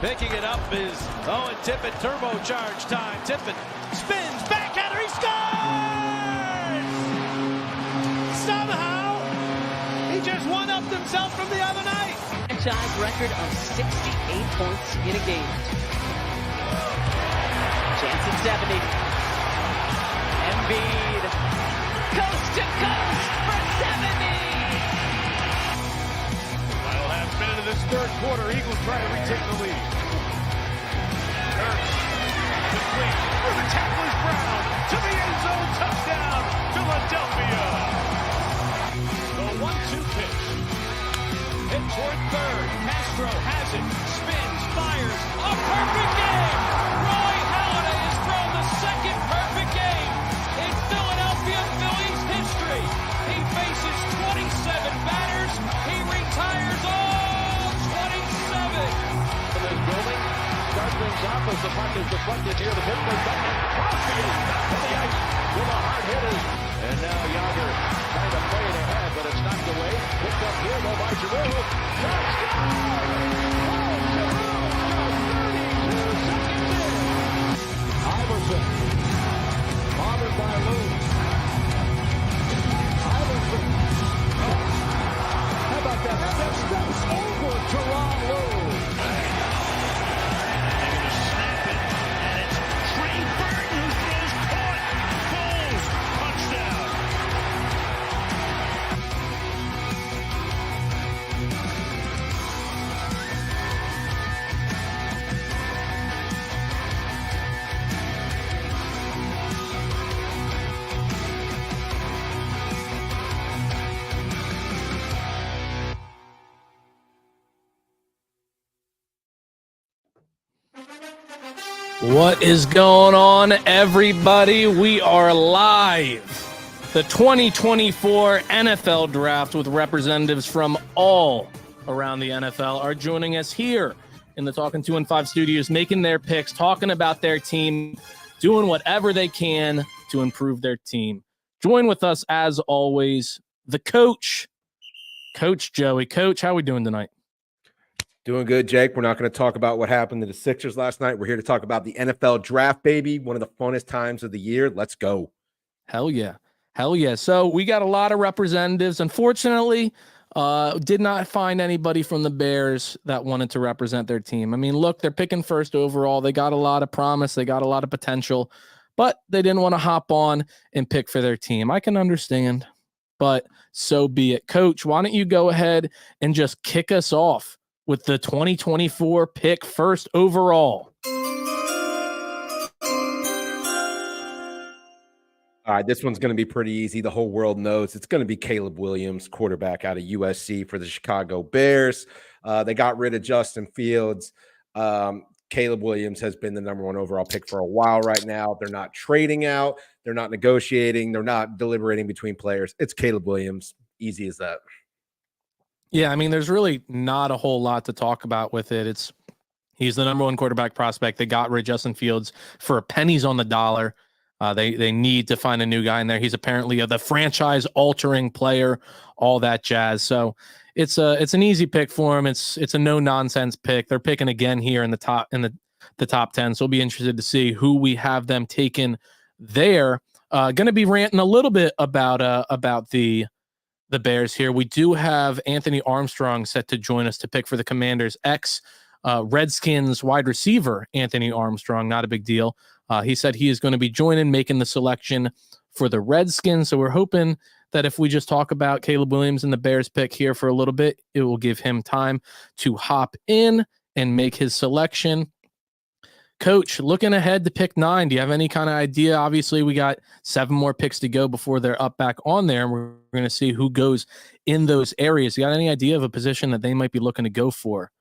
Picking it up is Owen Tippett, turbocharge time. Tippett spins, backhander, he scores! Somehow, he just one-upped himself from the other night. Franchise record of 68 points in a game. Chance at 70. Embiid, coast to coast for 70! Final half minute of this third quarter, Eagles try to retake the lead. Hurts, complete, for the tackle is Brown, to the end zone, touchdown, Philadelphia. The 1-2 pitch, hit toward third, Castro has it, spins, fires, a perfect game! Roy Halladay has thrown the second perfect game in Philadelphia Phillies history. He faces 27 batters, he retires all 27. Going, start things off as the puck is deflected near the Pittsburgh bucket. Crosby is back to the ice with a hard hitter. And now Yager trying to play it ahead, but it's knocked away. Picked up here though by Giroux. Touchdown! Oh, Giroux goes 32 seconds in. Iverson, bothered by Lou. Iverson. Oh. How about that? That steps over Teron Lou. What is going on, everybody? We are live. The 2024 NFL Draft with representatives from all around the NFL are joining us here in the Talking 2 and 5 studios, making their picks, talking about their team, doing whatever they can to improve their team. Join with us, as always, the coach, Coach Joey. Coach, how are we doing tonight? Doing good, Jake. We're not going to talk about what happened to the Sixers last night. We're here to talk about the NFL Draft, baby. One of the funnest times of the year. Let's go. Hell yeah. Hell yeah. So we got a lot of representatives. Unfortunately, did not find anybody from the Bears that wanted to represent their team. I mean, look, they're picking first overall. They got a lot of promise. They got a lot of potential, but they didn't want to hop on and pick for their team. I can understand, but so be it. Coach, why don't you go ahead and just kick us off with the 2024 pick first overall? All right, this one's going to be pretty easy. The whole world knows it's going to be Caleb Williams, quarterback out of USC for the Chicago Bears. They got rid of Justin Fields. Caleb Williams has been the number one overall pick for a while right now. They're not trading out. They're not negotiating. They're not deliberating between players. It's Caleb Williams. Easy as that. Yeah, I mean, there's really not a whole lot to talk about with it. He's the number one quarterback prospect. They got rid of Justin Fields for pennies on the dollar. They need to find a new guy in there. He's apparently the franchise-altering player, all that jazz. So it's an easy pick for him. It's a no-nonsense pick. They're picking again here in the top 10. So we'll be interested to see who we have them taken there. Going to be ranting a little bit about the Bears here. We do have Anthony Armstrong set to join us to pick for the Commanders. Redskins wide receiver Anthony Armstrong, not a big deal. He said he is going to be joining, making the selection for the Redskins. So we're hoping that if we just talk about Caleb Williams and the Bears pick here for a little bit, it will give him time to hop in and make his selection. Coach, looking ahead to pick 9, do you have any kind of idea? Obviously, we got 7 more picks to go before they're up back on there, and we're going to see who goes in those areas. You got any idea of a position that they might be looking to go for?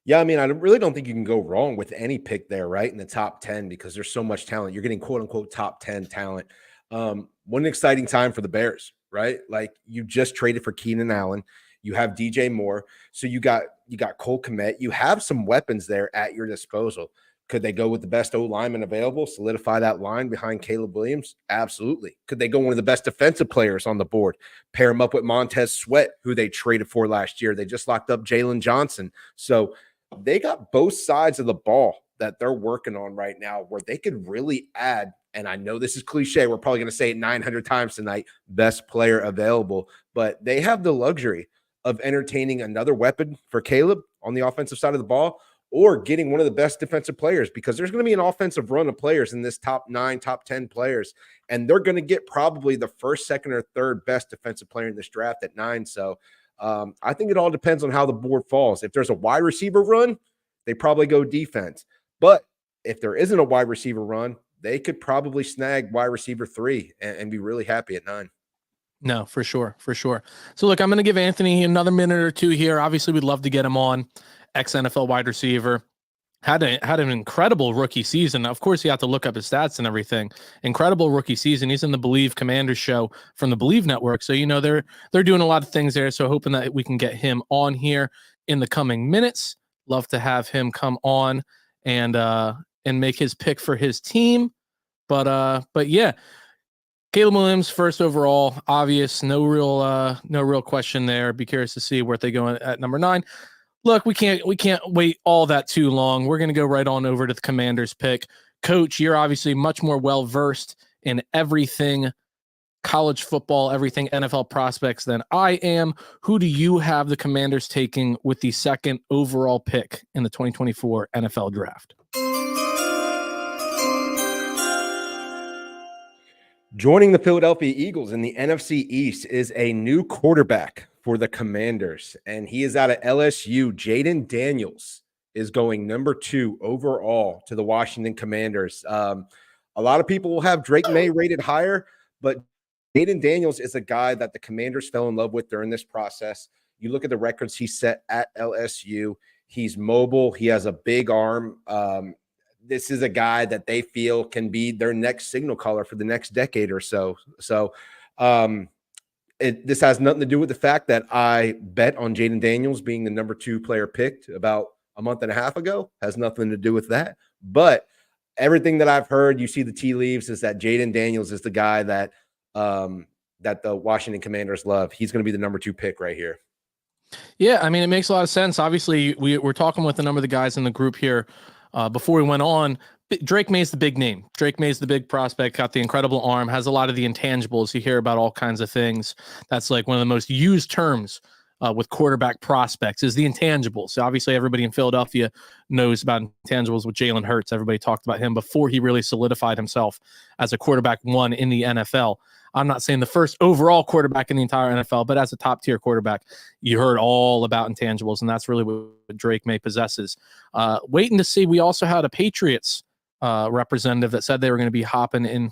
Yeah, I mean, I really don't think you can go wrong with any pick there, right, in the top 10 because there's so much talent. You're getting quote-unquote top 10 talent. What an exciting time for the Bears, right? Like, you just traded for Keenan Allen. You have DJ Moore. So you got Cole Kmet. You have some weapons there at your disposal. Could they go with the best O-lineman available, solidify that line behind Caleb Williams? Absolutely. Could they go one of the best defensive players on the board, pair him up with Montez Sweat, who they traded for last year? They just locked up Jalen Johnson. So they got both sides of the ball that they're working on right now where they could really add. And I know this is cliche. We're probably going to say it 900 times tonight, best player available, but they have the luxury of entertaining another weapon for Caleb on the offensive side of the ball, or getting one of the best defensive players, because there's going to be an offensive run of players in this top 9, top 10 players. And they're going to get probably the first, second, or third best defensive player in this draft at 9. So I think it all depends on how the board falls. If there's a wide receiver run, they probably go defense. But if there isn't a wide receiver run, they could probably snag wide receiver 3 and be really happy at 9. No, for sure. For sure. So look, I'm going to give Anthony another minute or two here. Obviously, we'd love to get him on. Ex-NFL wide receiver. Had an incredible rookie season. Of course, you have to look up his stats and everything. Incredible rookie season. He's in the Believe Commanders show from the Believe Network. So, you know, they're doing a lot of things there. So hoping that we can get him on here in the coming minutes. Love to have him come on and make his pick for his team. But yeah, Caleb Williams, first overall, obvious, no real question there. Be curious to see where they go at number 9. Look, we can't wait all that too long. We're going to go right on over to the Commanders pick. Coach, you're obviously much more well-versed in everything college football, everything NFL prospects than I am. Who do you have the Commanders taking with the second overall pick in the 2024 NFL Draft? Joining the Philadelphia Eagles in the NFC East is a new quarterback for the Commanders, and he is out of LSU. Jaden Daniels is going number 2 overall to the Washington Commanders. A lot of people will have Drake May rated higher, but Jaden Daniels is a guy that the Commanders fell in love with during this process. You look at the records he set at LSU. He's mobile. He has a big arm. This is a guy that they feel can be their next signal caller for the next decade or so. So, this has nothing to do with the fact that I bet on Jaden Daniels being the number 2 player picked about a month and a half ago. Has nothing to do with that. But everything that I've heard, you see the tea leaves, is that Jaden Daniels is the guy that the Washington Commanders love. He's going to be the number 2 pick right here. Yeah, I mean, it makes a lot of sense. Obviously, we're talking with a number of the guys in the group here before we went on. Drake May's the big name. Drake May's the big prospect, got the incredible arm, has a lot of the intangibles. You hear about all kinds of things. That's like one of the most used terms with quarterback prospects is the intangibles. So obviously everybody in Philadelphia knows about intangibles with Jalen Hurts. Everybody talked about him before he really solidified himself as a quarterback 1 in the NFL. I'm not saying the first overall quarterback in the entire NFL, but as a top tier quarterback, you heard all about intangibles, and that's really what Drake May possesses. Waiting to see, we also had a Patriots representative that said they were going to be hopping in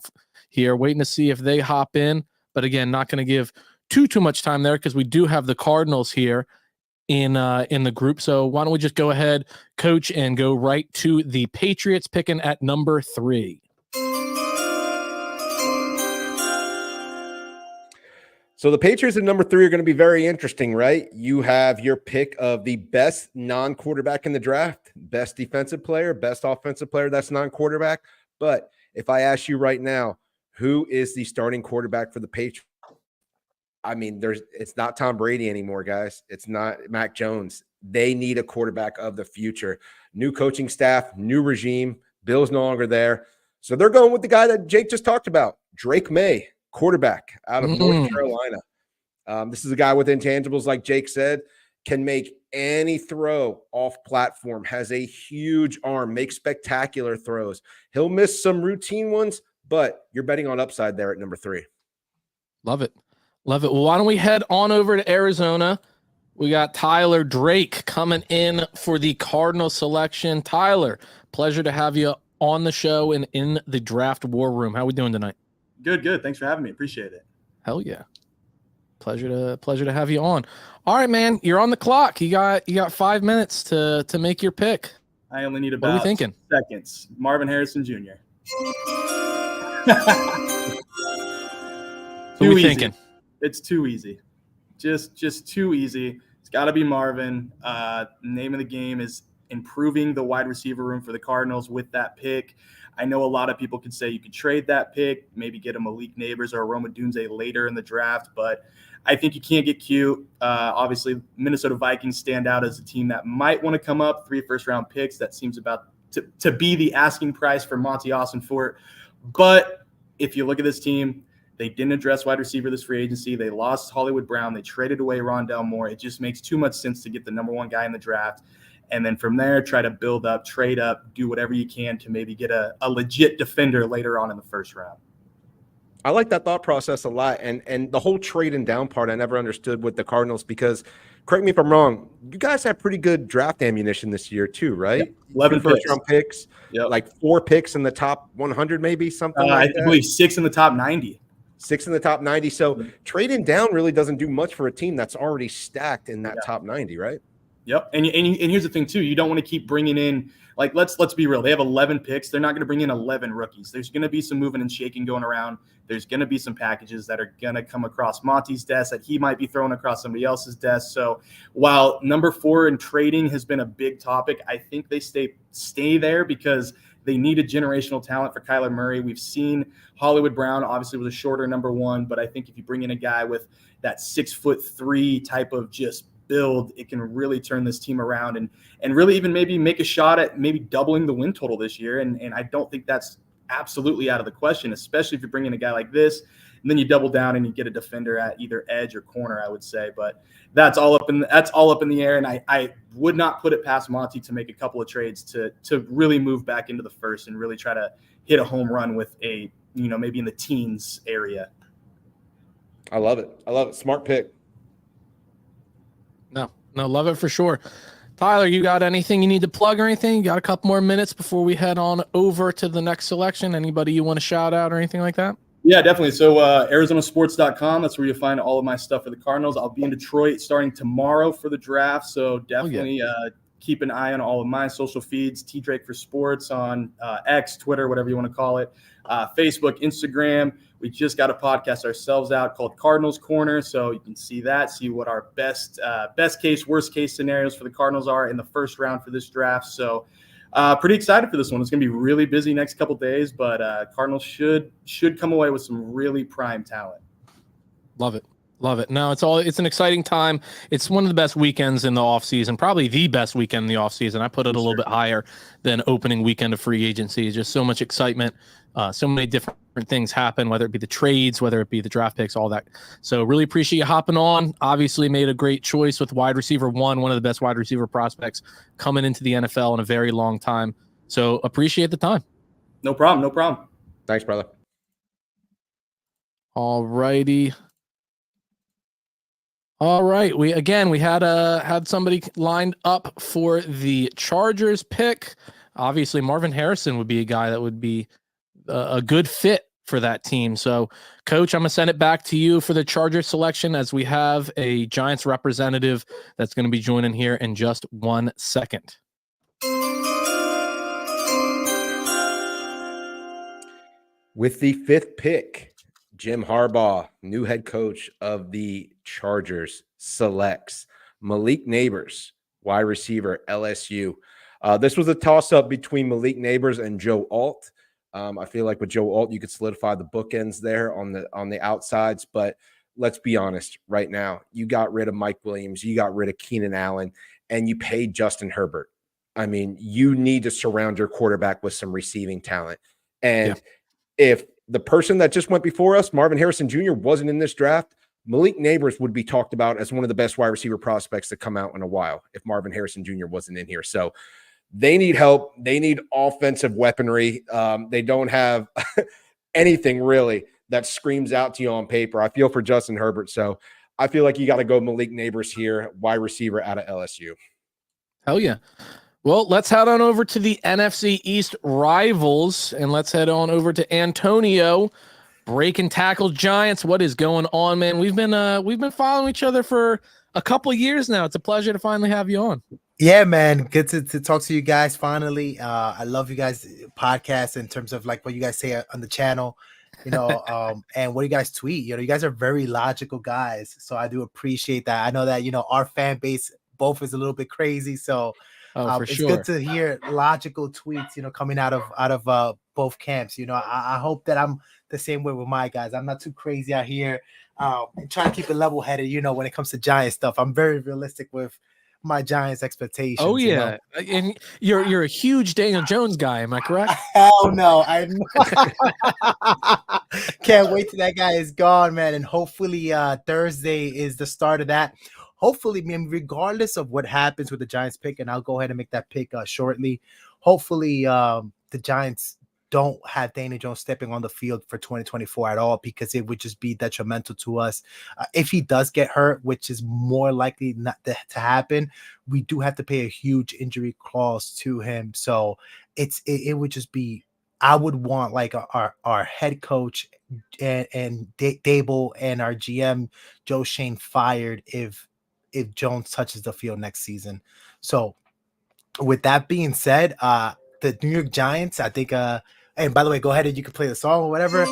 here, waiting to see if they hop in. But again, not going to give too much time there because we do have the Cardinals here in the group. So why don't we just go ahead, Coach, and go right to the Patriots picking at number 3. So the Patriots at number 3 are going to be very interesting, right? You have your pick of the best non-quarterback in the draft, best defensive player, best offensive player that's non-quarterback. But if I ask you right now, who is the starting quarterback for the Patriots? I mean, it's not Tom Brady anymore, guys. It's not Mac Jones. They need a quarterback of the future. New coaching staff, new regime. Bill's no longer there. So they're going with the guy that Jake just talked about, Drake May, quarterback out of North Carolina. This is a guy with intangibles, like Jake said, can make any throw off platform, has a huge arm, makes spectacular throws. He'll miss some routine ones, but you're betting on upside there at number 3. Love it. Love it. Well, why don't we head on over to Arizona? We got Tyler Drake coming in for the Cardinal selection. Tyler, pleasure to have you on the show and in the draft war room. How we doing tonight? Good. Thanks for having me. Appreciate it. Hell yeah. Pleasure to have you on. All right, man. You're on the clock. You got 5 minutes to make your pick. I only need about what are we thinking? Seconds. Marvin Harrison Jr. What are we thinking? It's too easy. Just too easy. It's got to be Marvin. Name of the game is improving the wide receiver room for the Cardinals with that pick. I know a lot of people could say you could trade that pick, maybe get a Malik Neighbors or a Rome Odunze later in the draft, but I think you can't get cute. Obviously, Minnesota Vikings stand out as a team that might want to come up 3 first-round picks. That seems about to be the asking price for Monty Ossenfort. But if you look at this team, they didn't address wide receiver this free agency. They lost Hollywood Brown. They traded away Rondell Moore. It just makes too much sense to get the number 1 guy in the draft. And then from there, try to build up, trade up, do whatever you can to maybe get a legit defender later on in the first round. I like that thought process a lot. And the whole trade and down part I never understood with the Cardinals because, correct me if I'm wrong, you guys have pretty good draft ammunition this year too, right? Yep. 11 first-round picks, yep. like 4 picks in the top 100 maybe, something like that. I believe 6 in the top 90. 6 in the top 90. So trading down really doesn't do much for a team that's already stacked in that top 90, right? Yep. And here's the thing too. You don't want to keep bringing in, like, let's be real. They have 11 picks. They're not going to bring in 11 rookies. There's going to be some moving and shaking going around. There's going to be some packages that are going to come across Monty's desk that he might be throwing across somebody else's desk. So while number 4 in trading has been a big topic, I think they stay there because they need a generational talent for Kyler Murray. We've seen Hollywood Brown obviously was a shorter number 1, but I think if you bring in a guy with that 6'3" type of just build, it can really turn this team around and really even maybe make a shot at maybe doubling the win total this year. And I don't think that's absolutely out of the question, especially if you bring in a guy like this, and then you double down and you get a defender at either edge or corner, I would say. But that's all up in the air. And I would not put it past Monty to make a couple of trades to really move back into the first and really try to hit a home run with a, maybe in the teens area. I love it. Smart pick. No, love it for sure. Tyler, you got anything you need to plug or anything? You got a couple more minutes before we head on over to the next selection. Anybody you want to shout out or anything like that? Yeah, definitely. So ArizonaSports.com, that's where you'll find all of my stuff for the Cardinals. I'll be in Detroit starting tomorrow for the draft, so definitely keep an eye on all of my social feeds, T Drake for Sports on X, Twitter, whatever you want to call it, Facebook, Instagram. We just got a podcast ourselves out called Cardinals Corner, so you can see what our best case, worst case scenarios for the Cardinals are in the first round for this draft. So pretty excited for this one. It's going to be really busy next couple days, but Cardinals should come away with some really prime talent. Love it. No, it's an exciting time. It's one of the best weekends in the offseason, probably the best weekend in the offseason. I put it a little bit higher than opening weekend of free agency. It's just so much excitement. So many different things happen, whether it be the trades, whether it be the draft picks, all that. So really appreciate you hopping on. Obviously made a great choice with wide receiver 1, one of the best wide receiver prospects coming into the NFL in a very long time. So appreciate the time. No problem. Thanks, brother. All righty. All right. We had somebody lined up for the Chargers pick. Obviously, Marvin Harrison would be a guy that would be a good fit for that team. So, Coach, I'm going to send it back to you for the Chargers selection as we have a Giants representative that's going to be joining here in just 1 second. With the 5th pick, Jim Harbaugh, new head coach of the Chargers, selects Malik Neighbors, wide receiver, LSU. This was a toss-up between Malik Neighbors and Joe Alt. I feel like with Joe Alt, you could solidify the bookends there on the outsides. But let's be honest, right now, you got rid of Mike Williams, you got rid of Keenan Allen, and you paid Justin Herbert. I mean, you need to surround your quarterback with some receiving talent. And if the person that just went before us, Marvin Harrison Jr., wasn't in this draft, Malik Neighbors would be talked about as one of the best wide receiver prospects to come out in a while if Marvin Harrison Jr. wasn't in here. So they need help. They need offensive weaponry. They don't have anything really that screams out to you on paper. I feel for Justin Herbert. So I feel like you got to go Malik Neighbors here, wide receiver out of LSU. Hell yeah. Well, let's head on over to the NFC East rivals, and let's head on over to Antonio. Break and tackle Giants. What is going on, man? We've been following each other for a couple of years now. It's a pleasure to finally have you on. Yeah, man. Good to talk to you guys finally. I love you guys' podcast in terms of like what you guys say on the channel, and what you guys tweet. You guys are very logical guys. So I do appreciate that. I know that, our fan base both is a little bit crazy. So for It's sure. good to hear logical tweets, coming out of both camps. I hope that I'm the same way with my guys. I'm not too crazy out here, and trying to keep it level headed. When it comes to Giant stuff, I'm very realistic with my Giants expectations. Oh yeah, and you're a huge Daniel Jones guy. Am I correct? Hell no, can't wait till that guy is gone, man. And hopefully Thursday is the start of that. Hopefully, man, regardless of what happens with the Giants pick, and I'll go ahead and make that pick shortly. Hopefully, the Giants don't have Daniel Jones stepping on the field for 2024 at all, because it would just be detrimental to us. If he does get hurt, which is more likely not to happen, we do have to pay a huge injury clause to him. So it would just be, I would want like our head coach and Dable and our GM Joe Shane fired if Jones touches the field next season. So with that being said, the New York Giants, I think, and by the way, go ahead and you can play the song or whatever.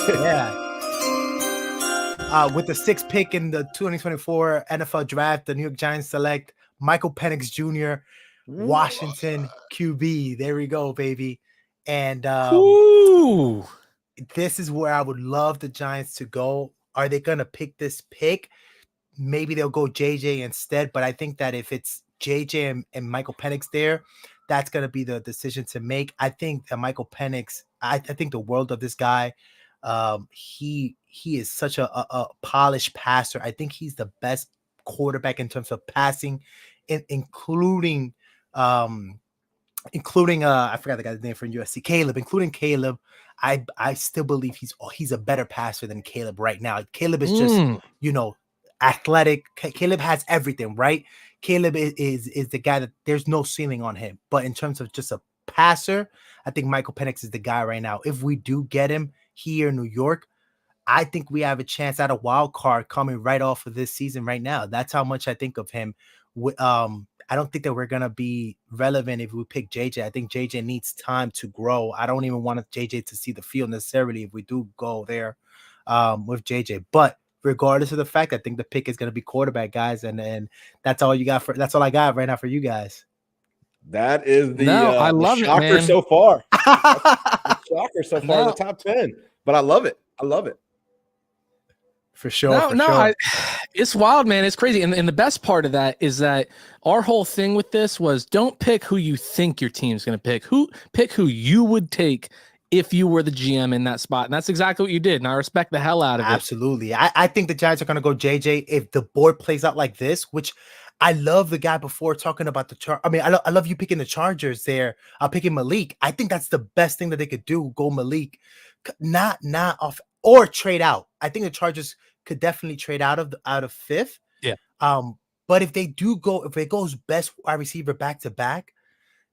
Yeah. With the 6th pick in the 2024 NFL draft, the New York Giants select Michael Penix Jr., Washington QB. There we go, baby. And this is where I would love the Giants to go. Are they going to pick this pick? Maybe they'll go JJ instead, but I think that if it's JJ and Michael Penix there, that's going to be the decision to make. I think that Michael Penix, I think the world of this guy. He is such a polished passer. I think he's the best quarterback in terms of passing, including I forgot the guy's name from USC, Caleb. Including Caleb, I still believe he's a better passer than Caleb right now. Caleb is just athletic. Caleb has everything, right? Caleb is the guy that there's no ceiling on him. But in terms of just a passer, I think Michael Penix is the guy right now. If we do get him here in New York, I think we have a chance at a wild card coming right off of this season right now. That's how much I think of him. I don't think that we're going to be relevant if we pick JJ. I think JJ needs time to grow. I don't even want JJ to see the field necessarily if we do go there with JJ. But regardless of the fact, I think the pick is going to be quarterback, guys. And that's all you got that's all I got right now for you guys. That is the I love shocker it, man. so far. Shocker so far in the top 10. But I love it. I love it. For sure. Sure. It's wild, man. It's crazy. And the best part of that is that our whole thing with this was don't pick who you think your team's going to pick. Pick who you would take if you were the GM in that spot. And that's exactly what you did. And I respect the hell out of it. Absolutely. I think the Giants are going to go JJ if the board plays out like this, which I love the guy before talking about the I love you picking the Chargers there. Picking Malik. I think that's the best thing that they could do. Go Malik, not off or trade out. I think the Chargers could definitely trade out of 5th. Yeah. But if it goes best wide receiver back to back,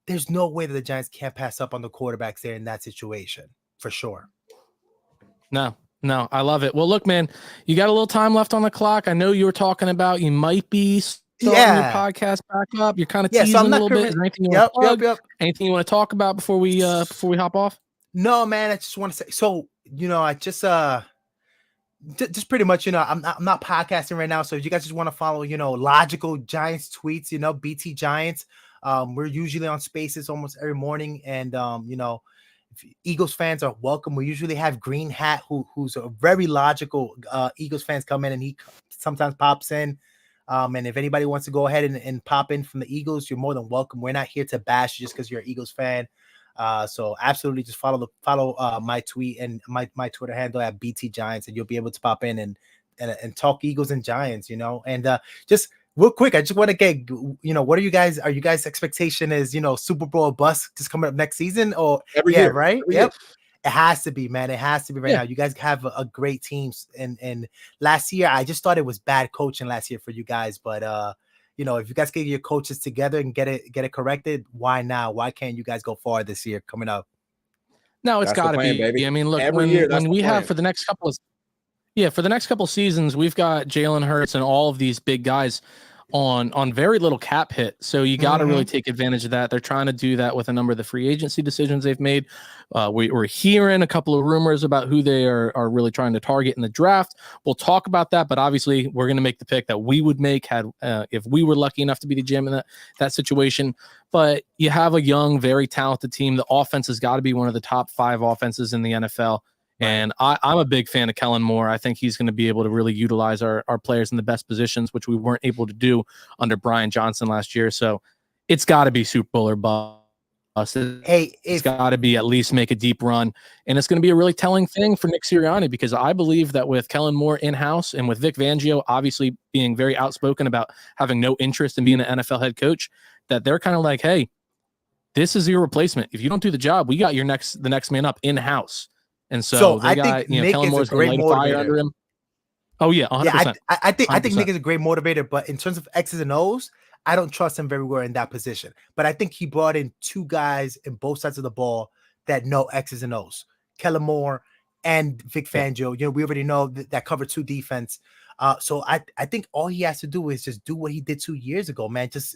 there's no way that the Giants can't pass up on the quarterbacks there in that situation, for sure. No, I love it. Well, look, man, you got a little time left on the clock. I know you were talking about you might be starting your podcast back up. You're kind of teasing a little bit. Is there anything you want to plug? Yep. Anything you want to talk about before we hop off? No, man, I just want to say, so, I just pretty much, I'm not podcasting right now. So if you guys just want to follow, logical Giants tweets, BT Giants, we're usually on Spaces almost every morning. And, if Eagles fans are welcome. We usually have Green Hat, who's a very logical Eagles fans come in, and he sometimes pops in. And if anybody wants to go ahead and pop in from the Eagles, you're more than welcome. We're not here to bash just because you're an Eagles fan. So absolutely just follow my tweet and my Twitter handle at BT Giants, and you'll be able to pop in and talk Eagles and Giants, and just real quick, I just want to get, what are you guys expectation is, Super Bowl bust just coming up next season or every year, right? Every yep. Year. It has to be, man. It has to be right now. You guys have a great team. And last year, I just thought it was bad coaching last year for you guys, but if you guys get your coaches together and get it corrected, why now? Why can't you guys go far this year coming up? No, it's got to be. Baby. I mean, look, when we have for the next couple of seasons, we've got Jalen Hurts and all of these big guys on very little cap hit. So you got to really take advantage of that. They're trying to do that with a number of the free agency decisions they've made. We're hearing a couple of rumors about who they are really trying to target in the draft. We'll talk about that, but obviously we're going to make the pick that we would make if we were lucky enough to be the GM in that situation. But you have a young, very talented team. The offense has got to be one of the top 5 offenses in the NFL. And I'm a big fan of Kellen Moore. I think he's going to be able to really utilize our players in the best positions, which we weren't able to do under Brian Johnson last year. So it's got to be Super Bowl or bust. It's got to be at least make a deep run. And it's going to be a really telling thing for Nick Sirianni, because I believe that with Kellen Moore in-house and with Vic Fangio obviously being very outspoken about having no interest in being an NFL head coach, that they're kind of like, hey, this is your replacement. If you don't do the job, we got the next man up in-house. And so they got, Nick Kellen Moore's is a great fire under him. Oh yeah, 100%. Yeah, I think 100%. Nick is a great motivator, but in terms of X's and O's, I don't trust him very well in that position. But I think he brought in 2 guys in both sides of the ball that know X's and O's, Kellen Moore and Vic Fangio. You know, we already know that cover 2 defense. So I think all he has to do is just do what he did 2 years ago, man. Just,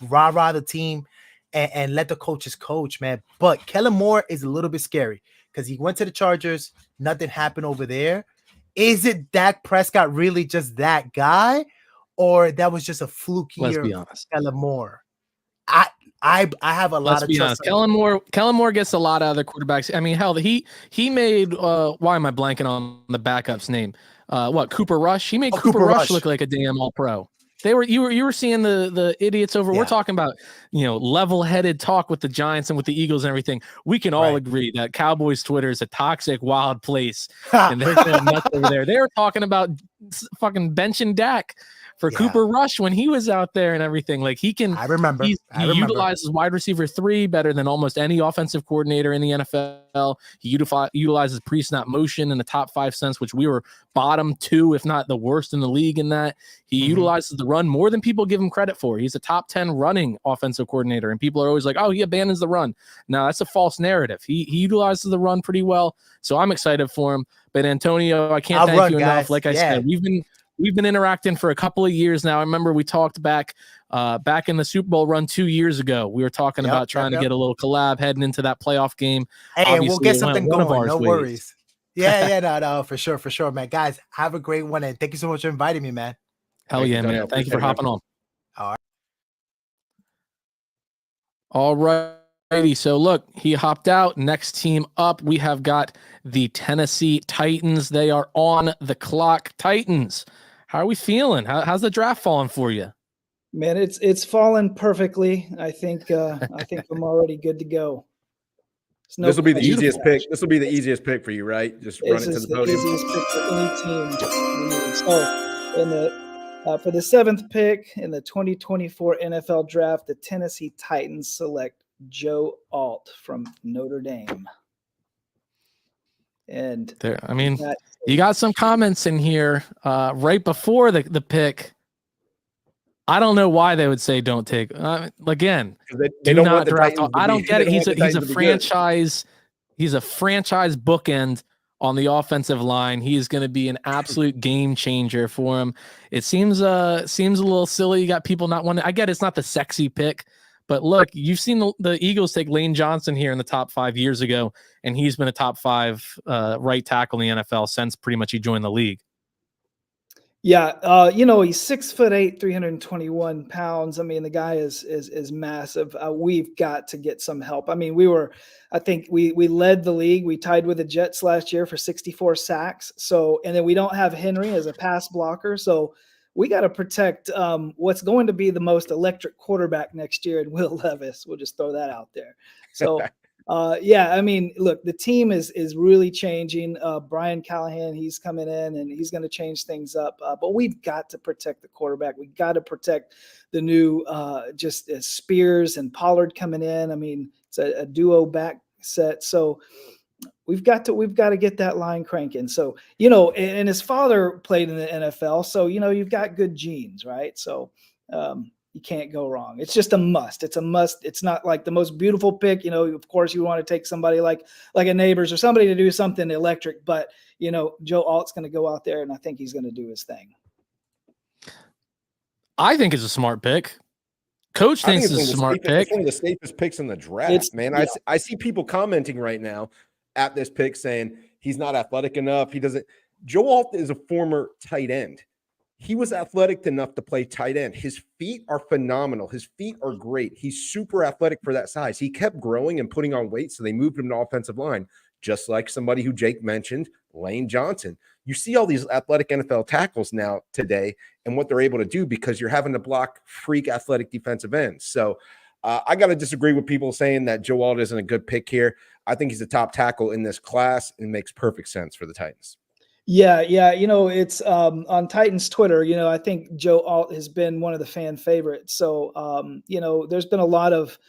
rah the team and let the coaches coach, man. But Kellen Moore is a little bit scary because he went to the Chargers. Nothing happened over there. Is it Dak Prescott really just that guy, or that was just a fluke year? Let's be honest. Kellen Moore. I have a lot of trust. Kellen Moore gets a lot out of the quarterbacks. I mean, hell, he made why am I blanking on the backup's name? Cooper Rush? He made Cooper Rush look like a damn all-pro. You were seeing the idiots over. Yeah. We're talking about, level-headed talk with the Giants and with the Eagles and everything. We can all agree that Cowboys Twitter is a toxic, wild place, and they're going nuts over there. They were talking about fucking benching Dak for Cooper Rush when he was out there and everything. Like he can, I remember. He utilizes wide receiver 3 better than almost any offensive coordinator in the NFL. He utilizes pre-snap motion in the top 5 cents, which we were bottom 2, if not the worst in the league in that. He utilizes the run more than people give him credit for. He's a top 10 running offensive coordinator, and people are always like, oh, he abandons the run. No, that's a false narrative. He utilizes the run pretty well. So I'm excited for him. But Antonio, I can't thank you enough. Like I said, we've been interacting for a couple of years now. I remember we talked back in the Super Bowl run 2 years ago. We were talking about trying to get a little collab heading into that playoff game. Hey, obviously, we'll get something going. No worries. No, for sure, man. Guys, have a great one, and thank you so much for inviting me, man. Hell yeah, man. Thank you for hopping on. All righty. So look, he hopped out. Next team up, we have got the Tennessee Titans. They are on the clock. Titans, how are we feeling? How's the draft falling for you? Man, it's fallen perfectly. I think I'm already good to go. This will be the easiest pick. This will be the easiest pick for you, right? Just run it to the podium. Easiest pick for any team. So, for the 7th pick in the 2024 NFL Draft, the Tennessee Titans select Joe Alt from Notre Dame. And there, I mean, you got some comments in here right before the pick. I don't know why they would say don't take. Again, they don't want the draft. I don't get it. He's a franchise. He's a franchise bookend on the offensive line. He is going to be an absolute game changer for him. It seems a little silly. You got people not wanting. I get it's not the sexy pick, but look, you've seen the Eagles take Lane Johnson here in the top 5 years ago, and he's been a top 5 right tackle in the NFL since pretty much he joined the league. Yeah, he's 6'8", 321 pounds. I mean, the guy is massive. We've got to get some help. I mean, I think we led the league. We tied with the Jets last year for 64 sacks. So, and then we don't have Henry as a pass blocker. So we got to protect what's going to be the most electric quarterback next year in Will Levis. We'll just throw that out there. So. I mean, look, the team is really changing. Brian Callahan, he's coming in and he's going to change things up. But we've got to protect the quarterback. We got to protect the new Spears and Pollard coming in. I mean, it's a duo back set. So we've got to get that line cranking. So, and his father played in the NFL. So, you've got good genes, right? So, you can't go wrong. It's just a must. It's a must. It's not like the most beautiful pick. Of course, you want to take somebody like a Neighbors or somebody to do something electric. But, Joe Alt's going to go out there, and I think he's going to do his thing. I think it's a smart pick. Coach I think thinks it's a smart pick. It's one of the safest picks in the draft, man. Yeah. I see people commenting right now at this pick saying he's not athletic enough. He doesn't. Joe Alt is a former tight end. He was athletic enough to play tight end. His feet are phenomenal. His feet are great. He's super athletic for that size. He kept growing and putting on weight, so they moved him to offensive line, just like somebody who Jake mentioned, Lane Johnson. You see all these athletic NFL tackles now today and what they're able to do because you're having to block freak athletic defensive ends. So I got to disagree with people saying that Joe Alt isn't a good pick here. I think he's a top tackle in this class and makes perfect sense for the Titans. Yeah. It's on Titans Twitter. I think Joe Alt has been one of the fan favorites. So, there's been a lot of,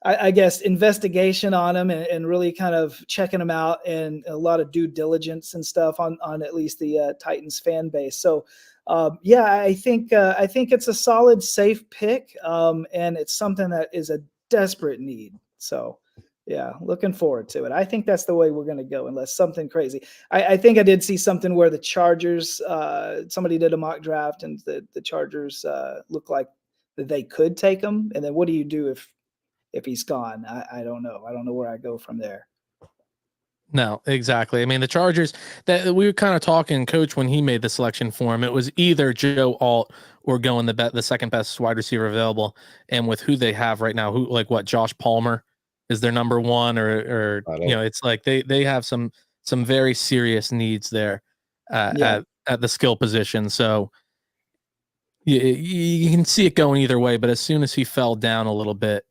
I guess, investigation on him and really kind of checking him out and a lot of due diligence and stuff on at least the Titans fan base. So, I think it's a solid, safe pick, and it's something that is a desperate need. So. Yeah, looking forward to it. I think that's the way we're going to go unless something crazy. I think I did see something where the Chargers, somebody did a mock draft and the Chargers look like they could take him. And then what do you do if he's gone? I don't know. I don't know where I go from there. No, exactly. I mean, the Chargers, that we were kind of talking, Coach, when he made the selection for him, it was either Joe Alt or going the second best wide receiver available. And with who they have right now, Josh Palmer is their number one, or it's like they have some very serious needs there at the skill position. So you can see it going either way. But as soon as he fell down a little bit,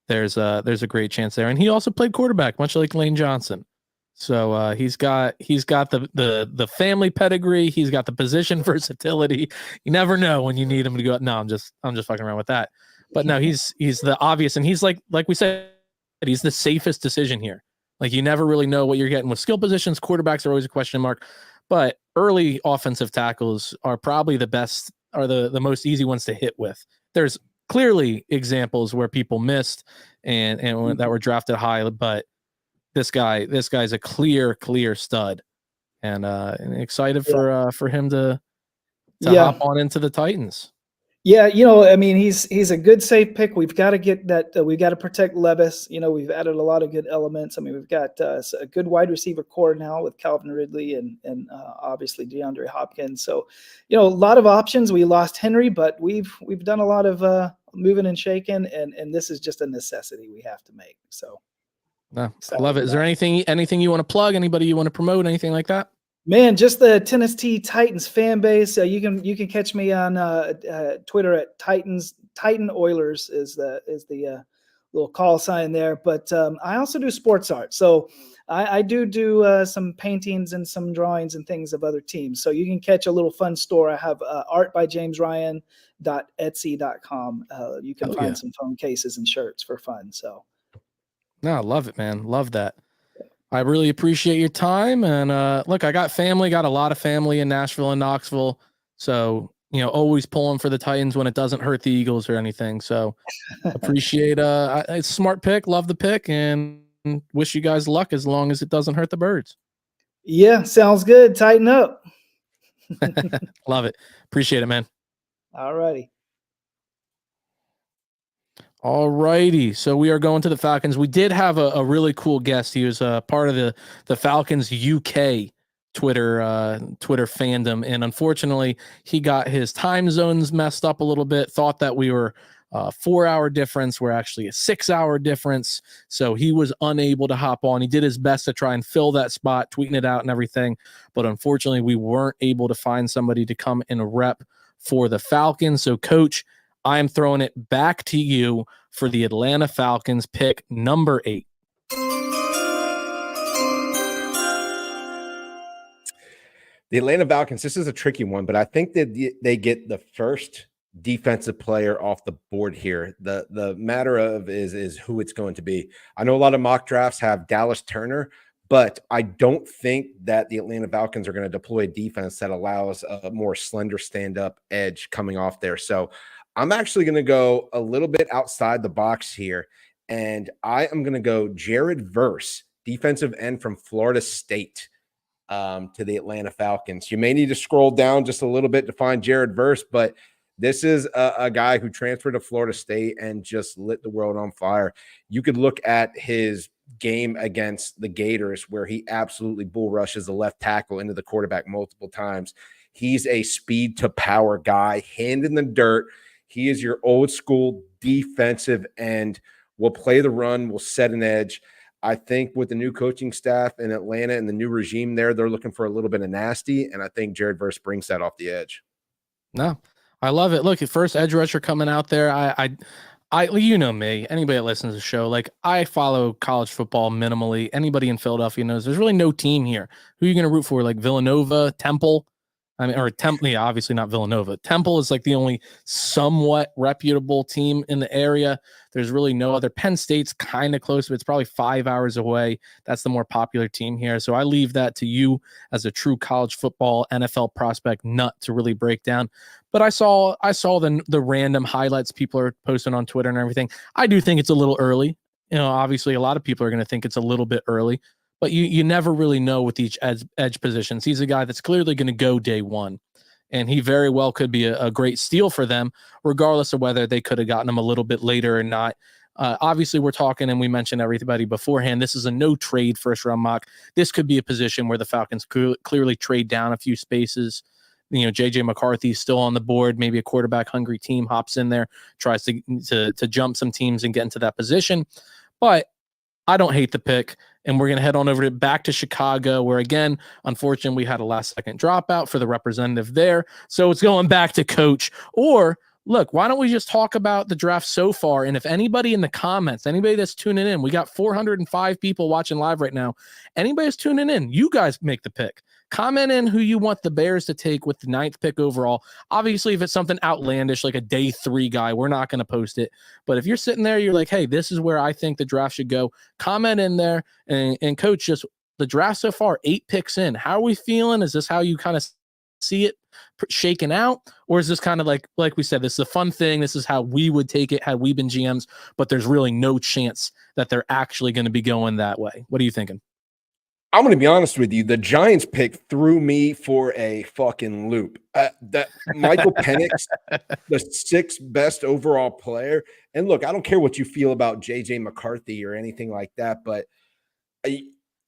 there's a great chance there. And he also played quarterback, much like Lane Johnson. So he's got the family pedigree. He's got the position versatility. You never know when you need him to go. No, I'm just fucking around with that. But no, he's the obvious, and he's like we said. He's the safest decision here. Like, you never really know what you're getting with skill positions. Quarterbacks are always a question mark, but early offensive tackles are probably the best, are the most easy ones to hit with. There's clearly examples where people missed and that were drafted high, but this guy's a clear stud, and excited for him to hop on into the Titans. Yeah, I mean, he's a good safe pick. We've got to get that. We've got to protect Levis. We've added a lot of good elements. I mean, we've got a good wide receiver core now with Calvin Ridley and obviously DeAndre Hopkins. So, a lot of options. We lost Henry, but we've done a lot of moving and shaking, and this is just a necessity we have to make. So, I love it. Is there anything you want to plug? Anybody you want to promote? Anything like that? Man, just the Tennessee Titans fan base. You can catch me on Twitter at Titan Oilers is the little call sign there. But I also do sports art, so I do some paintings and some drawings and things of other teams. So you can catch a little fun store. I have art by JamesRyan.etsy.com. You can find some phone cases and shirts for fun. So, no, I love it, man. Love that. I really appreciate your time. And look, I got a lot of family in Nashville and Knoxville. So, always pulling for the Titans when it doesn't hurt the Eagles or anything. So appreciate it's a smart pick. Love the pick and wish you guys luck as long as it doesn't hurt the Birds. Yeah, sounds good. Tighten up. Love it. Appreciate it, man. All righty. All righty. So we are going to the Falcons. We did have a really cool guest. He was part of the Falcons UK Twitter fandom. And unfortunately, he got his time zones messed up a little bit, thought that we were 4-hour difference. We're actually a 6-hour difference. So he was unable to hop on. He did his best to try and fill that spot, tweeting it out and everything. But unfortunately, we weren't able to find somebody to come and rep for the Falcons. So, Coach, I am throwing it back to you for the Atlanta Falcons pick number 8. The Atlanta Falcons, this is a tricky one, but I think that they get the first defensive player off the board here. The matter of is who it's going to be. I know a lot of mock drafts have Dallas Turner, but I don't think that the Atlanta Falcons are going to deploy a defense that allows a more slender stand-up edge coming off there. So I'm actually going to go a little bit outside the box here, and I am going to go Jared Verse, defensive end from Florida State, to the Atlanta Falcons. You may need to scroll down just a little bit to find Jared Verse, but This is a guy who transferred to Florida State and just lit the world on fire. You could look at his game against the Gators where he absolutely bull rushes the left tackle into the quarterback multiple times. He's a speed to power guy, hand in the dirt. He is your old school defensive end, will play the run, will set an edge. I think with the new coaching staff in Atlanta and the new regime there, they're looking for a little bit of nasty, and I think Jared Verse brings that off the edge. No, I love it. Look, first edge rusher coming out there. I, you know me, anybody that listens to the show, like I follow college football minimally. Anybody in Philadelphia knows there's really no team here. Who are you going to root for? Like Villanova, Temple? I mean, or Temple, yeah, obviously not Villanova. Temple is like the only somewhat reputable team in the area. There's really no other. Penn State's kind of close, but it's probably 5 hours away. That's the more popular team here. So I leave that to you as a true college football NFL prospect nut to really break down. But I saw the random highlights people are posting on Twitter and everything. I do think it's a little early. You know, obviously a lot of people are going to think it's a little bit early. But you never really know with each edge positions. He's a guy that's clearly going to go day one, and he very well could be a great steal for them, regardless of whether they could have gotten him a little bit later or not. Obviously, we're talking, and we mentioned everybody beforehand, this is a no-trade first-round mock. This could be a position where the Falcons clearly trade down a few spaces. You know, J.J. McCarthy is still on the board. Maybe a quarterback-hungry team hops in there, tries to jump some teams and get into that position. But I don't hate the pick, and we're going to head on over back to Chicago, where, again, unfortunately, we had a last-second dropout for the representative there. So it's going back to Coach. Or, look, why don't we just talk about the draft so far? And if anybody in the comments, anybody that's tuning in, we got 405 people watching live right now. Anybody that's tuning in, you guys make the pick. Comment in who you want the Bears to take with the 9th pick overall. Obviously, if it's something outlandish like a day 3 guy, we're not going to post it. But if you're sitting there, you're like, hey, this is where I think the draft should go. Comment in there. And Coach, just the draft so far, 8 picks in. How are we feeling? Is this how you kind of see it shaken out? Or is this kind of like we said, this is a fun thing. This is how we would take it had we been GMs, but there's really no chance that they're actually going to be going that way. What are you thinking? I'm going to be honest with you. The Giants pick threw me for a fucking loop. That Michael Penix, the 6th best overall player. And look, I don't care what you feel about J.J. McCarthy or anything like that, but if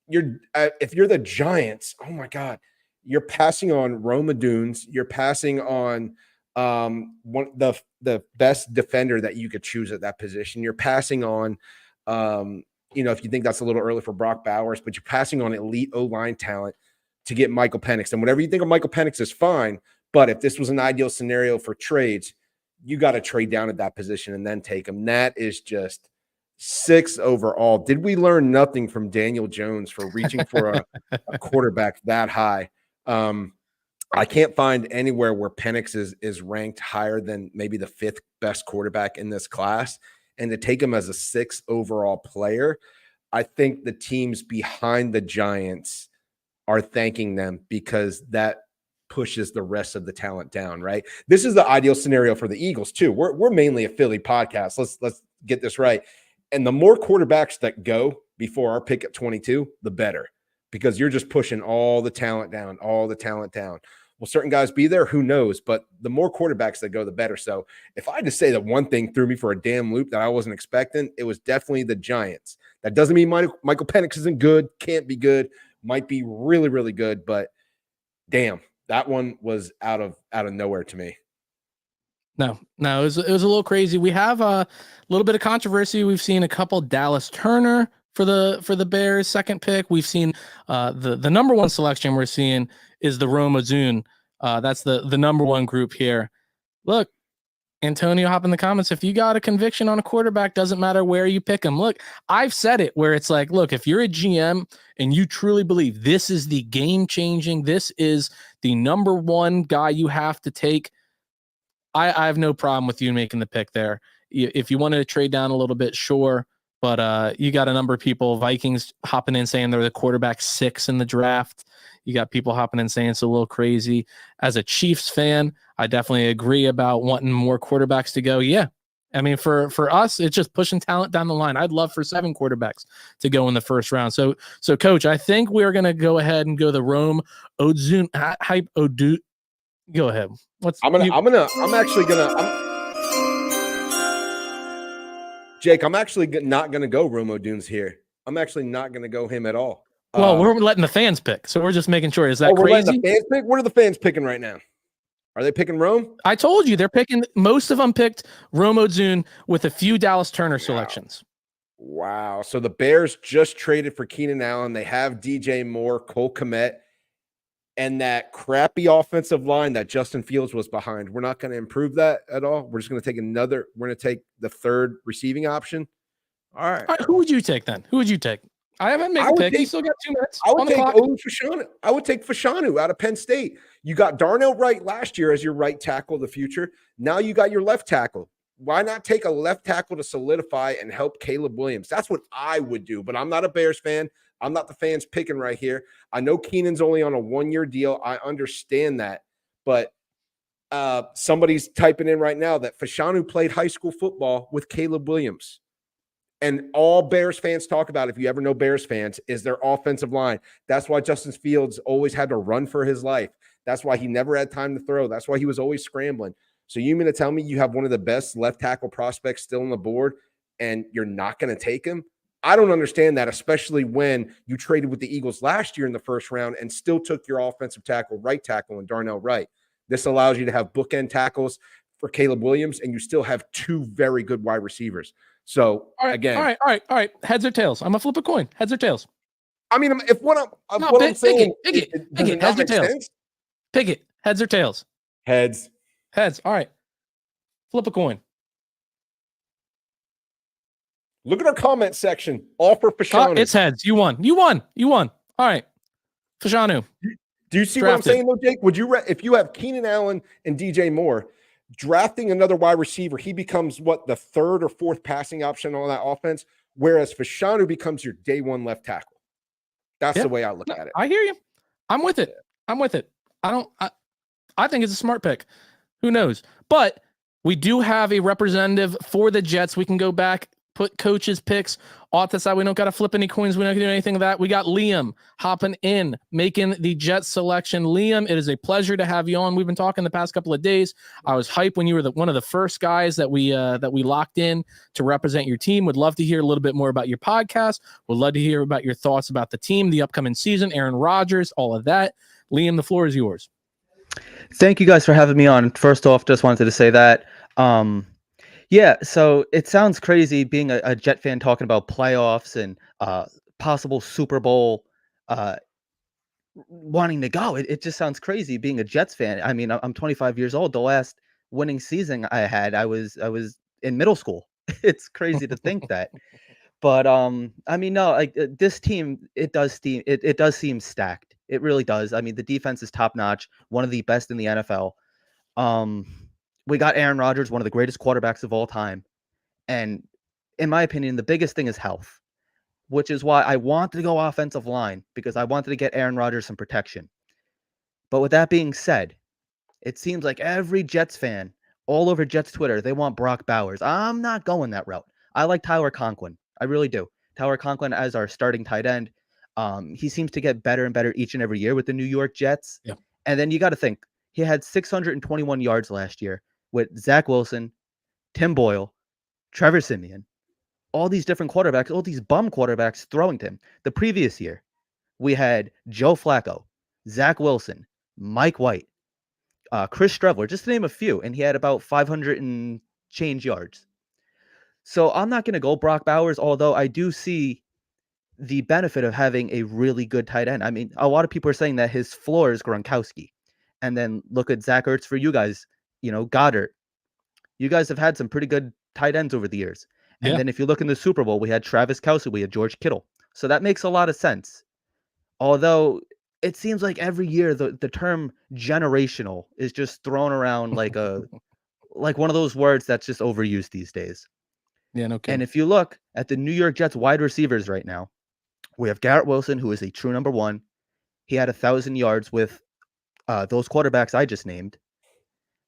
you're the Giants, oh my God, you're passing on Rome Odunze. You're passing on the best defender that you could choose at that position. You're passing on if you think that's a little early for Brock Bowers, but you're passing on elite O-line talent to get Michael Penix. And whatever you think of Michael Penix is fine, but if this was an ideal scenario for trades, you got to trade down at that position and then take him. That is just 6th overall. Did we learn nothing from Daniel Jones for reaching for a quarterback that high? I can't find anywhere where Penix is ranked higher than maybe the 5th best quarterback in this class. And to take him as a 6th overall player, I think the teams behind the Giants are thanking them because that pushes the rest of the talent down, right? This is the ideal scenario for the Eagles too. We're mainly a Philly podcast. Let's get this right. And the more quarterbacks that go before our pick at 22, the better, because you're just pushing all the talent down. Will certain guys be there? Who knows? But the more quarterbacks that go, the better. So if I had to say that one thing threw me for a damn loop that I wasn't expecting, it was definitely the Giants. That doesn't mean Michael Penix isn't good, can't be good, might be really, really good. But damn, that one was out of nowhere to me. No, it was a little crazy. We have a little bit of controversy. We've seen a couple. Dallas Turner for the Bears 2nd pick. We've seen the number 1 selection we're seeing is the Rome Odunze. That's the number 1 group here. Look, Antonio, hop in the comments. If you got a conviction on a quarterback, doesn't matter where you pick him. Look, I've said it where it's like, look, if you're a GM and you truly believe this is the game changing, this is the number 1 guy you have to take, I have no problem with you making the pick there. If you wanted to trade down a little bit, sure. But you got a number of people, Vikings hopping in saying they're the quarterback 6 in the draft. You got people hopping in saying it's a little crazy. As a Chiefs fan, I definitely agree about wanting more quarterbacks to go. Yeah. I mean, for us, it's just pushing talent down the line. I'd love for 7 quarterbacks to go in the first round. So Coach, I think we're going to go ahead and go the Rome Odunze Go ahead. Jake, I'm actually not gonna go Romo Dunes here. I'm actually not gonna go him at all. Well, we're letting the fans pick, so we're just making sure. Is that we're crazy? letting the fans pick? What are the fans picking right now? Are they picking Rome? I told you they're picking. Most of them picked Romo Dune with a few Dallas Turner selections. Wow. So the Bears just traded for Keenan Allen. They have DJ Moore, Cole Kmet, and that crappy offensive line that Justin Fields was behind. We're not going to improve that at all. We're just going to take we're going to take the third receiving option. All right. Who would you take then? Who would you take? I haven't made a pick. You still got 2 minutes. I would take Olu Fashanu. I would take Fashanu out of Penn State. You got Darnell Wright last year as your right tackle of the future. Now you got your left tackle. Why not take a left tackle to solidify and help Caleb Williams? That's what I would do, but I'm not a Bears fan. I'm not the fans picking right here. I know Keenan's only on a 1-year deal. I understand that, but somebody's typing in right now that Fashanu played high school football with Caleb Williams. And all Bears fans talk about, if you ever know Bears fans, is their offensive line. That's why Justin Fields always had to run for his life. That's why he never had time to throw. That's why he was always scrambling. So you mean to tell me you have one of the best left tackle prospects still on the board and you're not going to take him? I don't understand that, especially when you traded with the Eagles last year in the first round and still took your offensive tackle, right tackle, and Darnell Wright. This allows you to have bookend tackles for Caleb Williams, and you still have 2 very good wide receivers. So all right. Heads or tails? I'm gonna flip a coin. Heads or tails? I mean, if I'm saying, pick it. Heads or tails? Pick it. Heads or tails? Heads. Heads. All right. Flip a coin. Look at our comment section. All for Fashanu. It's heads. You won. All right. Fashanu. Do you see what I'm saying, though, Jake? Would you, if you have Keenan Allen and DJ Moore, drafting another wide receiver, he becomes the 3rd or 4th passing option on that offense, whereas Fashanu becomes your day 1 left tackle. That's the way I look at it. I hear you. I'm with it. I think it's a smart pick. Who knows? But we do have a representative for the Jets. We can go back, put coaches' picks off the side. We don't got to flip any coins. We don't do anything of that. We got Liam hopping in, making the Jets selection. Liam, it is a pleasure to have you on. We've been talking the past couple of days. I was hyped when you were one of the first guys that we locked in to represent your team. Would love to hear a little bit more about your podcast. Would love to hear about your thoughts about the team, the upcoming season, Aaron Rodgers, all of that. Liam, the floor is yours. Thank you guys for having me on. First off, just wanted to say that. Yeah, so it sounds crazy being a Jet fan talking about playoffs and possible Super Bowl wanting to go. It just sounds crazy being a Jets fan. I mean, I'm 25 years old. The last winning season I had, I was in middle school. It's crazy to think that. But I mean, no, like this team, it does seem stacked. It really does. I mean, the defense is top notch, one of the best in the NFL. We got Aaron Rodgers, one of the greatest quarterbacks of all time. And in my opinion, the biggest thing is health, which is why I wanted to go offensive line, because I wanted to get Aaron Rodgers some protection. But with that being said, it seems like every Jets fan all over Jets Twitter, they want Brock Bowers. I'm not going that route. I like Tyler Conklin. I really do. Tyler Conklin as our starting tight end. He seems to get better and better each and every year with the New York Jets. Yeah. And then you got to think, he had 621 yards last year with Zach Wilson, Tim Boyle, Trevor Siemian, all these different quarterbacks, all these bum quarterbacks throwing to him. The previous year, we had Joe Flacco, Zach Wilson, Mike White, Chris Streveler, just to name a few, and he had about 500 and change yards. So I'm not going to go Brock Bowers, although I do see the benefit of having a really good tight end. I mean, a lot of people are saying that his floor is Gronkowski. And then look at Zach Ertz for you guys, Goddard. You guys have had some pretty good tight ends over the years. And then if you look in the Super Bowl, we had Travis Kelce, we had George Kittle. So that makes a lot of sense. Although it seems like every year the term generational is just thrown around like one of those words that's just overused these days. Yeah, no kidding. And if you look at the New York Jets wide receivers right now, we have Garrett Wilson, who is a true number 1. He had 1,000 yards with those quarterbacks I just named.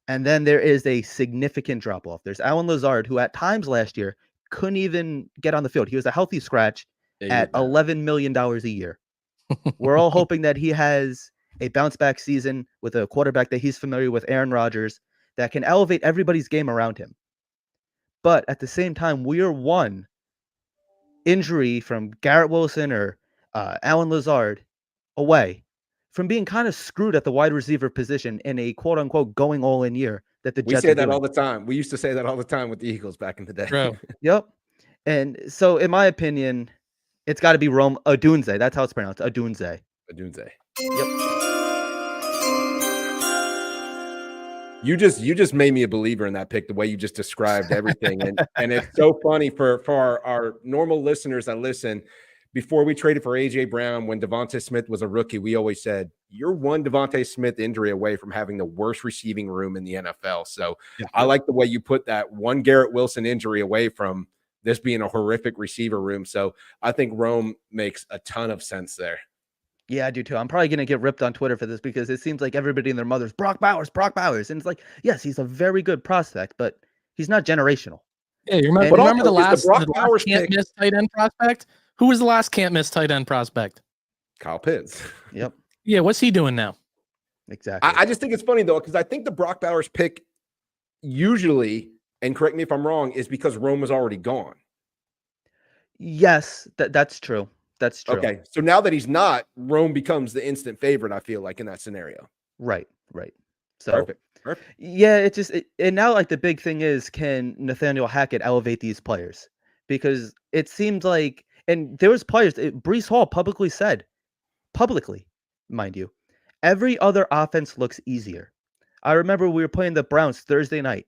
And then there is a significant drop-off. There's Allen Lazard, who at times last year couldn't even get on the field. He was a healthy scratch at $11 million a year. We're all hoping that he has a bounce back season with a quarterback that he's familiar with, Aaron Rodgers, that can elevate everybody's game around him. But at the same time, we are one injury from Garrett Wilson or Alan Lazard away from being kind of screwed at the wide receiver position in a quote unquote going all in year that the We Jets say are that doing. all the time. We used to say that all the time with the Eagles back in the day. Bro. Yep. And so, in my opinion, it's got to be Rome Odunze. That's how it's pronounced. Odunze. Adunze. Yep. You just made me a believer in that pick, the way you just described everything. And it's so funny for our normal listeners that listen. Before we traded for AJ Brown, when Devontae Smith was a rookie, we always said, you're one Devontae Smith injury away from having the worst receiving room in the NFL. So I like the way you put that, one Garrett Wilson injury away from this being a horrific receiver room. So I think Rome makes a ton of sense there. Yeah, I do too. I'm probably going to get ripped on Twitter for this because it seems like everybody and their mother's Brock Bowers. And it's like, yes, he's a very good prospect, but he's not generational. Yeah, you remember, And remember the also, is last, the Brock Bowers can't pick- miss tight end prospect? Who was the last can't miss tight end prospect? Kyle Pitts. Yep, Yeah, what's he doing now? exactly. I just think it's funny, though, because I think the Brock Bowers pick usually, and correct me if I'm wrong, is because Rome was already gone. Yes, that's true. That's true. Okay, so now that he's not, Rome becomes the instant favorite, I feel like, in that scenario. Right. So Perfect. yeah, it just and now like the big thing is, can Nathaniel Hackett elevate these players? Because it seems like, and there was players, Breece Hall publicly said, mind you, every other offense looks easier. I remember we were playing the Browns Thursday night,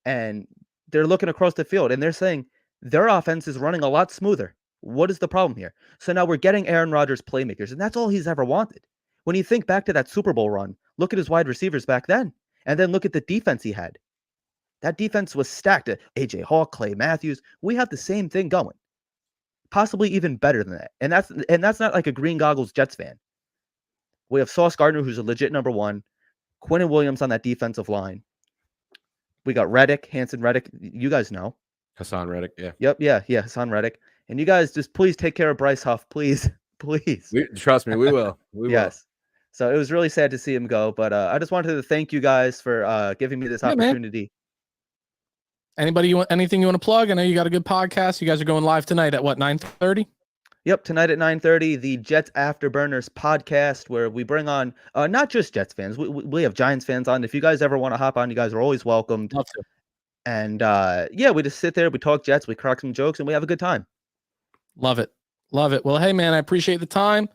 and they're looking across the field, and they're saying their offense is running a lot smoother. What is the problem here? So now we're getting Aaron Rodgers playmakers, and that's all he's ever wanted. When you think back to that Super Bowl run, look at his wide receivers back then, and then look at the defense he had. That defense was stacked. AJ Hall, Clay Matthews. We have the same thing going, possibly even better than that. And that's not like a green goggles Jets fan. We have Sauce Gardner, who's a legit number one. Quinnen Williams on that defensive line. We got Reddick, Hanson Reddick. You guys know. Hassan Reddick, yeah. Yep, yeah, Hassan Reddick. And you guys just please take care of Bryce Huff, please. Trust me, we will. We yes. So it was really sad to see him go, but I just wanted to thank you guys for giving me this opportunity. Man. Anything you want to plug? I know you got a good podcast. You guys are going live tonight at what, 9:30? Yep, tonight at 9:30, the Jets Afterburners podcast, where we bring on not just Jets fans. We have Giants fans on. If you guys ever want to hop on, you guys are always welcomed. Love to. And yeah, we just sit there, we talk Jets, we crack some jokes, and we have a good time. Love it. Well, hey man, I appreciate the time.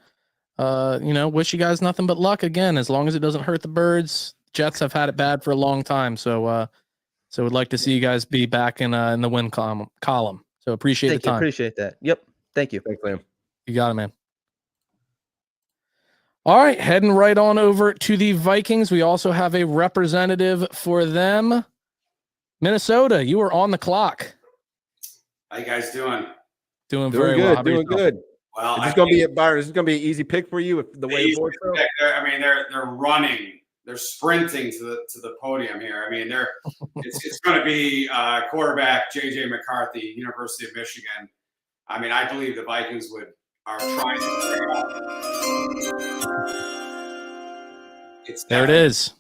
Wish you guys nothing but luck again, as long as it doesn't hurt the Birds. Jets have had it bad for a long time, so would like to see you guys be back in the win column. So appreciate the time. Appreciate that. Yep. Thank you. Thanks, Liam. You got it, man. All right, heading right on over to the Vikings. We also have a representative for them. Minnesota, you are on the clock. How you guys doing? Doing very good. well. How about Doing yourself? good. Well, Is this going to be Byron? Is this going to be an easy pick for you? If the way the board throws? they're running, they're sprinting to the podium here. I mean, it's going to be quarterback JJ McCarthy, University of Michigan. I mean, I believe the Vikings are trying to. There it is.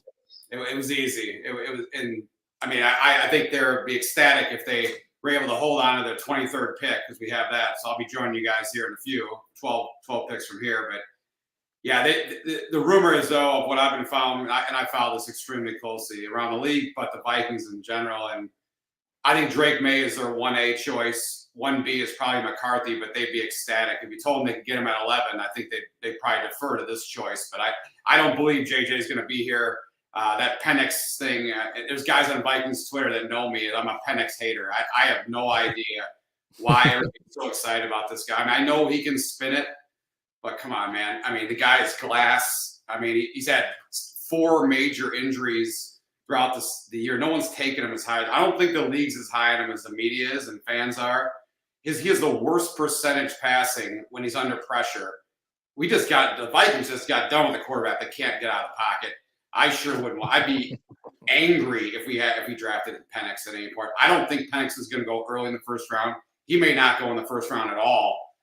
It was easy. It was, and I mean, I think they'd be ecstatic if they were able to hold on to their 23rd pick, because we have that. So I'll be joining you guys here in a few, 12 picks from here. But yeah, the rumor is, though, of what I've been following, and I follow this extremely closely around the league, but the Vikings in general. And I think Drake May is their 1A choice. 1B is probably McCarthy, but they'd be ecstatic. If you told them they could get him at 11, I think they'd probably defer to this choice. But I don't believe JJ is going to be here. That Penix thing, there's guys on Vikings Twitter that know me. I'm a Penix hater. I have no idea why everybody's so excited about this guy. I mean, I know he can spin it, but come on, man. I mean, the guy is glass. I mean, he's had 4 major injuries throughout the year. No one's taken him as high. I don't think the league's as high on him as the media is and fans are. He has the worst percentage passing when he's under pressure. The Vikings just got done with a quarterback that can't get out of the pocket. I sure wouldn't. I'd be angry if we drafted Penix at any point. I don't think Penix is going to go early in the first round. He may not go in the first round at all.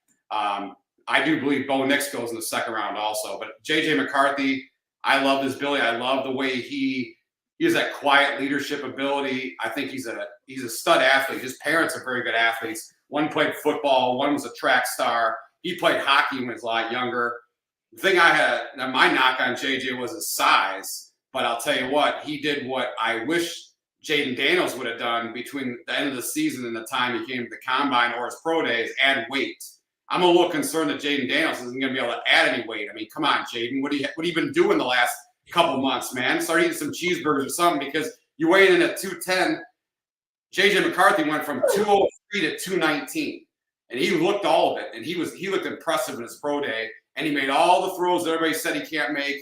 I do believe Bo Nix goes in the second round also. But J.J. McCarthy, I love his ability. I love the way he has that quiet leadership ability. I think he's a stud athlete. His parents are very good athletes. One played football. One was a track star. He played hockey when he was a lot younger. The thing my knock on JJ was his size. But I'll tell you what, he did what I wish Jaden Daniels would have done between the end of the season and the time he came to the combine or his pro days, add weight. I'm a little concerned that Jaden Daniels isn't going to be able to add any weight. I mean, come on, Jaden. What have you been doing the last couple months, man? Start eating some cheeseburgers or something, because you weighed in at 210. JJ McCarthy went from 203 to 219, and he looked all of it. And he looked impressive in his pro day, and he made all the throws that everybody said he can't make.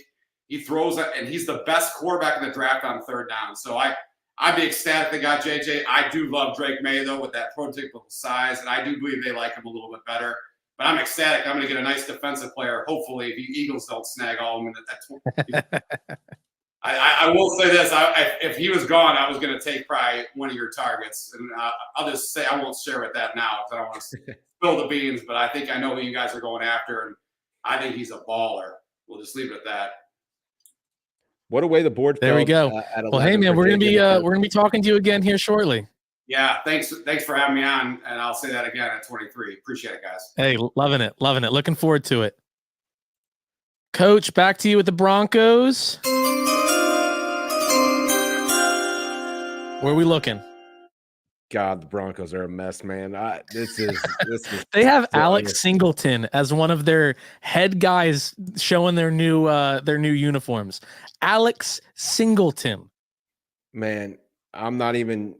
He throws it, and he's the best quarterback in the draft on third down. So I'd be ecstatic they got JJ. I do love Drake May, though, with that prototypical size, and I do believe they like him a little bit better. But I'm ecstatic. I'm going to get a nice defensive player, hopefully, if the Eagles don't snag all of them. I will say this. If he was gone, I was going to take probably one of your targets. And I'll just say I won't share with that now because I don't want to spill the beans. But I think I know who you guys are going after, and I think he's a baller. We'll just leave it at that. What a way the board. There we go. Well, hey man, we're gonna be talking to you again here shortly. Yeah, thanks for having me on, and I'll say that again at 23. Appreciate it, guys. Hey, loving it. Looking forward to it. Coach, back to you with the Broncos. Where are we looking? God, the Broncos are a mess, man. This is They have Alex Singleton as one of their head guys showing their new uniforms. Alex Singleton. Man, I'm not even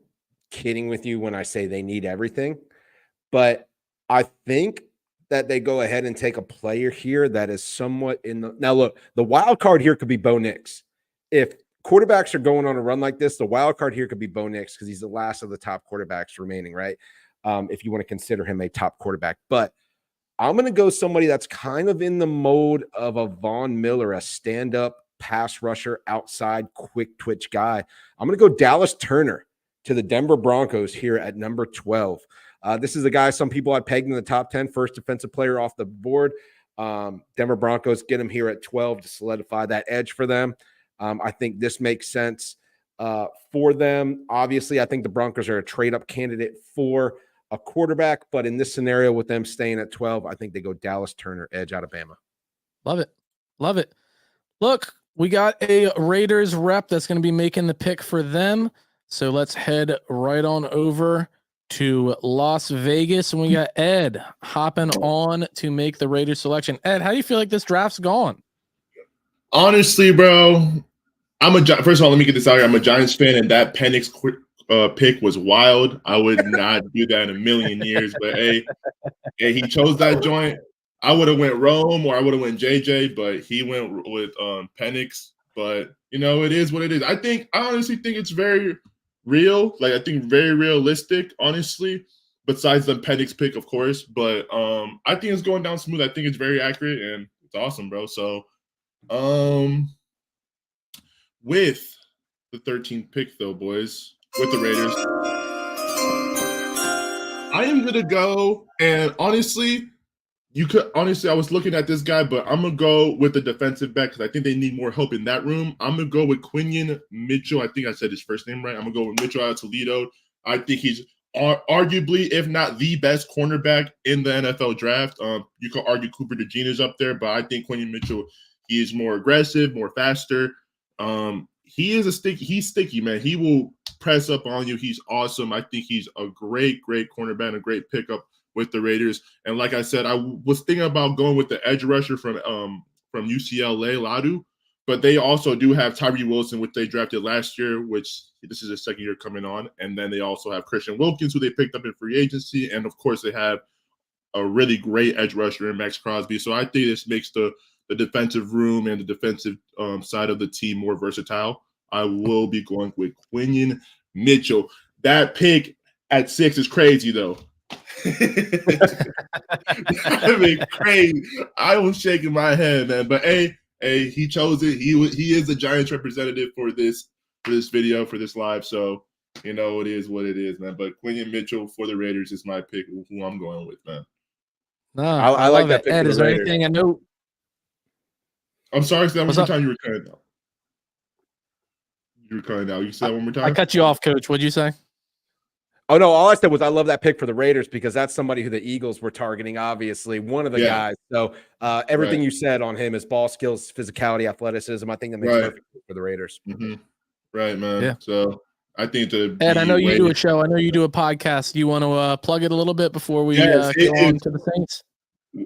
kidding with you when I say they need everything, but I think that they go ahead and take a player here that is somewhat in the. Now look, the wild card here could be Bo Nix. If quarterbacks are going on a run like this, the wild card here could be Bo Nix because he's the last of the top quarterbacks remaining, right? If you want to consider him a top quarterback. But I'm going to go somebody that's kind of in the mode of a Von Miller, a stand-up pass rusher, outside, quick twitch guy. I'm going to go Dallas Turner to the Denver Broncos here at number 12. This is a guy some people had pegged in the top 10, first defensive player off the board. Denver Broncos get him here at 12 to solidify that edge for them. I think this makes sense for them. Obviously, I think the Broncos are a trade-up candidate for a quarterback, but in this scenario with them staying at 12, I think they go Dallas Turner, edge Alabama. Love it. Look, we got a Raiders rep that's going to be making the pick for them. So let's head right on over to Las Vegas, and we got Ed hopping on to make the Raiders selection. Ed, how do you feel like this draft's gone? Honestly, bro, first of all, let me get this out here. I'm a Giants fan, and that Penix pick was wild. I would not do that in a million years. But hey, he chose that joint. I would have went Rome or I would have went JJ, but he went with Penix. But it is what it is. I honestly think it's very real. Like, I think very realistic, honestly. Besides the Penix pick, of course. But I think it's going down smooth. I think it's very accurate and it's awesome, bro. So with the 13th pick, though, boys, with the Raiders, I am gonna go, and honestly, I was looking at this guy, but I'm gonna go with the defensive back because I think they need more help in that room. I'm gonna go with Quinion Mitchell. I think I said his first name right. I'm gonna go with Mitchell out of Toledo. I think he's arguably, if not the best cornerback in the NFL draft. You could argue Cooper DeJean is up there, but I think Quinion Mitchell, he is more aggressive, more faster. He's sticky, man. He will press up on you. He's awesome. I think he's a great cornerback and a great pickup with the Raiders. And like I said, I was thinking about going with the edge rusher from UCLA, Ladu, but they also do have Tyree Wilson, which they drafted last year, which this is his second year coming on. And then they also have Christian Wilkins, who they picked up in free agency. And of course, they have a really great edge rusher in Max Crosby. So I think this makes the defensive room and the defensive side of the team more versatile. I will be going with Quinion Mitchell. That pick at 6 is crazy, though. I mean, crazy. I was shaking my head, man. But hey, he chose it. He is the Giants representative for this video, for this live. So it is what it is, man. But Quinion Mitchell for the Raiders is my pick, who I'm going with, man. No, I I like love that it. pick Ed, for is the there Raiders. anything I know? I'm sorry, say that one What's more up? time. You were cutting out. You were cutting out. You said that one more I time. cut you off, Coach. What'd you say? Oh no, all I said was I love that pick for the Raiders because that's somebody who the Eagles were targeting, obviously, one of the Yeah. guys. So everything Right. you said on him is ball skills, physicality, athleticism. I think that makes Right. perfect for the Raiders. Mhm. Right, man. Yeah. So I think the Ed, I know you do a Raiders- show. I know you do a podcast. You want to plug it a little bit before we Yes, go it on is. to the Saints?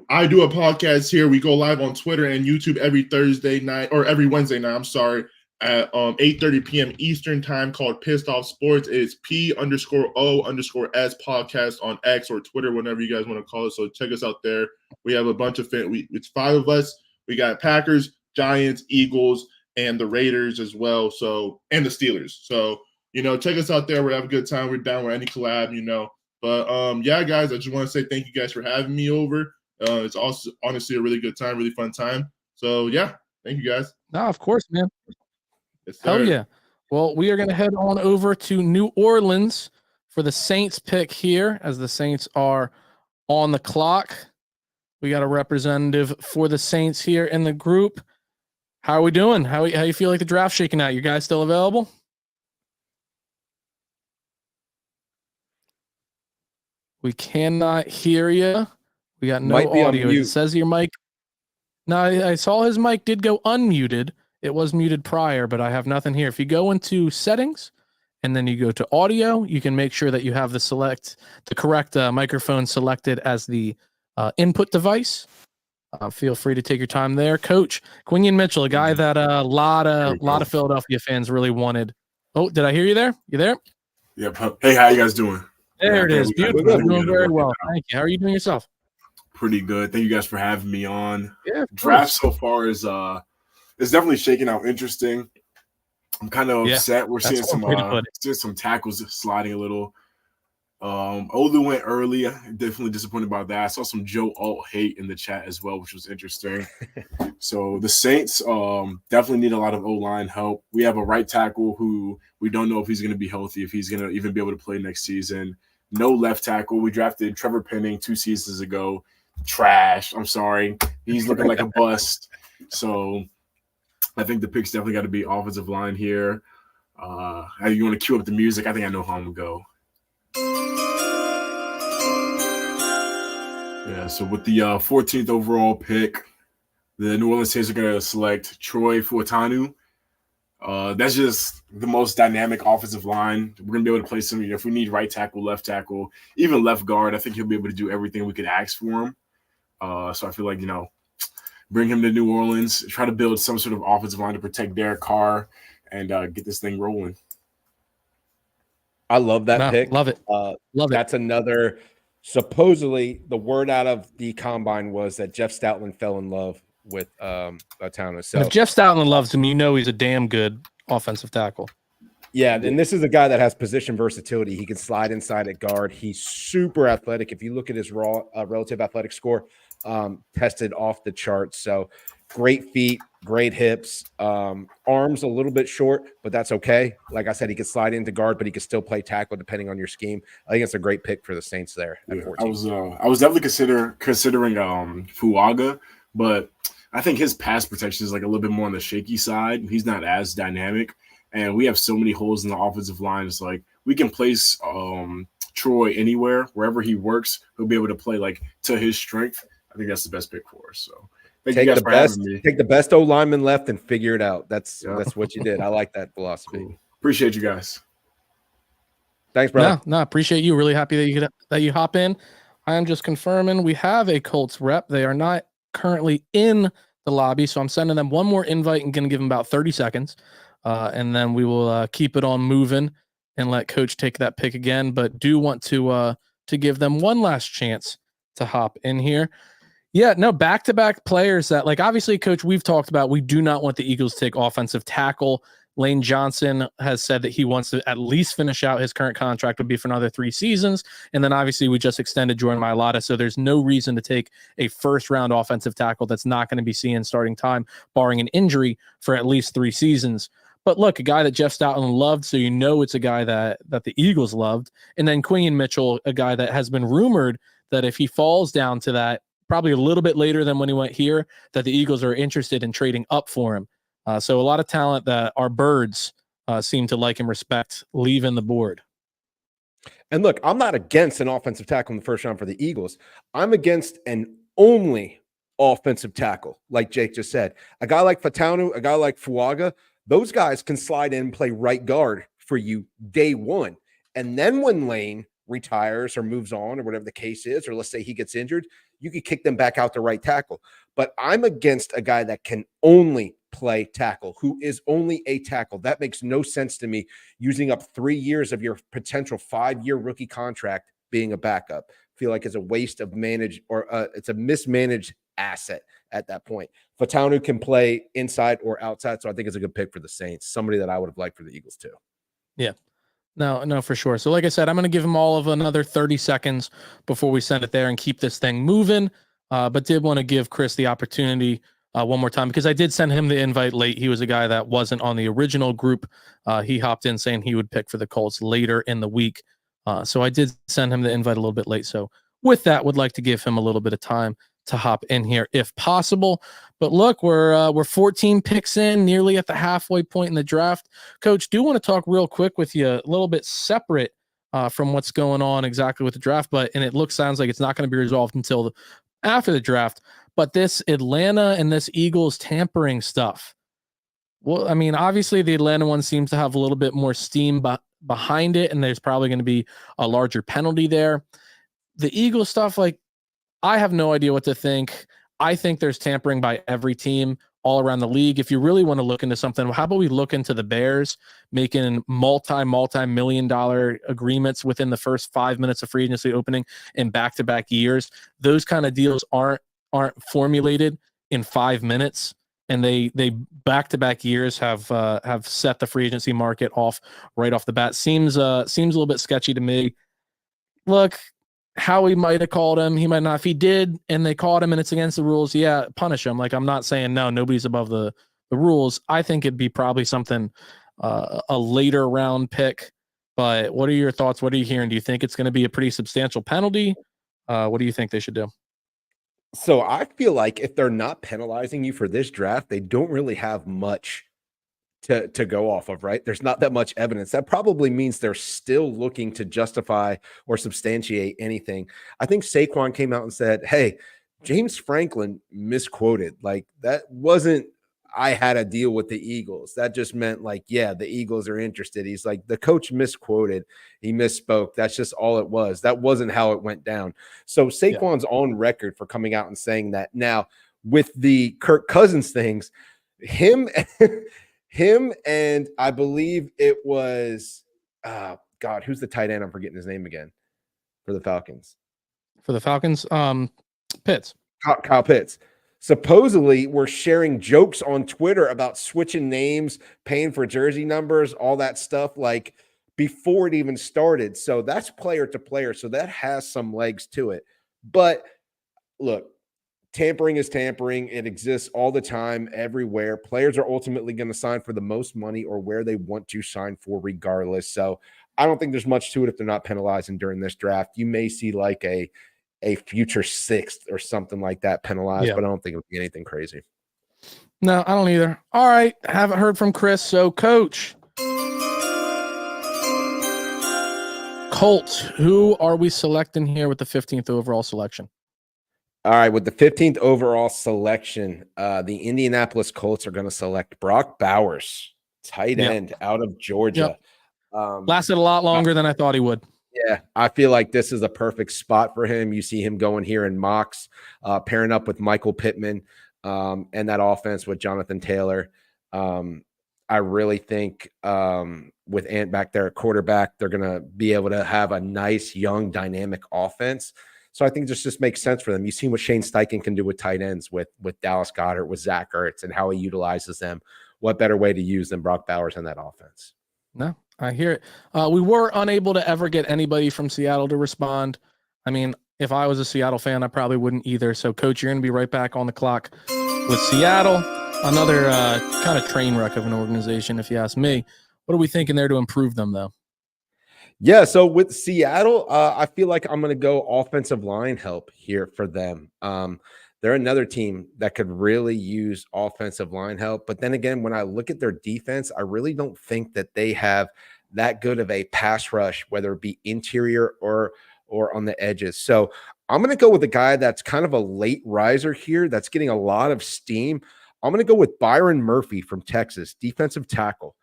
I do a podcast here. We go live on Twitter and YouTube every Thursday night or every Wednesday night. I'm sorry, at 8:30 p.m. Eastern time, called Pissed Off Sports. It's P_O_S podcast on X or Twitter, whatever you guys want to call it. So check us out there. We have a bunch of it's 5 of us. We got Packers, Giants, Eagles, and the Raiders as well. So and the Steelers. So check us out there. We have a good time. We're down with any collab, But yeah, guys, I just want to say thank you guys for having me over. It's also honestly a really good time, really fun time. So yeah, thank you guys. No, of course, man. Yes, Hell sir. yeah. Well, we are going to head on over to New Orleans for the Saints pick here, as the Saints are on the clock. We got a representative for the Saints here in the group. How are we doing? How you feel like the draft's shaking out? You guys still available? We cannot hear you. We got no Might be on audio. It mute. says your mic. No, I saw his mic did go unmuted. It was muted prior, but I have nothing here. If you go into settings and then you go to audio, you can make sure that you have the correct microphone selected as the input device. Feel free to take your time there. Coach Quinion Mitchell, a guy that a lot of Philadelphia fans really wanted. Oh, did I hear you there? You there? Yep. Hey, how you guys doing? There it is. we got- Beautiful. we Doing got it very working well. out. Thank you. How are you doing yourself? Pretty good. Thank you guys for having me on. Yeah. of Draft course. so far is it's definitely shaking out interesting. I'm kind of Yeah, upset. We're that's one way to put it. seeing some tackles sliding a little. Olu went early. Definitely disappointed about that. I saw some Joe Alt hate in the chat as well, which was interesting. So the Saints definitely need a lot of O-line help. We have a right tackle who we don't know if he's going to be healthy, if he's going to even be able to play next season. No left tackle. We drafted Trevor Penning 2 seasons ago. Trash. I'm sorry. He's looking like a bust. So I think the pick's definitely got to be offensive line here. You want to cue up the music? I think I know how I'm going to go. Yeah, so with the 14th overall pick, the New Orleans Saints are going to select Troy Fuatanu. That's just the most dynamic offensive line. We're going to be able to play some, if we need right tackle, left tackle, even left guard, I think he'll be able to do everything we could ask for him. So I feel like, bring him to New Orleans, try to build some sort of offensive line to protect Derek Carr and get this thing rolling. I love that No, pick. love it. Love it. That's another. Supposedly, the word out of the combine was that Jeff Stoutland fell in love with Atano. So If Jeff Stoutland loves him, he's a damn good offensive tackle. yeah, and this is a guy that has position versatility. He can slide inside at guard. He's super athletic. If you look at his raw relative athletic score, tested off the charts. So great feet, great hips, arms a little bit short, but that's okay. Like I said, he could slide into guard, but he could still play tackle depending on your scheme. I think it's a great pick for the Saints there at 14. I was definitely considering Fuaga, but I think his pass protection is like a little bit more on the shaky side. He's not as dynamic, and we have so many holes in the offensive line. It's like we can place Troy anywhere, wherever he works, he'll be able to play like to his strength. I think that's the best pick for us. So Take the best O lineman left and figure it out. That's what you did. I like that philosophy. Cool. Appreciate you guys. Thanks, brother. No, appreciate you. Really happy that you hop in. I am just confirming we have a Colts rep. They are not currently in the lobby, so I'm sending them one more invite and going to give them about 30 seconds, and then we will keep it on moving and let Coach take that pick again. But do want to give them one last chance to hop in here. Yeah, no, back-to-back players that, like, obviously, Coach, we've talked about, we do not want the Eagles to take offensive tackle. Lane Johnson has said that he wants to at least finish out his current contract, would be for another 3 seasons. And then obviously we just extended Jordan Mailata. So there's no reason to take a first-round offensive tackle that's not going to be seeing starting time, barring an injury, for at least 3 seasons. But look, a guy that Jeff Stoutland loved, so it's a guy that the Eagles loved. And then Quinion Mitchell, a guy that has been rumored that if he falls down to that probably a little bit later than when he went here, that the Eagles are interested in trading up for him. So a lot of talent that our birds seem to like and respect leaving the board. And look, I'm not against an offensive tackle in the first round for the Eagles. I'm against an only offensive tackle, like Jake just said. A guy like Fataunu, a guy like Fuaga, those guys can slide in and play right guard for you day one. And then when Lane retires or moves on or whatever the case is, or let's say he gets injured, you could kick them back out to right tackle. But I'm against a guy that can only play tackle, who is only a tackle. That makes no sense to me, using up 3 years of your potential 5-year rookie contract being a backup. I feel like it's a waste of it's a mismanaged asset at that point. Fataunu can play inside or outside, so I think it's a good pick for the Saints. Somebody that I would have liked for the Eagles too. Yeah. No, for sure. So like I said, I'm going to give them all of another 30 seconds before we send it there and keep this thing moving. But did want to give Chris the opportunity one more time, because I did send him the invite late. He was a guy that wasn't on the original group. He hopped in saying he would pick for the Colts later in the week. So I did send him the invite a little bit late. So with that, would like to give him a little bit of time to hop in here if possible. But look, we're 14 picks in, nearly at the halfway point in the draft. Coach, do want to talk real quick with you, a little bit separate from what's going on exactly with the draft, and it sounds like it's not going to be resolved until after the draft. But this Atlanta and this Eagles tampering stuff. Well, I mean, obviously the Atlanta one seems to have a little bit more steam behind it, and there's probably going to be a larger penalty there. The Eagles stuff, like, I have no idea what to think. I think there's tampering by every team all around the league. If you really want to look into something, how about we look into the Bears making multi-million-dollar agreements within the first 5 minutes of free agency opening in back-to-back years? Those kind of deals aren't formulated in 5 minutes, and they back-to-back years have set the free agency market off right off the bat. Seems a little bit sketchy to me. Look, Howie might have called him. He might not. If he did and they caught him and it's against the rules, yeah, punish him. Like, I'm not saying no, nobody's above the rules. I think it'd be probably something, a later round pick. But what are your thoughts? What are you hearing? Do you think it's going to be a pretty substantial penalty? What do you think they should do? So I feel like if they're not penalizing you for this draft, they don't really have much to go off of, right? There's not that much evidence. That probably means they're still looking to justify or substantiate anything. I think Saquon came out and said, hey, James Franklin misquoted. Like, that wasn't, I had a deal with the Eagles. That just meant, like, yeah, the Eagles are interested. He's like, the coach misquoted. He misspoke. That's just all it was. That wasn't how it went down. So Saquon's on record for coming out and saying that. Now, with the Kirk Cousins things, him and I believe it was, God, who's the tight end? I'm forgetting his name again for the Falcons. Pitts. Kyle Pitts. Supposedly, we're sharing jokes on Twitter about switching names, paying for jersey numbers, all that stuff, like, before it even started. So that's player to player. So that has some legs to it. But look, tampering is tampering. It exists all the time, everywhere. Players are ultimately going to sign for the most money or where they want to sign for regardless. So I don't think there's much to it if they're not penalizing during this draft. You may see like a future sixth or something like that penalized, but I don't think it would be anything crazy. No, I don't either. All right. Haven't heard from Chris. So, Coach, Colts, who are we selecting here with the 15th overall selection? All right, with the 15th overall selection, the Indianapolis Colts are going to select Brock Bowers, tight end out of Georgia. Lasted a lot longer than I thought he would. Yeah, I feel like this is a perfect spot for him. You see him going here in mocks, pairing up with Michael Pittman and that offense with Jonathan Taylor. I really think with Ant back there at quarterback, they're going to be able to have a nice, young, dynamic offense. So I think this just makes sense for them. You've seen what Shane Steichen can do with tight ends, with Dallas Goedert, with Zach Ertz, and how he utilizes them. What better way to use than Brock Bowers in that offense? No, I hear it. We were unable to ever get anybody from Seattle to respond. I mean, if I was a Seattle fan, I probably wouldn't either. So, Coach, you're going to be right back on the clock with Seattle. Another kind of train wreck of an organization, if you ask me. What are we thinking there to improve them, though? Yeah, so with Seattle, I feel like I'm going to go offensive line help here for them. They're another team that could really use offensive line help. But then again, when I look at their defense, I really don't think that they have that good of a pass rush, whether it be interior or on the edges. So I'm going to go with a guy that's kind of a late riser here, that's getting a lot of steam. I'm going to go with Byron Murphy from Texas, defensive tackle.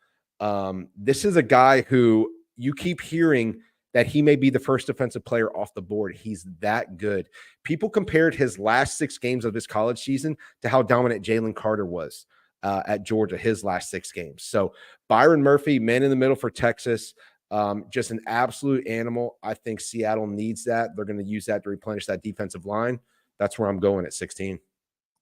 This is a guy who you keep hearing that he may be the first defensive player off the board. He's that good. People compared his last 6 games of his college season to how dominant Jalen Carter was at Georgia, his last 6 games. So Byron Murphy, man in the middle for Texas, just an absolute animal. I think Seattle needs that. They're going to use that to replenish that defensive line. That's where I'm going at 16.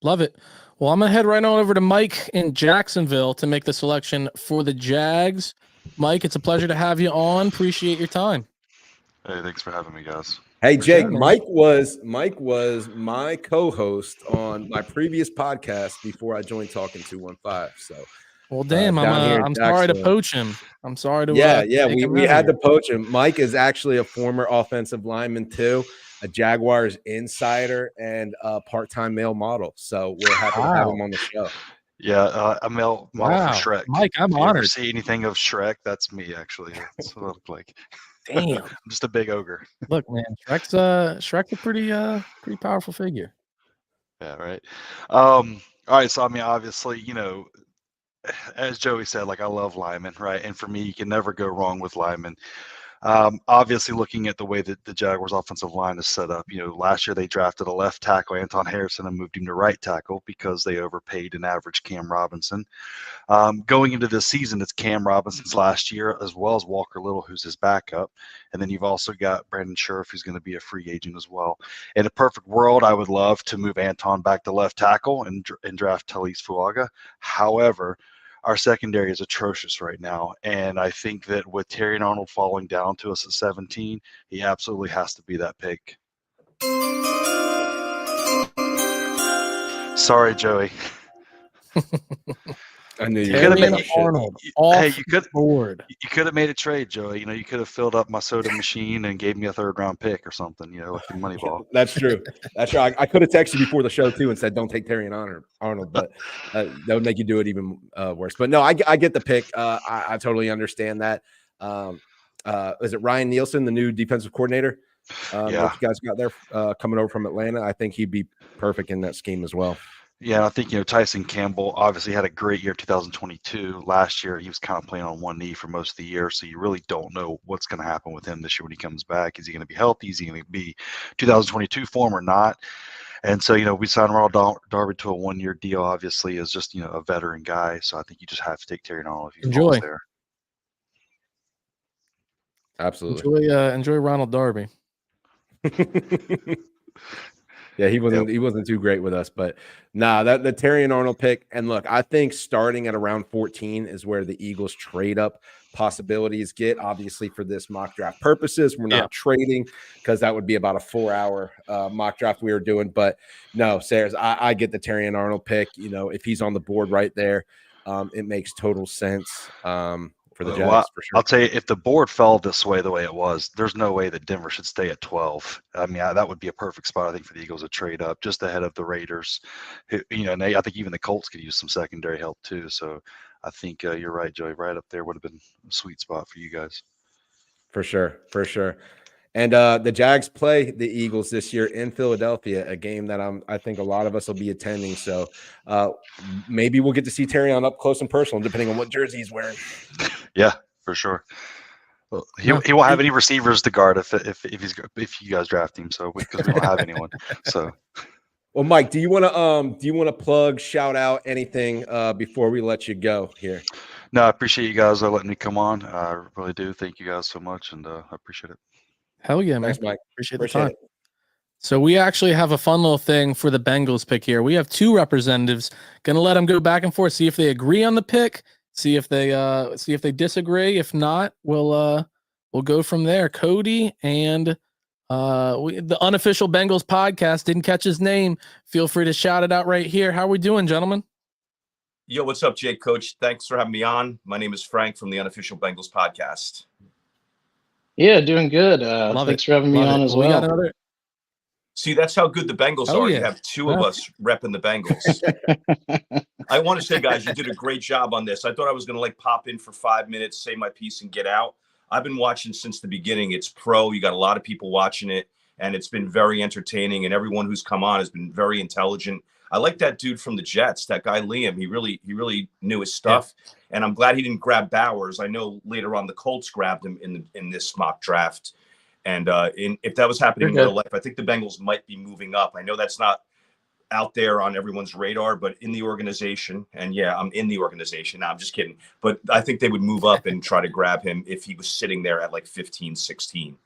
Love it. Well, I'm going to head right on over to Mike in Jacksonville to make the selection for the Jags. Mike, it's a pleasure to have you on. Appreciate your time. Hey, thanks for having me, guys. Hey, For Jake, sure, man. Mike was my co-host on my previous podcast before I joined Talking 215. So, Well, damn, down here in I'm sorry to Jacksonville. poach him. I'm sorry to Yeah, take him we out had here. to poach him. Mike is actually a former offensive lineman too, a Jaguars insider and a part-time male model. So we're happy to have Wow. him on the show. Yeah, a male model Wow. for Shrek. Mike, I'm If you ever honored. see anything of Shrek, that's me, actually. That's what I look like. Damn. I'm just a big ogre. Look, man, Shrek's a pretty powerful figure. Yeah, right. All right, so I mean, obviously, as Joey said, like I love Lyman, right? And for me, you can never go wrong with Lyman. Obviously, looking at the way that the Jaguars' offensive line is set up, last year they drafted a left tackle, Anton Harrison, and moved him to right tackle because they overpaid an average Cam Robinson. Going into this season, it's Cam Robinson's last year, as well as Walker Little, who's his backup. And then you've also got Brandon Scherf, who's going to be a free agent as well. In a perfect world, I would love to move Anton back to left tackle and draft Talise Fuaga. However, our secondary is atrocious right now. And I think that with Terry Arnold falling down to us at 17, he absolutely has to be that pick. Sorry, Joey. I knew you You could have were made Arnold Hey, off you could the board. you could have made a trade, Joey. You could have filled up my soda machine and gave me a 3rd-round pick or something. Like in Moneyball. That's true. That's true. I could have texted you before the show too and said, "Don't take Terry and Arnold," but that would make you do it even worse. But no, I get the pick. I totally understand that. Is it Ryan Nielsen, the new defensive coordinator? Yeah. That you guys got there coming over from Atlanta. I think he'd be perfect in that scheme as well. Yeah, and I think Tyson Campbell obviously had a great year in 2022. Last year, he was kind of playing on one knee for most of the year, so you really don't know what's going to happen with him this year when he comes back. Is he going to be healthy? Is he going to be 2022 form or not? And so, we signed Ronald Darby to a 1-year deal, obviously, as just, a veteran guy. So I think you just have to take Terry Arnold if he falls there. Absolutely. Enjoy Ronald Darby. Yeah, he wasn't too great with us, but that the Terry and Arnold pick. And look, I think starting at around 14 is where the Eagles trade up possibilities get. Obviously, for this mock draft purposes, we're not trading because that would be about a 4-hour mock draft we were doing. But no, Sayers, I get the Terry and Arnold pick. If he's on the board right there, it makes total sense. For the Jags, for sure. I'll tell you, if the board fell this way, the way it was, there's no way that Denver should stay at 12. I mean, that would be a perfect spot, I think, for the Eagles to trade up just ahead of the Raiders. And I think even the Colts could use some secondary help too. So I think you're right, Joey. Right up there would have been a sweet spot for you guys. For sure. And the Jags play the Eagles this year in Philadelphia, a game that I think a lot of us will be attending. So maybe we'll get to see Terry on up close and personal, depending on what jersey he's wearing. Yeah, for sure. Well, he won't have any receivers to guard if you guys draft him. So because we don't have anyone. So. Well, Mike, do you want to plug, shout out anything before we let you go here? No, I appreciate you guys letting me come on. I really do. Thank you guys so much, and I appreciate it. Hell yeah, man. Thanks, Mike. Appreciate the time. So we actually have a fun little thing for the Bengals pick here. We have 2 representatives. Going to let them go back and forth, see if they agree on the pick, see if they disagree. If not, we'll go from there. Cody and the unofficial Bengals podcast didn't catch his name. Feel free to shout it out right here. How are we doing, gentlemen? Yo, what's up, Jake? Coach, thanks for having me on. My name is Frank from the unofficial Bengals podcast. Yeah, doing good. Love Thanks it. for having me Love on it. as We got well. another. See, that's how good the Bengals Oh are. You yeah. have two of Yeah. us repping the Bengals. I want to say, guys, you did a great job on this. I thought I was going to like pop in for 5 minutes, say my piece, and get out. I've been watching since the beginning. It's pro. You got a lot of people watching it, and it's been very entertaining. And everyone who's come on has been very intelligent. I like that dude from the Jets, that guy Liam. He really knew his stuff, and I'm glad he didn't grab Bowers. I know later on the Colts grabbed him in this mock draft. And if that was happening in real life, I think the Bengals might be moving up. I know that's not out there on everyone's radar, but in the organization, and yeah, I'm in the organization. No, I'm just kidding. But I think they would move up and try to grab him if he was sitting there at like 15, 16.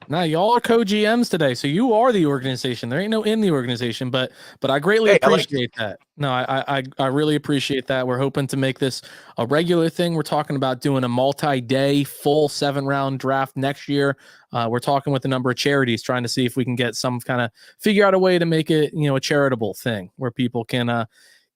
Now y'all are co-GMs today, so you are the organization. There ain't no in the organization, but I greatly Hey, I like appreciate that. No, I really appreciate that. We're hoping to make this a regular thing. We're talking about doing a multi-day, full 7-round draft next year. We're talking with a number of charities, trying to see if we can get some kind of figure out a way to make it, a charitable thing where people can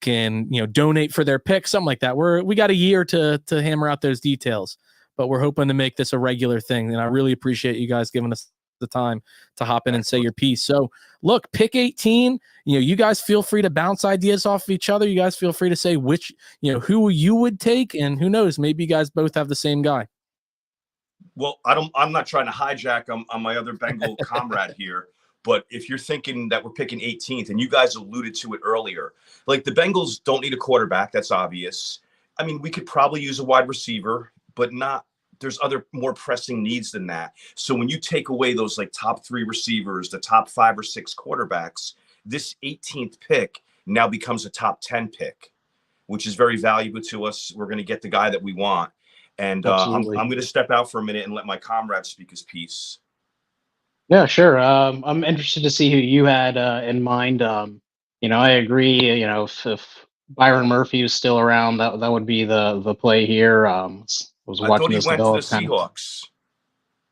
donate for their pick, something like that. We got a year to hammer out those details. But we're hoping to make this a regular thing. And I really appreciate you guys giving us the time to hop in and say your piece. So look, pick 18, you guys feel free to bounce ideas off of each other. You guys feel free to say which, who you would take, and who knows, maybe you guys both have the same guy. Well, I'm not trying to hijack on my other Bengal comrade here. But if you're thinking that we're picking 18th, and you guys alluded to it earlier, like the Bengals don't need a quarterback. That's obvious. I mean, we could probably use a wide receiver, but there's other more pressing needs than that. So when you take away those like top 3 receivers, the top 5 or 6 quarterbacks, this 18th pick now becomes a top 10 pick, which is very valuable to us. We're going to get the guy that we want. And I'm going to step out for a minute and let my comrade speak his piece. Yeah, sure. I'm interested to see who you had in mind. I agree. If Byron Murphy was still around, that would be the play here. Was I watching thought he this went to the develop Seahawks.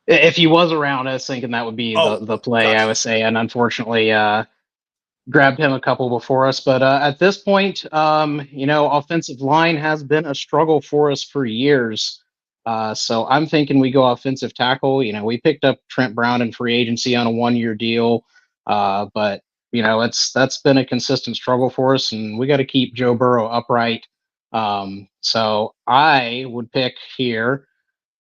If he was around, I was thinking that would be the play. Gotcha. I would say, and unfortunately, grabbed him a couple before us. But at this point, offensive line has been a struggle for us for years. So I'm thinking we go offensive tackle. We picked up Trent Brown in free agency on a 1-year deal, but that's been a consistent struggle for us, and we got to keep Joe Burrow upright. So I would pick here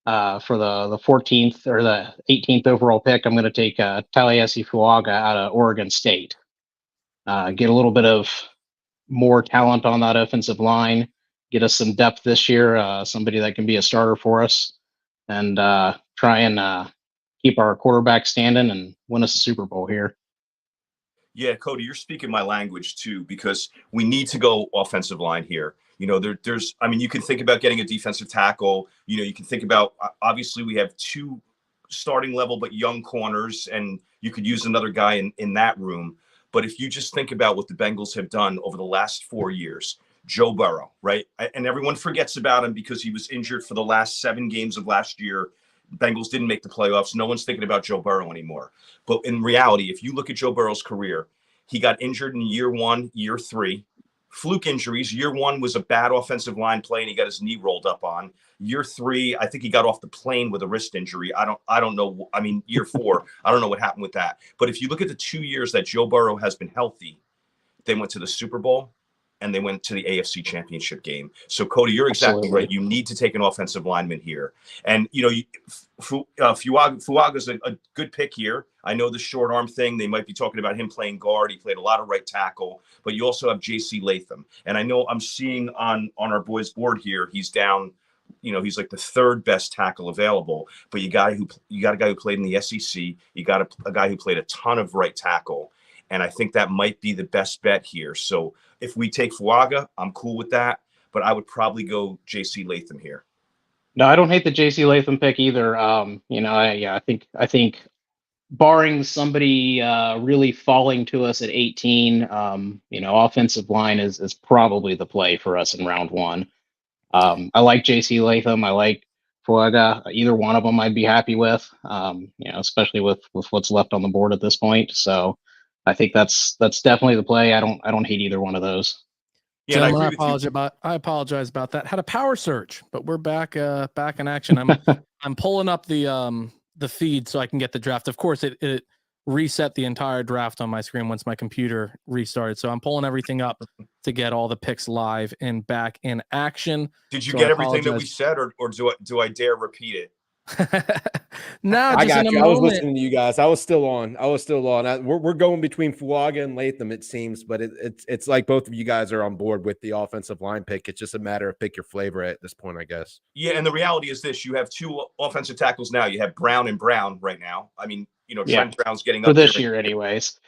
for the 14th or the 18th overall pick. I'm going to take Taliesin Fuaga out of Oregon State. Get a little bit of more talent on that offensive line. Get us some depth this year. Somebody that can be a starter for us, and try and keep our quarterback standing and win us a Super Bowl here. Yeah, Cody, you're speaking my language too, because we need to go offensive line here. There's, you can think about getting a defensive tackle. You can think about, obviously we have 2 starting level, but young corners, and you could use another guy in that room. But if you just think about what the Bengals have done over the last 4 years, Joe Burrow, right? And everyone forgets about him because he was injured for the last 7 games of last year. Bengals didn't make the playoffs. No one's thinking about Joe Burrow anymore. But in reality, if you look at Joe Burrow's career, he got injured in year 1, year 3. Fluke injuries. Year 1 was a bad offensive line play, and he got his knee rolled up on. Year 3, I think he got off the plane with a wrist injury. I don't know. Year 4, I don't know what happened with that. But if you look at the 2 years that Joe Burrow has been healthy, they went to the Super Bowl and they went to the AFC Championship game. So, Cody, you're exactly right. You need to take an offensive lineman here. And, Fuaga's a good pick here. I know the short arm thing. They might be talking about him playing guard. He played a lot of right tackle. But you also have J.C. Latham. And I know I'm seeing on our boys' board here, he's down. He's like the 3rd best tackle available. But you got a guy who played in the SEC. You got a guy who played a ton of right tackle. And I think that might be the best bet here. So if we take Fuaga, I'm cool with that. But I would probably go J.C. Latham here. No, I don't hate the J.C. Latham pick either. I think barring somebody really falling to us at 18, offensive line is probably the play for us in round 1. I like J.C. Latham. I like Fuaga. Either one of them I'd be happy with, especially with what's left on the board at this point. So I think that's definitely the play. I don't hate either one of those. Yeah, and I Gentlemen, agree with you. I apologize about that. Had a power surge, but we're back back in action. I'm pulling up the feed so I can get the draft. Of course, it reset the entire draft on my screen once my computer restarted. So I'm pulling everything up to get all the picks live and back in action. Did you So get I everything that we apologize. said, or do I dare repeat it? No, I just in got a you. I was moment. listening to you guys. I was still on. We're going between Fuaga and Latham, it seems, but it's like both of you guys are on board with the offensive line pick. It's just a matter of pick your flavor at this point, I guess. Yeah, and the reality is this: you have two offensive tackles now. You have Brown and Brown right now. I mean, Trent Brown's getting for up this there year, anyways.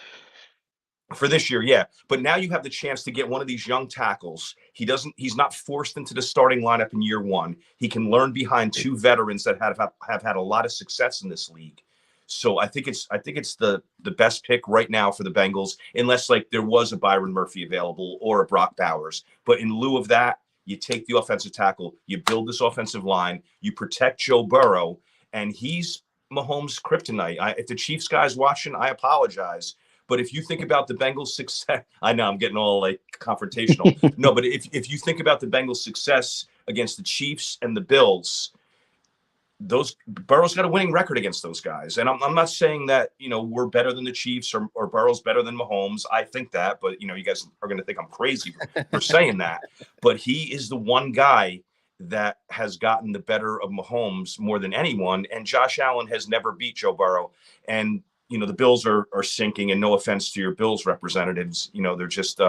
for this year, yeah. But now you have the chance to get one of these young tackles. He's not forced into the starting lineup in year one. He can learn behind two veterans that have had a lot of success in this league. So I think it's the best pick right now for the Bengals, unless like there was a Byron Murphy available or a Brock Bowers. But in lieu of that, you take the offensive tackle, you build this offensive line, you protect Joe Burrow, and he's Mahomes' kryptonite. If the Chiefs guys watching, I apologize. But if you think about the Bengals' success, I know I'm getting all like confrontational. No, but if you think about the Bengals' success against the Chiefs and the Bills, Burrow's got a winning record against those guys. And I'm not saying that, we're better than the Chiefs or Burrow's better than Mahomes. I think that, but you guys are going to think I'm crazy for saying that. But he is the one guy that has gotten the better of Mahomes more than anyone. And Josh Allen has never beat Joe Burrow. And the Bills are sinking, and no offense to your Bills representatives, they're just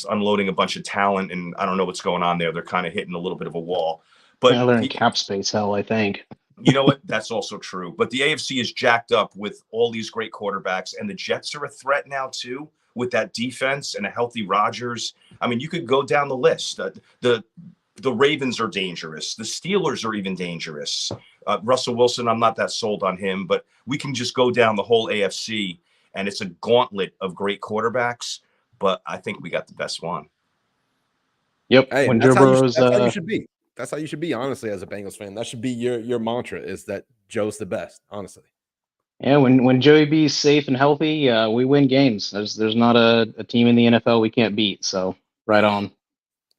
unloading a bunch of talent, and I don't know what's going on there. They're kind of hitting a little bit of a wall. But They're in cap space hell, I think. You know what? That's also true. But the AFC is jacked up with all these great quarterbacks, and the Jets are a threat now too with that defense and a healthy Rodgers. I mean, you could go down the list. The Ravens are dangerous. The Steelers are even dangerous. Russell Wilson, I'm not that sold on him, but we can just go down the whole AFC, and it's a gauntlet of great quarterbacks. But I think we got the best one. Yep. Hey, when that's Joe Burrow's, how you should be. That's how you should be, honestly, as a Bengals fan. That should be your mantra, is that Joe's the best, honestly. Yeah, when Joey B's safe and healthy, we win games. There's not a team in the NFL we can't beat. So right on.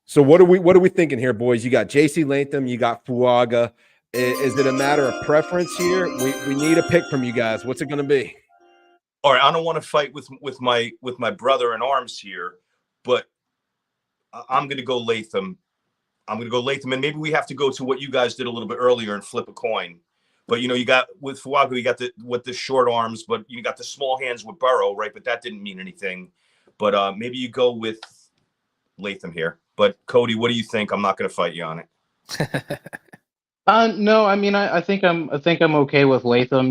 So what are we thinking here, boys? You got J.C. Latham, you got Fuaga. Is it a matter of preference here? We need a pick from you guys. What's it going to be? All right, I don't want to fight with my brother in arms here, but I'm going to go Latham. And maybe we have to go to what you guys did a little bit earlier and flip a coin. But you got with Fuaga, you got the short arms, but you got the small hands with Burrow, right? But that didn't mean anything. But maybe you go with Latham here. But Cody, what do you think? I'm not going to fight you on it. No, I mean, I think I'm okay with Latham.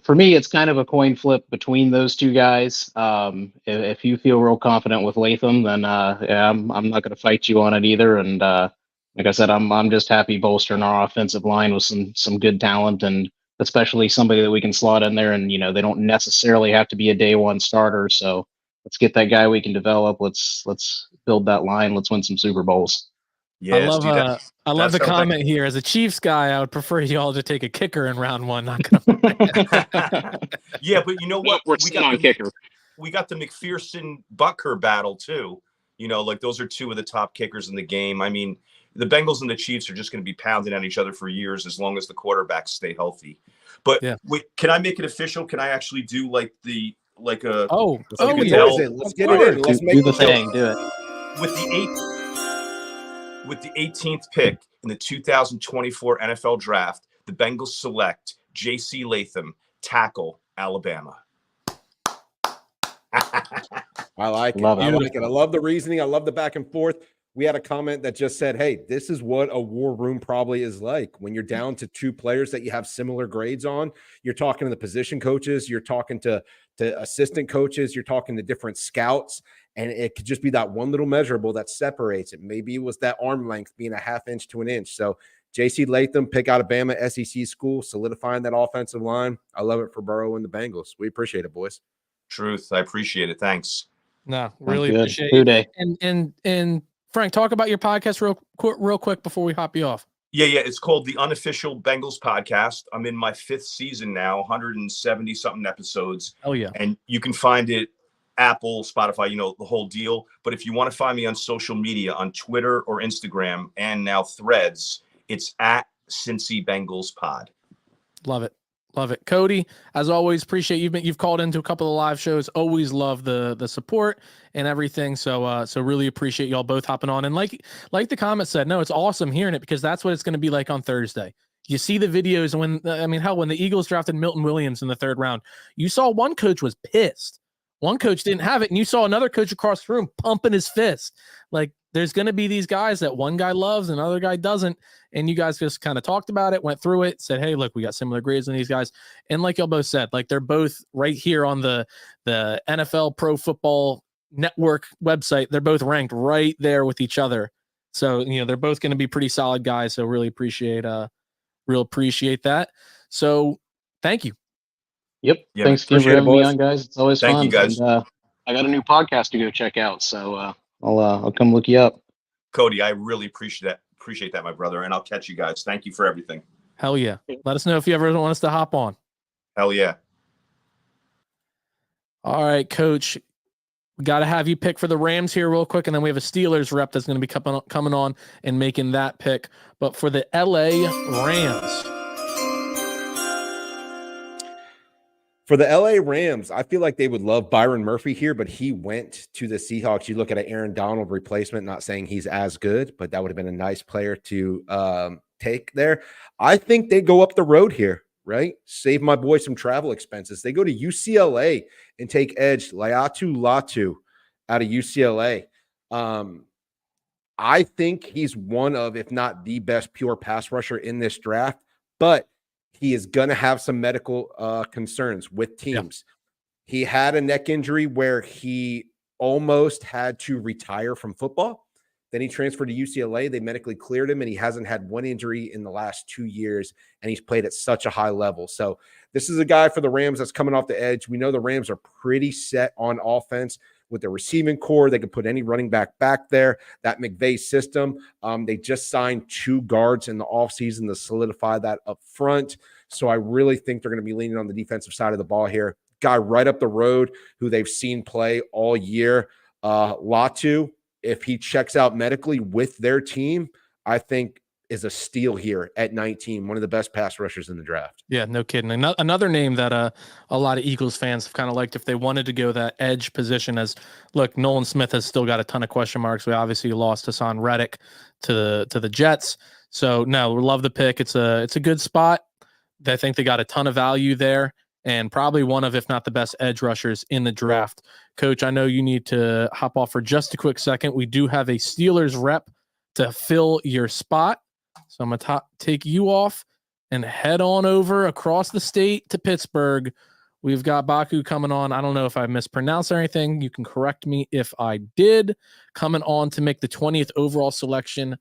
For me, it's kind of a coin flip between those two guys. If you feel real confident with Latham, then yeah, I'm not going to fight you on it either. And like I said, I'm just happy bolstering our offensive line with some good talent, and especially somebody that we can slot in there. And they don't necessarily have to be a day one starter. So let's get that guy we can develop. Let's build that line. Let's win some Super Bowls. Yeah, I love the comment here. As a Chiefs guy, I would prefer you all to take a kicker in round one. Not gonna. Yeah, but you know what? We're still on kicker. We got the McPherson Butker battle too. Like those are two of the top kickers in the game. I mean, the Bengals and the Chiefs are just going to be pounding at each other for years as long as the quarterbacks stay healthy. But wait, can I make it official? Can I actually do let's get it in. Let's make do the thing. Do it. With the 18th pick in the 2024 NFL Draft, the Bengals select J.C. Latham, tackle, Alabama. I like it. I like it. I love the reasoning. I love the back and forth. We had a comment that just said, hey, this is what a war room probably is like. When you're down to two players that you have similar grades on, you're talking to the position coaches, you're talking to assistant coaches, you're talking to different scouts, and it could just be that one little measurable that separates it. Maybe it was that arm length being a half inch to an inch. So J.C. Latham, pick out of Bama SEC school, solidifying that offensive line. I love it for Burrow and the Bengals. We appreciate it, boys. Truth. I appreciate it. Thanks. No, really appreciate it. And Frank, talk about your podcast real quick before we hop you off. Yeah. It's called the Unofficial Bengals Podcast. I'm in my 5th season now, 170 something episodes. Oh yeah. And you can find it Apple, Spotify, the whole deal. But if you want to find me on social media, on Twitter or Instagram, and now Threads, it's at Cincy Bengals Pod. Love it. Love it. Cody, as always, appreciate you've called into a couple of live shows. Always love the support and everything. So really appreciate y'all both hopping on. And like the comment said, no, it's awesome hearing it, because that's what it's going to be like on Thursday. You see the videos when the Eagles drafted Milton Williams in the 3rd round, you saw one coach was pissed. One coach didn't have it, and you saw another coach across the room pumping his fist. Like, there's going to be these guys that one guy loves and another guy doesn't. And you guys just kind of talked about it, went through it, said, hey, look, we got similar grades in these guys. And like y'all both said, like, they're both right here on the NFL Pro Football Network website. They're both ranked right there with each other. So, they're both going to be pretty solid guys. So really appreciate that. So thank you. Yep. Yeah, Thanks again for appreciate it, having me boys. on, guys. It's always Thank fun. you, guys. And, I got a new podcast to go check out, so I'll come look you up. Cody, I really appreciate that, my brother, and I'll catch you guys. Thank you for everything. Hell yeah. Let us know if you ever want us to hop on. Hell yeah. All right, Coach. We got to have you pick for the Rams here real quick, and then we have a Steelers rep that's going to be coming on and making that pick. But for the LA Rams. For the LA Rams, I feel like they would love Byron Murphy here, but he went to the Seahawks. You look at an Aaron Donald replacement, not saying he's as good, but that would have been a nice player to take there. I think they go up the road here, right? Save my boy some travel expenses. They go to UCLA and take edge Laiatu Latu out of UCLA. I think he's one of, if not the best pure pass rusher in this draft, but he is going to have some medical concerns with teams. Yeah. He had a neck injury where he almost had to retire from football. Then he transferred to UCLA. They medically cleared him, and he hasn't had one injury in the last 2 years, and he's played at such a high level. So this is a guy for the Rams that's coming off the edge. We know the Rams are pretty set on offense with their receiving core. They can put any running back there. That McVay system, they just signed 2 guards in the offseason to solidify that up front. So I really think they're going to be leaning on the defensive side of the ball here. Guy right up the road who they've seen play all year, Latu, if he checks out medically with their team, I think is a steal here at 19, one of the best pass rushers in the draft. Yeah, no kidding. Another name that a lot of Eagles fans have kind of liked if they wanted to go that edge position. As look, Nolan Smith has still got a ton of question marks. We obviously lost Hassan Reddick to the Jets. So no, we love the pick. It's a good spot. I think they got a ton of value there, and probably one of, if not the best edge rushers in the draft. Coach, I know you need to hop off for just a quick second. We do have a Steelers rep to fill your spot. So I'm going to take you off and head on over across the state to Pittsburgh. We've got Baku coming on. I don't know if I mispronounced anything. You can correct me if I did. Coming on to make the 20th overall selection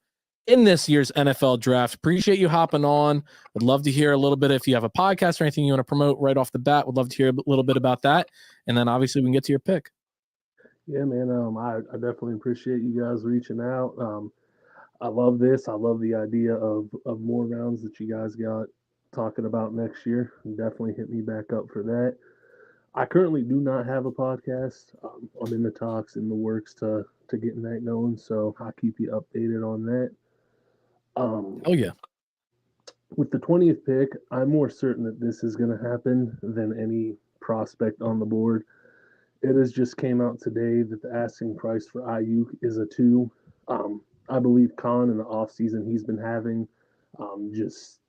in this year's NFL draft. Appreciate you hopping on. Would love to hear a little bit if you have a podcast or anything you want to promote right off the bat. Would love to hear a little bit about that. And then obviously we can get to your pick. Yeah, man. I definitely appreciate you guys reaching out. I love this. I love the idea of more rounds that you guys got talking about next year. Definitely hit me back up for that. I currently do not have a podcast. I'm in the talks, in the works to getting that going. So I'll keep you updated on that. Oh yeah. With the 20th pick, I'm more certain that this is going to happen than any prospect on the board. It has just came out today that the asking price for Ayuk is a 2. I believe Khan in the offseason he's been having, just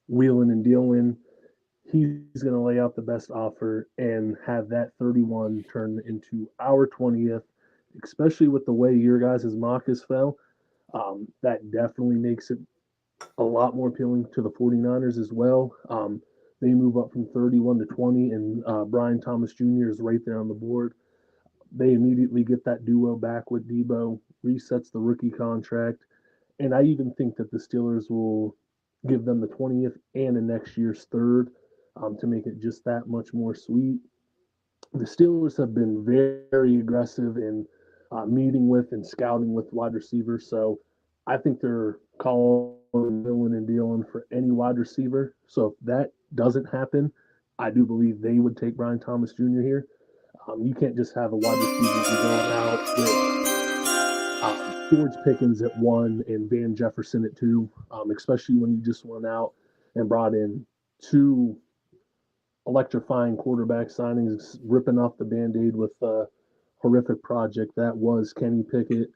wheeling and dealing. He's going to lay out the best offer and have that 31 turn into our 20th, especially with the way your guys' mock has fell. That definitely makes it a lot more appealing to the 49ers as well. They move up from 31 to 20, and Brian Thomas Jr. is right there on the board. They immediately get that duo back with Debo, resets the rookie contract, and I even think that the Steelers will give them the 20th and the next year's 3rd to make it just that much more sweet. The Steelers have been very aggressive in meeting with and scouting with wide receivers, so I think they're calling, willing, and dealing for any wide receiver. So if that doesn't happen, I do believe they would take Brian Thomas Jr. here. You can't just have a wide receiver going out with George Pickens at 1 and Van Jefferson at 2, especially when you just went out and brought in 2 electrifying quarterback signings, ripping off the Band-Aid with a horrific project that was Kenny Pickett.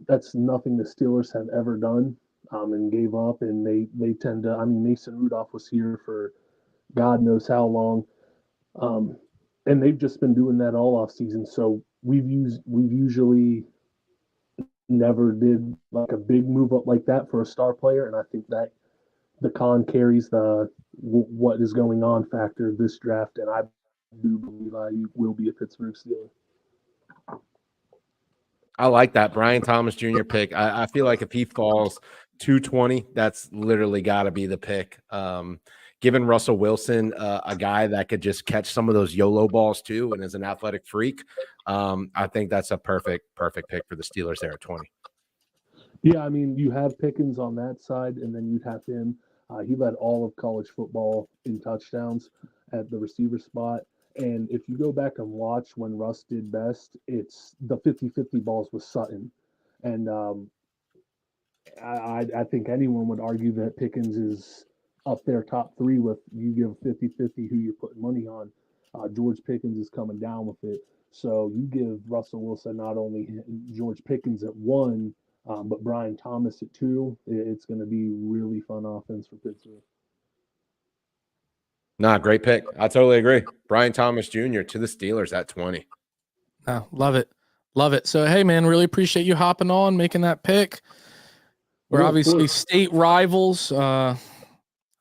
That's nothing the Steelers have ever done and gave up, and they tend to – I mean, Mason Rudolph was here for God knows how long, and they've just been doing that all offseason. So we've usually never did like a big move up like that for a star player, and I think that the con carries the what is going on factor this draft, and I do believe I will be a Pittsburgh Steeler. I like that Brian Thomas Jr. pick. I feel like if he falls 220, that's literally got to be the pick. Given Russell Wilson, a guy that could just catch some of those YOLO balls too, and is an athletic freak, I think that's a perfect pick for the Steelers there at 20. Yeah, I mean, you have Pickens on that side, and then you'd have him. He led all of college football in touchdowns at the receiver spot. And if you go back and watch when Russ did best, it's the 50-50 balls with Sutton. And I think anyone would argue that Pickens is up there top 3 with you give 50-50 who you're putting money on. George Pickens is coming down with it. So you give Russell Wilson not only George Pickens at 1, but Brian Thomas at 2. It's going to be really fun offense for Pittsburgh. Nah, great pick. I totally agree. Brian Thomas Jr. to the Steelers at 20. Oh, love it. Love it. So, hey, man, really appreciate you hopping on, making that pick. We're obviously state rivals. I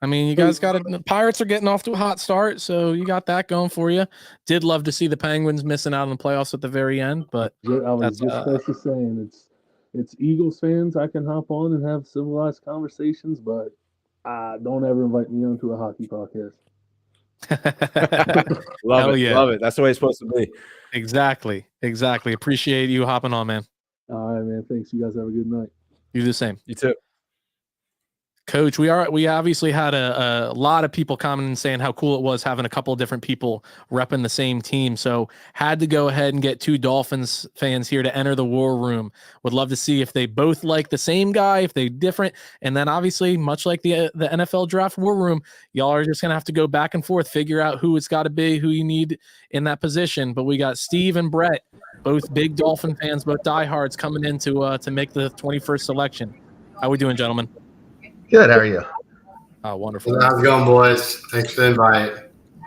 mean, you guys got the Pirates are getting off to a hot start, so you got that going for you. Did love to see the Penguins missing out on the playoffs at the very end, but I was just close to saying it's Eagles fans. I can hop on and have civilized conversations, but don't ever invite me onto a hockey podcast. Love it. That's the way it's supposed to be. Exactly. Appreciate you hopping on, man. All right, man. Thanks. You guys have a good night. You do the same. You too. Coach, we obviously had a lot of people commenting and saying how cool it was having a couple of different people repping the same team. So had to go ahead and get 2 Dolphins fans here to enter the war room. Would love to see if they both like the same guy, if they different. And then obviously, much like the NFL draft war room, y'all are just going to have to go back and forth, figure out who it's got to be, who you need in that position. But we got Steve and Brett, both big Dolphin fans, both diehards, coming in to make the 21st selection. How we doing, gentlemen? Good. How are you? Oh, wonderful. How's it going, boys? Thanks for the invite.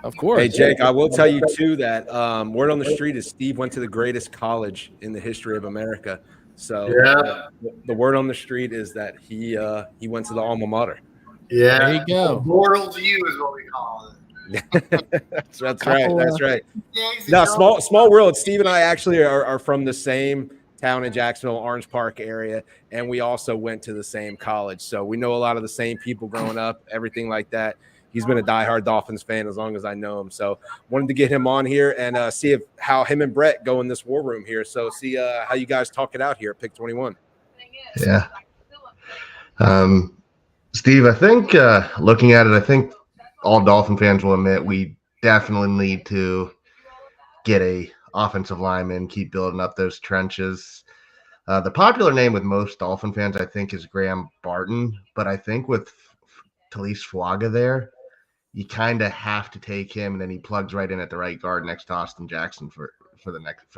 Of course. Hey, Jake, I will tell you, too, that word on the street is Steve went to the greatest college in the history of America. So the word on the street is that he went to the alma mater. Yeah. There you go. Mortal view is what we call it. That's right. That's right. No, small world. Steve and I actually are from the same town in Jacksonville, Orange Park area, and we also went to the same college. So we know a lot of the same people growing up, everything like that. He's been a diehard Dolphins fan as long as I know him. So wanted to get him on here and see how him and Brett go in this war room here. So see how you guys talk it out here at Pick 21. Yeah. Steve, I think looking at it, I think all Dolphin fans will admit we definitely need to get a offensive lineman, keep building up those trenches. The popular name with most Dolphin fans, I think, is Graham Barton, but I think with Talise Fuaga there, you kind of have to take him, and then he plugs right in at the right guard next to Austin Jackson for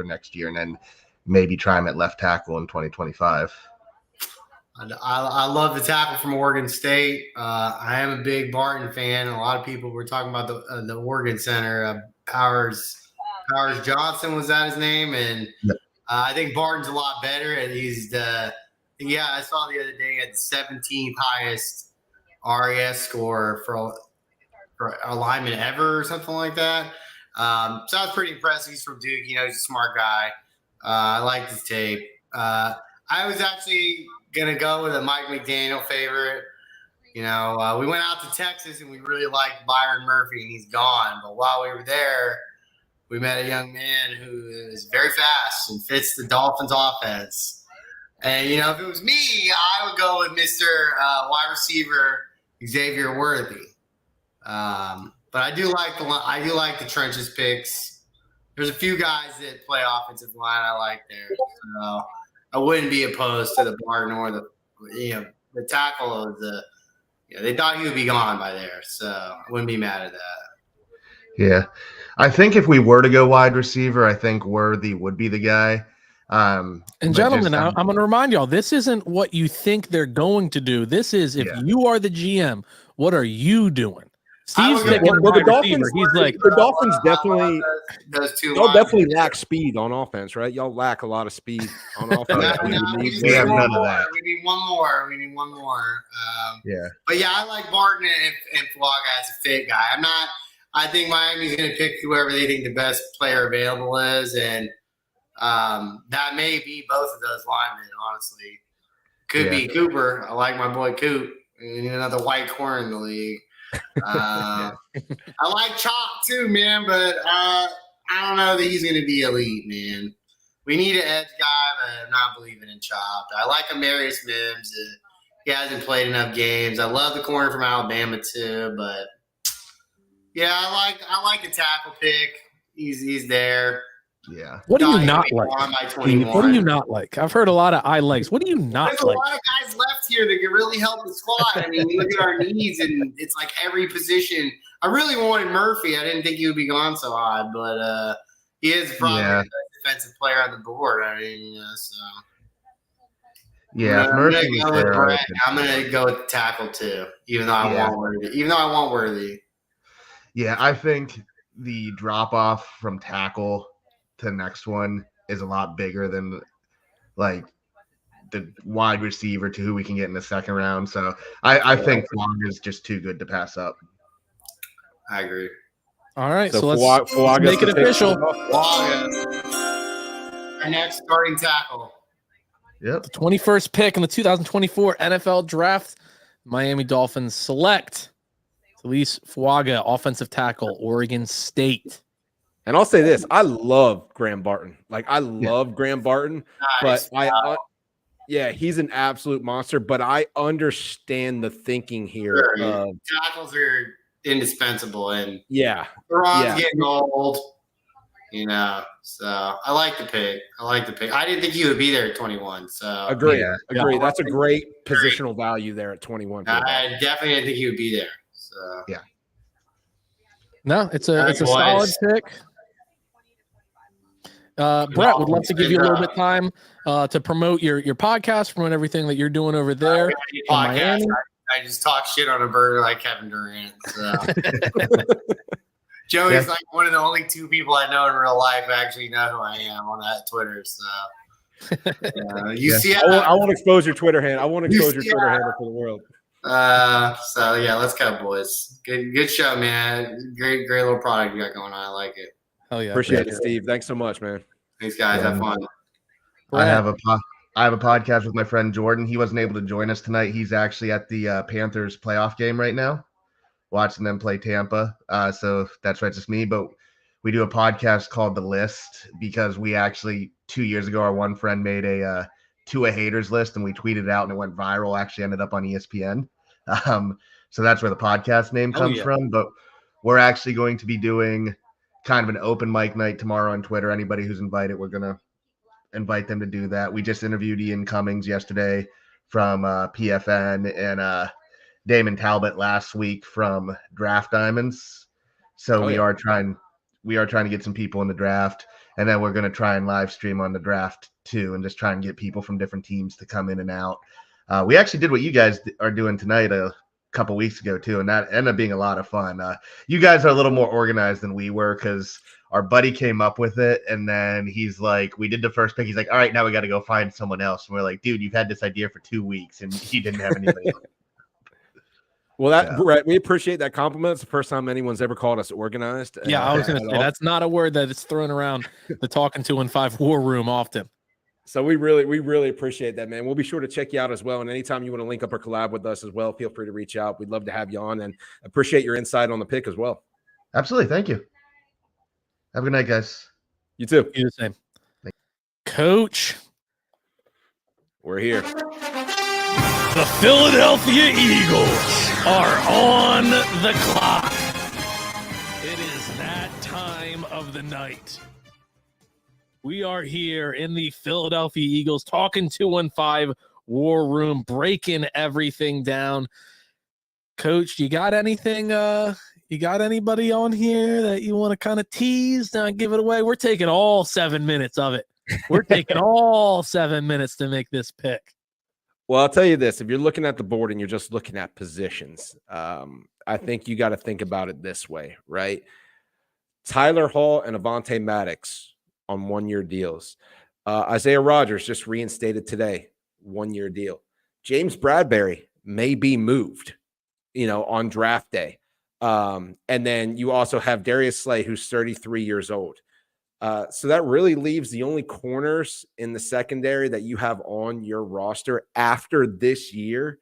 next year, and then maybe try him at left tackle in 2025. I love the tackle from Oregon State. I am a big Barton fan. A lot of people were talking about the Oregon center, Powers Johnson, was that his name? And I think Barton's a lot better. And I saw the other day he had the 17th highest RAS score for a lineman ever or something like that. So I was pretty impressed. He's from Duke. He's a smart guy. I liked his tape. I was actually going to go with a Mike McDaniel favorite. We went out to Texas and we really liked Byron Murphy, and he's gone. But while we were there, we met a young man who is very fast and fits the Dolphins offense. And, if it was me, I would go with Mr. Wide receiver Xavier Worthy. But I do like the trenches picks. It there's a few guys that play offensive line I like there. So I wouldn't be opposed to the Barton or the tackle of the. They thought he would be gone by there, so I wouldn't be mad at that. Yeah. I think if we were to go wide receiver, I think Worthy would be the guy. And gentlemen, I'm going to remind y'all, this isn't what you think they're going to do. This is if you are the GM, what are you doing? Steve's picking the Dolphins. He's like, the Dolphins definitely y'all definitely lack speed on offense, right? Y'all lack a lot of speed on offense. We have none of that. We need one more. Yeah. But yeah, I like Barton and Fuaga as a fit guy. I think Miami's going to pick whoever they think the best player available is, and that may be both of those linemen. Honestly, could be Cooper. I like my boy Coop. We need another white corner in the league. I like Chop too, man, but I don't know that he's going to be elite, man. We need an edge guy, but I'm not believing in Chop. I like Amarius Mims. He hasn't played enough games. I love the corner from Alabama too, but yeah, I like the tackle pick. He's there. Yeah. What do you not like? What do you not like? I've heard a lot of I likes. What do you not There's like? a lot of guys left here that can really help the squad. I mean, you look at our needs, and it's like every position. I really wanted Murphy. I didn't think he would be gone so high, but he is probably the best defensive player on the board. I mean, so. Yeah, I'm going to go with the tackle too, even though I want Worthy. Yeah, I think the drop off from tackle to the next one is a lot bigger than like the wide receiver to who we can get in the second round. So I think Fuaga is just too good to pass up. I agree. All right, so let's make it official. Fuaga, our next starting tackle. Yep. The 21st pick in the 2024 NFL Draft, Miami Dolphins select Taliese Fuaga, offensive tackle, Oregon State. And I'll say this: I love Graham Barton. Like I love Graham Barton, but he's an absolute monster. But I understand the thinking here. Tackles are indispensable, and Ron's getting old. So I like the pick. I didn't think he would be there at 21. So agree. That's a great positional value there at 21. I definitely didn't think he would be there. So yeah. No, it's a solid pick. Brett, would love to give you a little bit of time to promote your podcast, promote everything that you're doing over there in Miami. I just talk shit on a bird like Kevin Durant. So. Joey's like one of the only two people I know in real life who actually know who I am on that Twitter. So you see, I won't expose your Twitter handle. I won't expose your Twitter handle for the world. So yeah, let's go, boys. Good show, man. Great little product you got going on. I like it. Hell yeah. Appreciate it, Steve. Thanks so much, man. Thanks, guys. Have fun. I have a podcast with my friend Jordan. He wasn't able to join us tonight. He's actually at the Panthers playoff game right now, watching them play Tampa. So that's right, it's just me. But we do a podcast called The List because we actually 2 years ago, our one friend made a Tua haters list and we tweeted it out and it went viral. Actually ended up on ESPN. So that's where the podcast name comes from. But we're actually going to be doing kind of an open mic night tomorrow on Twitter. Anybody who's invited, we're going to invite them to do that. We just interviewed Ian Cummings yesterday from PFN and Damon Talbot last week from Draft Diamonds. So we are trying to get some people in the draft, and then we're going to try and live stream on the draft too, and just try and get people from different teams to come in and out. We actually did what you guys are doing tonight a couple weeks ago too, and that ended up being a lot of fun. You guys are a little more organized than we were because our buddy came up with it, and then he's like, we did the first pick. He's like, all right, now we got to go find someone else. And we're like, dude, you've had this idea for 2 weeks, and he didn't have anybody else. Well, Brett, we appreciate that compliment. It's the first time anyone's ever called us organized. Yeah, I was going to say that's not a word that is thrown around the Talking 2 and 5 war room often. So we really appreciate that, man. We'll be sure to check you out as well. And anytime you want to link up or collab with us as well, feel free to reach out. We'd love to have you on and appreciate your insight on the pick as well. Absolutely. Thank you. Have a good night, guys. You too. You the same. Coach. We're here. The Philadelphia Eagles are on the clock. It is that time of the night. We are here in the Philadelphia Eagles talking 215 War Room, breaking everything down. Coach, you got anything? You got anybody on here that you want to kind of tease, not give it away? We're taking all 7 minutes of it. We're taking all 7 minutes to make this pick. Well, I'll tell you this. If you're looking at the board and you're just looking at positions, I think you got to think about it this way, right? Tyler Hall and Avonte Maddox on 1-year deals. Isaiah Rodgers just reinstated today, 1-year deal. James Bradbury may be moved, on draft day. And then you also have Darius Slay, who's 33 years old. So that really leaves the only corners in the secondary that you have on your roster after this year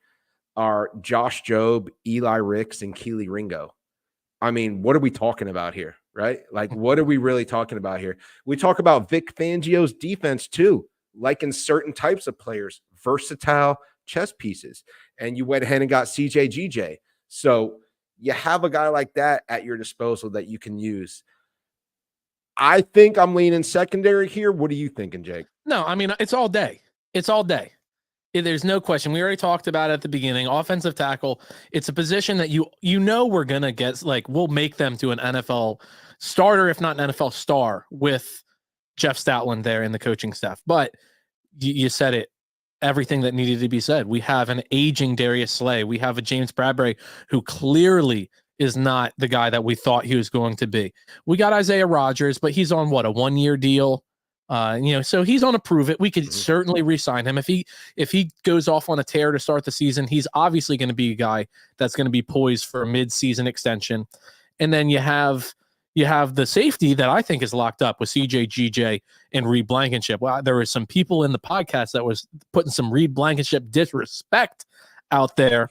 are Josh Jobe, Eli Ricks, and Kelee Ringo. I mean, what are we talking about here, right? Like, what are we really talking about here? We talk about Vic Fangio's defense too, like in certain types of players, versatile chess pieces. And you went ahead and got CJ So you have a guy like that at your disposal that you can use. I think I'm leaning secondary here. What are you thinking, Jake? No, I mean, it's all day. It's all day. There's no question. We already talked about it at the beginning. Offensive tackle, it's a position that we're going to get, we'll make them to an NFL starter, if not an NFL star, with Jeff Stoutland there in the coaching staff. But you said it, everything that needed to be said. We have an aging Darius Slay. We have a James Bradbury who clearly is not the guy that we thought he was going to be. We got Isaiah Rodgers, but he's on a 1-year deal. So he's on a prove it. We could certainly re-sign him. If he goes off on a tear to start the season, he's obviously going to be a guy that's going to be poised for a mid-season extension. And then you have the safety that I think is locked up with CJ and Reed Blankenship. Well, there were some people in the podcast that was putting some Reed Blankenship disrespect out there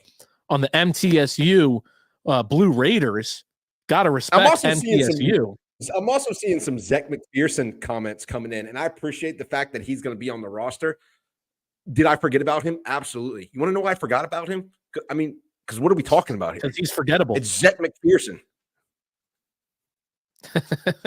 on the MTSU Blue Raiders. Gotta respect MTSU. I'm also seeing some Zech McPherson comments coming in, and I appreciate the fact that he's going to be on the roster. Did I forget about him? Absolutely. You want to know why I forgot about him? I mean, because what are we talking about here? Because he's forgettable. It's Zech McPherson.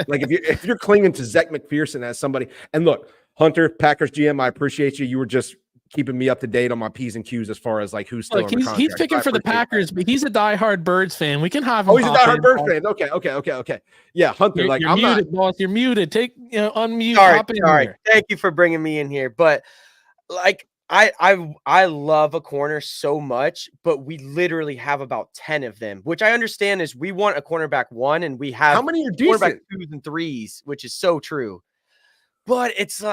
Like if you're clinging to Zech McPherson as somebody, and look, Hunter, Packers GM, I appreciate you. You were just keeping me up to date on my P's and Q's as far as who's still on the contract. He's picking for the Packers, but he's a diehard Birds fan. We can have him. Oh, he's a diehard Birds fan. Okay. Yeah, Hunter. You're I'm muted, not. boss. You're muted. Unmute. Sorry. Thank you for bringing me in here. But I love a corner so much, but we literally have about 10 of them, which I understand is we want a cornerback 1, and we have how many are decent? Cornerback 2s and 3s, which is so true. But it's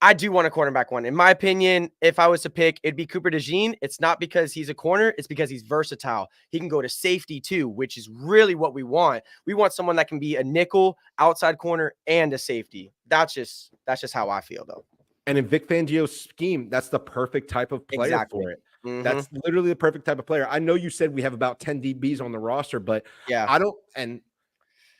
I do want a cornerback 1. In my opinion, if I was to pick, it'd be Cooper DeJean. It's not because he's a corner. It's because he's versatile. He can go to safety too, which is really what we want. We want someone that can be a nickel, outside corner, and a safety. That's just how I feel, though. And in Vic Fangio's scheme, that's the perfect type of player for it. Mm-hmm. That's literally the perfect type of player. I know you said we have about 10 DBs on the roster, but yeah, I don't. And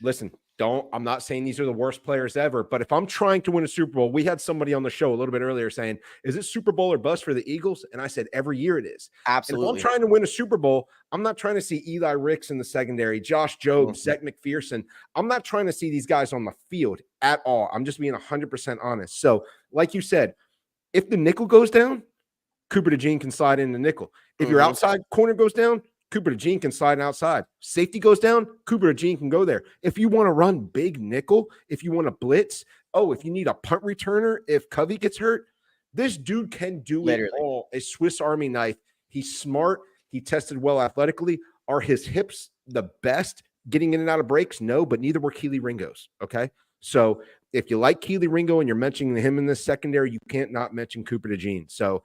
listen, I'm not saying these are the worst players ever, but if I'm trying to win a Super Bowl, we had somebody on the show a little bit earlier saying, is it Super Bowl or bust for the Eagles? And I said, every year it is. Absolutely. And if I'm trying to win a Super Bowl, I'm not trying to see Eli Ricks in the secondary, Josh Jobe, Zech McPherson. I'm not trying to see these guys on the field at all. I'm just being 100% honest. So like you said, if the nickel goes down, Cooper DeJean can slide in the nickel. If your outside corner goes down, Cooper DeJean can slide outside. Safety goes down, Cooper DeJean can go there. If you want to run big nickel, if you want to blitz, if you need a punt returner, if Covey gets hurt, this dude can do it all. A Swiss Army knife. He's smart. He tested well athletically. Are his hips the best getting in and out of breaks? No, but neither were Kelee Ringo's. Okay. So if you like Kelee Ringo and you're mentioning him in this secondary, you can't not mention Cooper DeJean. So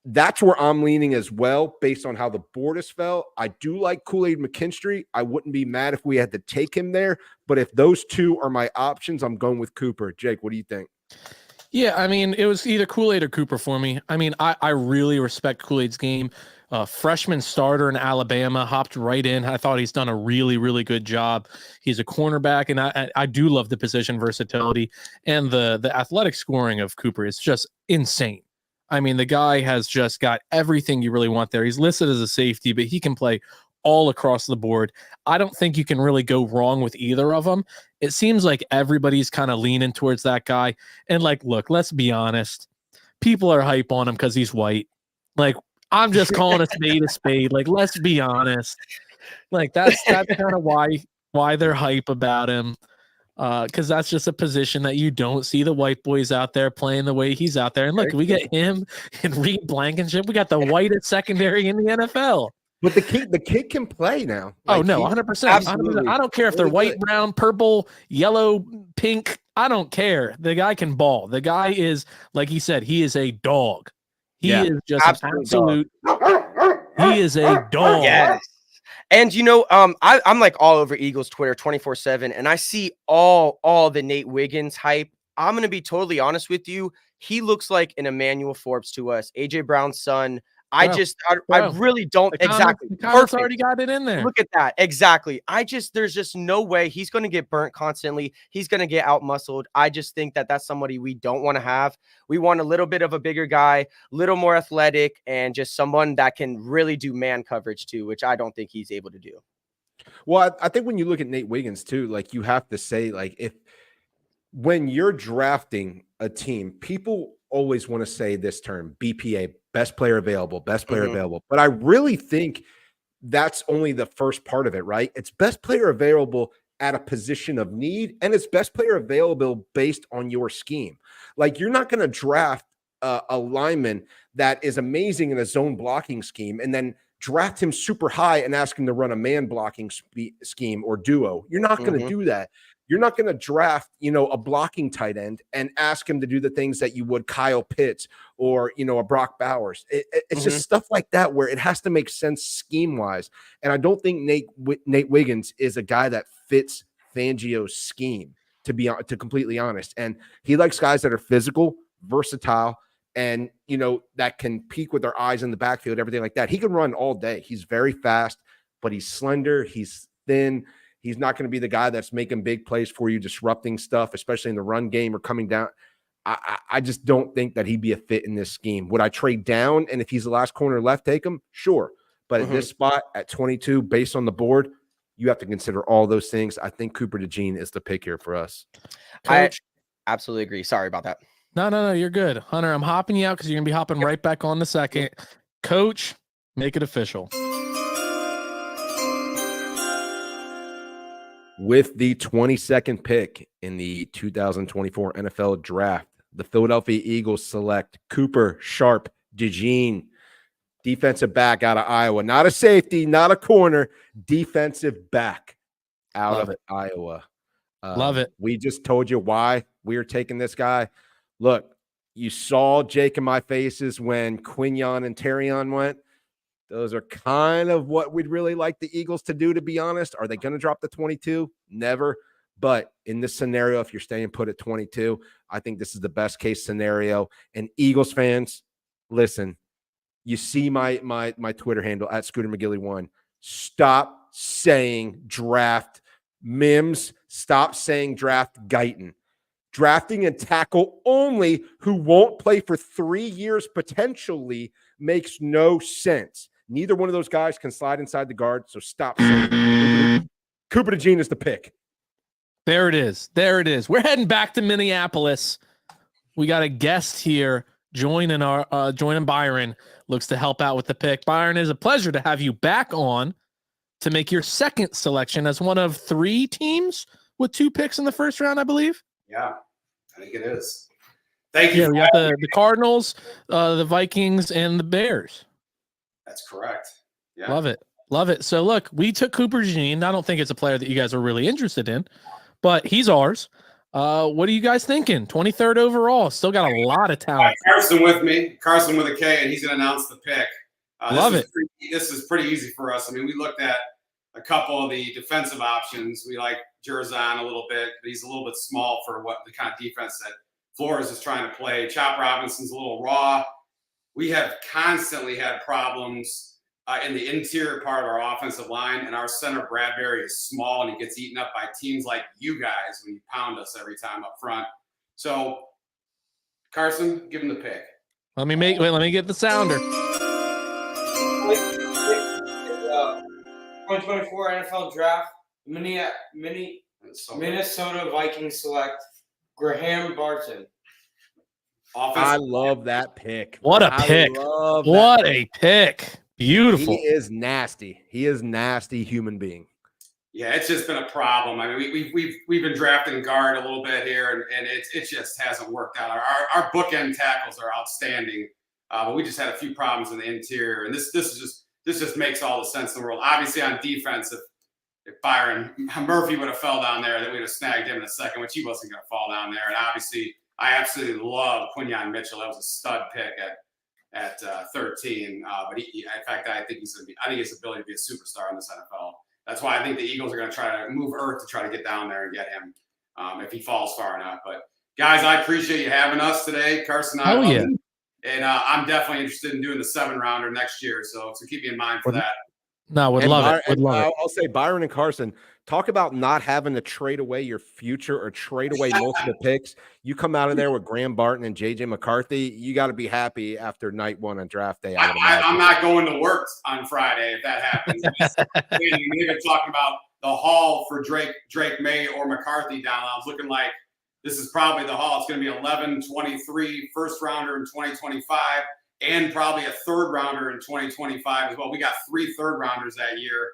that's where I'm leaning as well, based on how the board has fell. I do like Kool-Aid McKinstry. I wouldn't be mad if we had to take him there. But if those two are my options, I'm going with Cooper. Jake, what do you think? Yeah, I mean, it was either Kool-Aid or Cooper for me. I mean, I really respect Kool-Aid's game. Freshman starter in Alabama, hopped right in. I thought he's done a really, really good job. He's a cornerback, and I do love the position versatility. And the athletic scoring of Cooper is just insane. I mean, the guy has just got everything you really want there. He's listed as a safety, but he can play all across the board. I don't think you can really go wrong with either of them. It seems like everybody's kind of leaning towards that guy. And like, look, let's be honest. People are hype on him because he's white. Like, I'm just calling a spade a spade. Like, let's be honest. Like, that's kind of why they're hype about him. Because that's just a position that you don't see the white boys out there playing the way he's out there. And look, we get him and Reed Blankenship. We got the whitest secondary in the NFL. But the kid can play now. Oh, no, 100%. I don't care if they're white, brown, purple, yellow, pink. I don't care. The guy can ball. The guy is, like he said, he is a dog. He is just absolute. He is a dog. Yes. And I'm like all over Eagles Twitter 24/7, and I see all the Nate Wiggins hype. I'm gonna be totally honest with you. He looks like an Emmanuel Forbes to us, AJ Brown's son. I really don't exactly. The comments already got it in there. Look at that. Exactly. There's just no way he's going to get burnt constantly. He's going to get out muscled. I just think that that's somebody we don't want to have. We want a little bit of a bigger guy, a little more athletic, and just someone that can really do man coverage too, which I don't think he's able to do. Well, I think when you look at Nate Wiggins too, like you have to say, like, when you're drafting a team, people always want to say this term, BPA, best player available, best player available. But I really think that's only the first part of it, right? It's best player available at a position of need, and it's best player available based on your scheme. Like, you're not going to draft a lineman that is amazing in a zone blocking scheme and then draft him super high and ask him to run a man blocking scheme or duo. You're not going to do that. You're not going to draft, a blocking tight end and ask him to do the things that you would Kyle Pitts or, a Brock Bowers. It's just stuff like that where it has to make sense scheme-wise. And I don't think Nate Wiggins is a guy that fits Fangio's scheme, to completely honest. And he likes guys that are physical, versatile, and, that can peek with their eyes in the backfield, everything like that. He can run all day. He's very fast, but he's slender. He's thin. He's not going to be the guy that's making big plays for you, disrupting stuff, especially in the run game or coming down. I just don't think that he'd be a fit in this scheme. Would I trade down? And if he's the last corner left, take him? Sure. But at this spot at 22, based on the board, you have to consider all those things. I think Cooper DeJean is the pick here for us. Coach? I absolutely agree. Sorry about that. No, you're good. Hunter, I'm hopping you out because you're going to be hopping right back on the second. Coach, make it official. With the 22nd pick in the 2024 NFL Draft, the Philadelphia Eagles select Cooper Sharp DeJean, defensive back out of Iowa. Not a safety, not a corner, defensive back out of Iowa. Love it. We just told you why we are taking this guy. Look, you saw Jake and my faces when Quinyon and Terrion went. Those are kind of what we'd really like the Eagles to do, to be honest. Are they going to drop the 22? Never. But in this scenario, if you're staying put at 22, I think this is the best case scenario. And Eagles fans, listen, you see my Twitter handle at Scooter McGilly1. Stop saying draft Mims. Stop saying draft Guyton. Drafting a tackle only who won't play for 3 years potentially makes no sense. Neither one of those guys can slide inside the guard, so stop saying it. Cooper DeJean is the pick. There it is. We're heading back to Minneapolis. We got a guest here joining Byron. Looks to help out with the pick. Byron, it is a pleasure to have you back on to make your second selection as one of 3 teams with 2 picks in the first round, I believe. Yeah, I think it is. Thank you. Yeah, we got the Cardinals, the Vikings, and the Bears. That's correct. Yeah. Love it. So look, we took Cooper DeJean. I don't think it's a player that you guys are really interested in, but he's ours. What are you guys thinking? 23rd overall. Still got a lot of talent. Carson with me. Carson with a K, and he's going to announce the pick. Love it. This is pretty easy for us. I mean, we looked at a couple of the defensive options. We like Jerzon a little bit, but he's a little bit small for what the kind of defense that Flores is trying to play. Chop Robinson's a little raw. We have constantly had problems in the interior part of our offensive line, and our center Bradbury is small, and he gets eaten up by teams like you guys when you pound us every time up front. So, Carson, give him the pick. Let me get the sounder. 2024 NFL Draft, Minnesota Vikings select Graham Barton. I love that pick. What a pick. What a pick. Beautiful. He is nasty. He is nasty human being. Yeah, it's just been a problem. I mean, we've been drafting guard a little bit here, and it just hasn't worked out. Our bookend tackles are outstanding, but we just had a few problems in the interior, and this just makes all the sense in the world. Obviously, on defense, if Byron Murphy would have fell down there, then we'd have snagged him in a second, which he wasn't going to fall down there. And obviously, I absolutely love Quinyon Mitchell. That was a stud pick at 13. But in fact, I think his ability to be a superstar in this NFL. That's why I think the Eagles are going to try to move Earth to try to get down there and get him if he falls far enough. But guys, I appreciate you having us today, Carson. Oh yeah. And I'm definitely interested in doing the 7-rounder next year. So keep me in mind for that. No, would love it. Would love it. I'll say Byron and Carson, talk about not having to trade away your future or trade away multiple picks. You come out of there with Graham Barton and JJ McCarthy. You got to be happy after night one on draft day. I'm not going to work on Friday if that happens. We've been talking about the haul for Drake May or McCarthy down. I was looking like this is probably the haul. It's going to be 11, 23, first rounder in 2025. And probably a 3rd rounder in 2025 as well. We got 3 3rd rounders that year.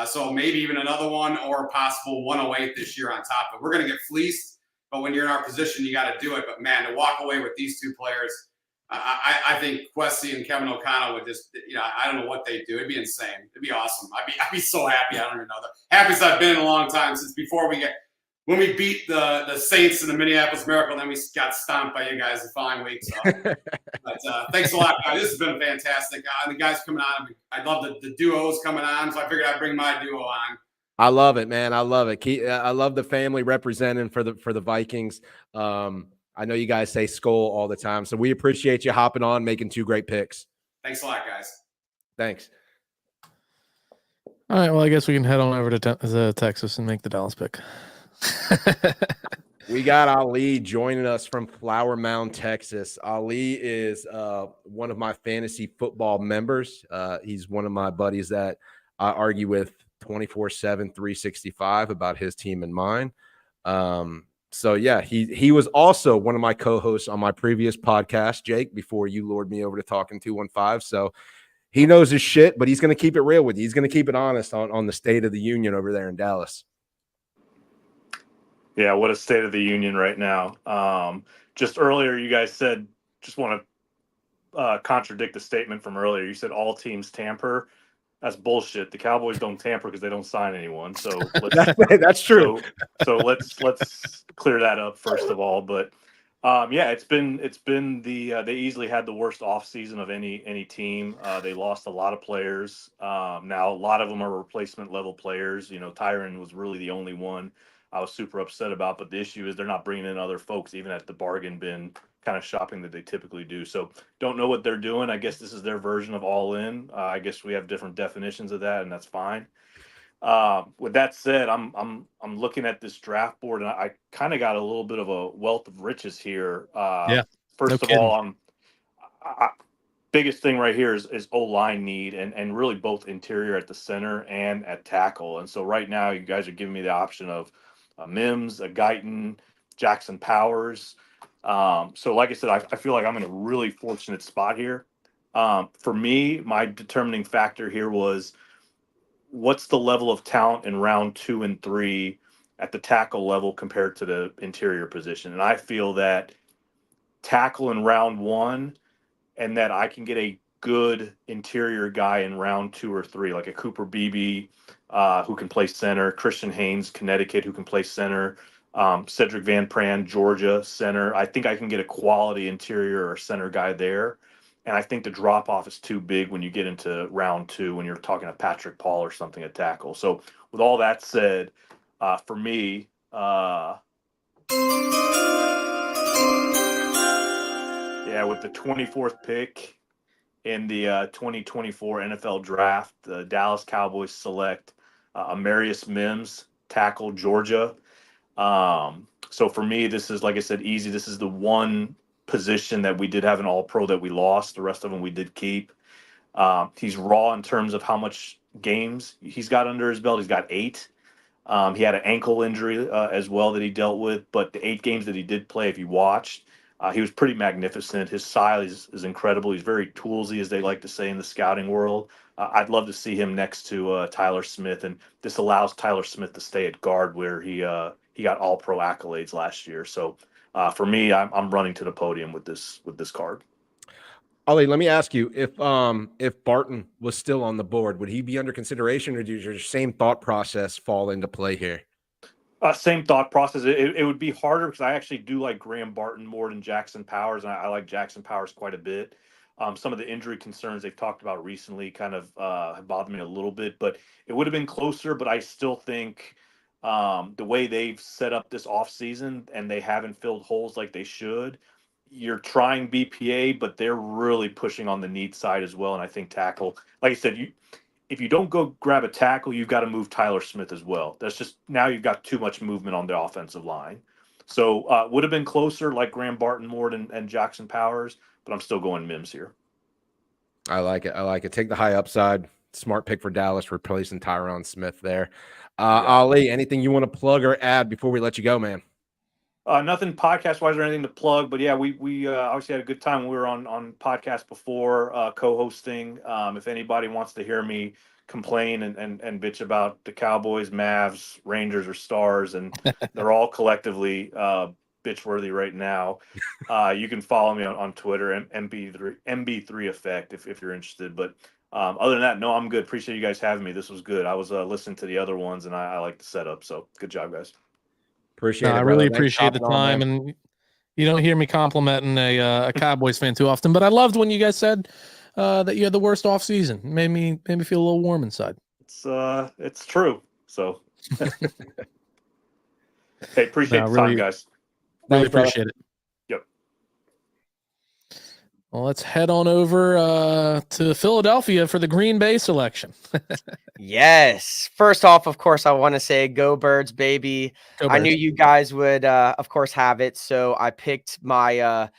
So maybe even another one or a possible 108 this year on top of it. We're going to get fleeced, but when you're in our position, you got to do it. But man, to walk away with these 2 players, I think Kwesi and Kevin O'Connell would just, I don't know what they'd do. It'd be insane. It'd be awesome. I'd be so happy. I don't even know. The happiest I've been in a long time since before when we beat the Saints in the Minneapolis Miracle, then we got stomped by you guys the following week. So, but thanks a lot, guys. This has been fantastic. The guys coming on, I love the duos coming on, so I figured I'd bring my duo on. I love it, man. I love it. I love the family representing for the Vikings. I know you guys say Skol all the time, so we appreciate you hopping on, making 2 great picks. Thanks a lot, guys. Thanks. All right. Well, I guess we can head on over to Texas and make the Dallas pick. We got Ali joining us from Flower Mound, Texas. Ali is one of my fantasy football members. He's one of my buddies that I argue with 24/7, 365 about his team and mine. So yeah, he was also one of my co-hosts on my previous podcast, Jake, before you lured me over to Talking 215. So he knows his shit, but he's going to keep it real with you. He's going to keep it honest on the State of the Union over there in Dallas. Yeah, what a state of the union right now. Just earlier, you guys said, just want to contradict the statement from earlier. You said all teams tamper. That's bullshit. The Cowboys don't tamper because they don't sign anyone. So that's true. So let's clear that up first of all. But yeah, it's been they easily had the worst offseason of any team. They lost a lot of players. Now a lot of them are replacement level players. Tyron was really the only one I was super upset about, but the issue is they're not bringing in other folks, even at the bargain bin kind of shopping that they typically do. So don't know what they're doing. I guess this is their version of all in. I guess we have different definitions of that, and that's fine. With that said, I'm looking at this draft board, and I kind of got a little bit of a wealth of riches here. First of all, biggest thing right here is O-line need and really both interior at the center and at tackle. And so right now you guys are giving me the option of Mims, a Guyton, Jackson Powers. So like I said, I feel like I'm in a really fortunate spot here. For me, my determining factor here was what's the level of talent in round 2 and 3 at the tackle level compared to the interior position. And I feel that tackle in round 1 and that I can get a good interior guy in round 2 or 3, like a Cooper Beebe, who can play center, Christian Haynes, Connecticut, who can play center, Cedric Van Pran, Georgia, center. I think I can get a quality interior or center guy there. And I think the drop-off is too big when you get into round 2 when you're talking to Patrick Paul or something at tackle. So with all that said, for me, with the 24th pick in the 2024 NFL Draft, the Dallas Cowboys select Amarius Mims, tackle, Georgia. So for me, this is, like I said, easy. This is the one position that we did have an all-pro that we lost. The rest of them we did keep. He's raw in terms of how much games he's got under his belt. He's got 8. He had an ankle injury as well that he dealt with, but the 8 games that he did play, if you watched, he was pretty magnificent. His size is incredible. He's very toolsy, as they like to say in the scouting world. I'd love to see him next to Tyler Smith, and this allows Tyler Smith to stay at guard where he got All-Pro accolades last year. So for me, I'm running to the podium with this card. Ollie, let me ask you, if Barton was still on the board, would he be under consideration, or does your same thought process fall into play here? Same thought process. It would be harder because I actually do like Graham Barton more than Jackson Powers, and I like Jackson Powers quite a bit. Some of the injury concerns they've talked about recently kind of have bothered me a little bit, but it would have been closer. But I still think the way they've set up this offseason and they haven't filled holes like they should, you're trying BPA, but they're really pushing on the need side as well. And I think tackle, like I said, if you don't go grab a tackle, you've got to move Tyler Smith as well. That's just, now you've got too much movement on the offensive line. So would have been closer like Graham Barton more and Jackson Powers, but I'm still going Mims here. I like it. Take the high upside. Smart pick for Dallas, replacing Tyron Smith there. Ali, anything you want to plug or add before we let you go, man? Nothing podcast-wise or anything to plug, but yeah, we obviously had a good time when we were on podcast before, co-hosting. If anybody wants to hear me complain and bitch about the Cowboys, Mavs, Rangers, or Stars, and they're all collectively bitch-worthy right now, you can follow me on Twitter, MB3 Effect, if you're interested. But other than that, no, I'm good. Appreciate you guys having me. This was good. I was listening to the other ones, and I like the setup, so good job, guys. Appreciate it. I really appreciate the time, and you don't hear me complimenting a Cowboys fan too often. But I loved when you guys said that you had the worst off season. Made me feel a little warm inside. It's true. So, hey, appreciate the time, guys. Really appreciate it. Yep. Well, let's head on over to Philadelphia for the Green Bay selection. Yes. First off, of course, I want to say go Birds, baby. Go I knew Birds. you guys would, of course, have it. So I picked my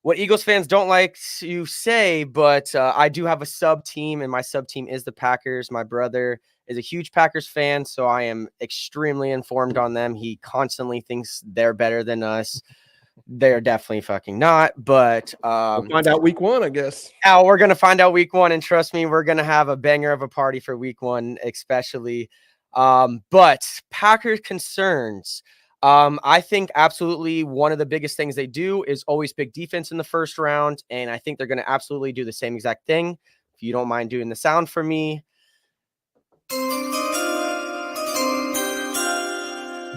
what Eagles fans don't like to say, but I do have a sub team, and my sub team is the Packers. My brother is a huge Packers fan, so I am extremely informed on them. He constantly thinks they're better than us. They're definitely fucking not, but we'll find out week 1, I guess. Oh, we're gonna find out week 1, and trust me, we're gonna have a banger of a party for week 1, especially. But Packers concerns. I think absolutely one of the biggest things they do is always pick defense in the first round, and I think they're gonna absolutely do the same exact thing. If you don't mind doing the sound for me.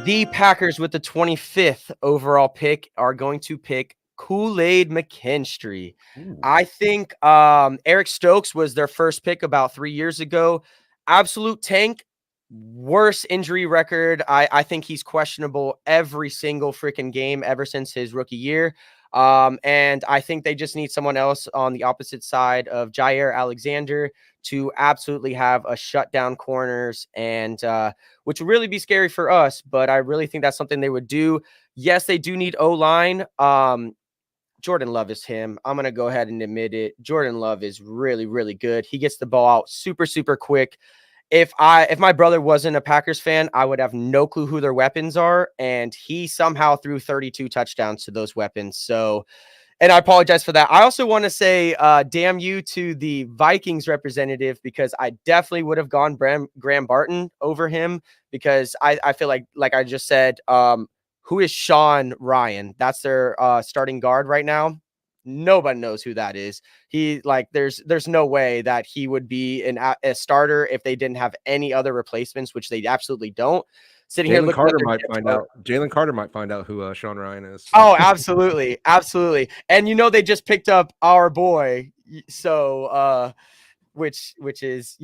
The Packers with the 25th overall pick are going to pick Kool-Aid McKinstry. I think Eric Stokes was their first pick about 3 years ago. Absolute tank, worst injury record. I think he's questionable every single freaking game ever since his rookie year. And I think they just need someone else on the opposite side of Jair Alexander to absolutely have a shutdown corners, and which would really be scary for us. But I really think that's something they would do. Yes, they do need O-line. Jordan Love is him. I'm going to go ahead and admit it. Jordan Love is really, really good. He gets the ball out super, super quick. If my brother wasn't a Packers fan, I would have no clue who their weapons are. And he somehow threw 32 touchdowns to those weapons. So, and I apologize for that. I also want to say, damn you to the Vikings representative, because I definitely would have gone Graham Barton over him, because I feel like I just said, who is Sean Ryan? That's their starting guard right now. Nobody knows who that is. There's no way that he would be a starter if they didn't have any other replacements, which they absolutely don't. Jalen Carter might find out. Jalen Carter might find out who Sean Ryan is. Oh, absolutely, absolutely. And they just picked up our boy, so which is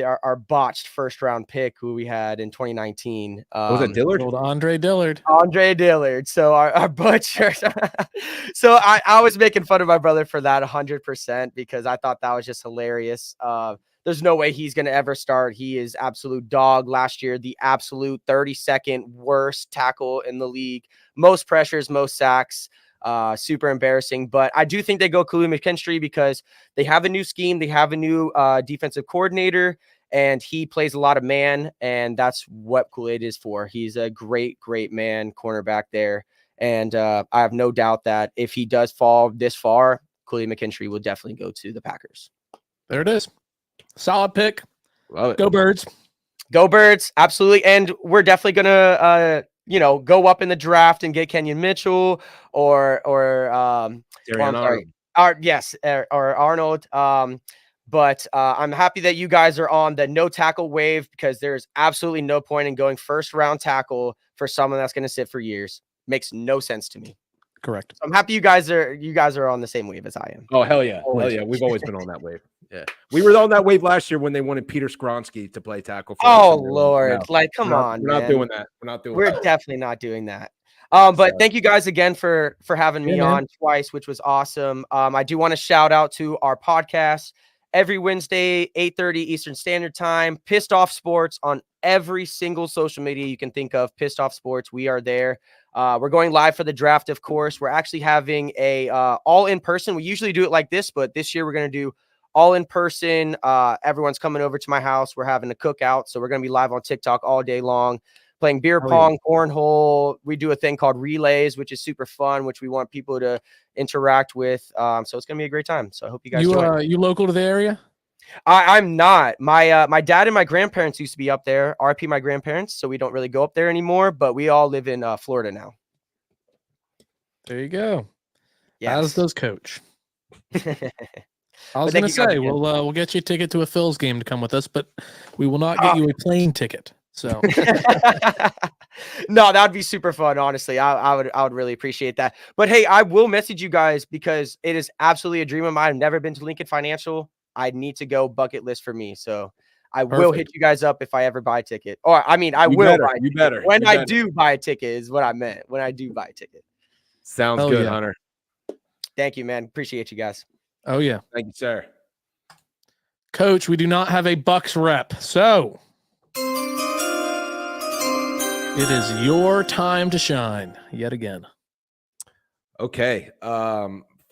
our botched first round pick who we had in 2019. Was it Dillard? Old Andre Dillard. Andre Dillard. So our butcher. So I was making fun of my brother for that 100%, because I thought that was just hilarious. There's no way he's going to ever start. He is absolute dog. Last year, the absolute 32nd worst tackle in the league. Most pressures, most sacks. Super embarrassing. But I do think they go Kool-Aid McKinstry because they have a new scheme. They have a new defensive coordinator. and he plays a lot of man, and that's what Kool-Aid is for. He's a great, great man cornerback there. And I have no doubt that if he does fall this far, Kool-Aid McKinstry will definitely go to the Packers. There it is. Solid pick. Love it. Go Birds. Go Birds. Absolutely. And we're definitely going to, go up in the draft and get Kenyon Mitchell or Arnold. But I'm happy that you guys are on the no tackle wave, because there's absolutely no point in going first round tackle for someone that's going to sit for years. Makes no sense to me. Correct. So I'm happy you guys are on the same wave as I am. Oh, hell yeah. Always. Hell yeah. We've always been on that wave. Yeah. We were on that wave last year when they wanted Peter Skronsky to play tackle. For Oh, us. Lord. No, Come we're not- on. We're not man. doing that. We're not doing We're that. definitely not doing that. But thank you guys again for having me Yeah, man. on twice, which was awesome. I do want to shout out to our podcast every Wednesday, 8:30 Eastern Standard Time. Pissed Off Sports on every single social media you can think of. Pissed Off Sports. We are there. We're going live for the draft, of course. We're actually having a all in person. We usually do it like this, but this year we're going to do all in person. Everyone's coming over to my house. We're having a cookout, so we're going to be live on TikTok all day long, playing beer pong, cornhole. We do a thing called relays, which is super fun, which we want people to interact with. So it's going to be a great time. So I hope you guys join. You local to the area? I'm not. My dad and my grandparents used to be up there. RIP my grandparents, so we don't really go up there anymore. But we all live in Florida now. There you go. Yes. As does Coach. I was But thank going to you guys say again. we'll get you a ticket to a Phil's game to come with us, but we will not get you a plane ticket. So No, that would be super fun. Honestly, I would really appreciate that. But hey, I will message you guys because it is absolutely a dream of mine. I've never been to Lincoln Financial. I need to go, bucket list for me. So I will hit you guys up if I ever buy a ticket. Or I mean, I You will better, buy a you ticket. better, When you I better. do buy a ticket is what I meant. When I do buy a ticket. Sounds Hell good, yeah. Hunter. Thank you, man. Appreciate you guys. Oh yeah. Thank you, sir. Coach, we do not have a Bucks rep. So it is your time to shine yet again. Okay.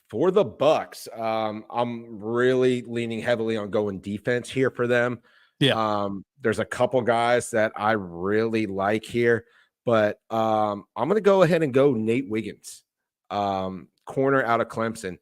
For the Bucks, I'm really leaning heavily on going defense here for them. Yeah. There's a couple guys that I really like here, but I'm going to go ahead and go Nate Wiggins, corner out of Clemson.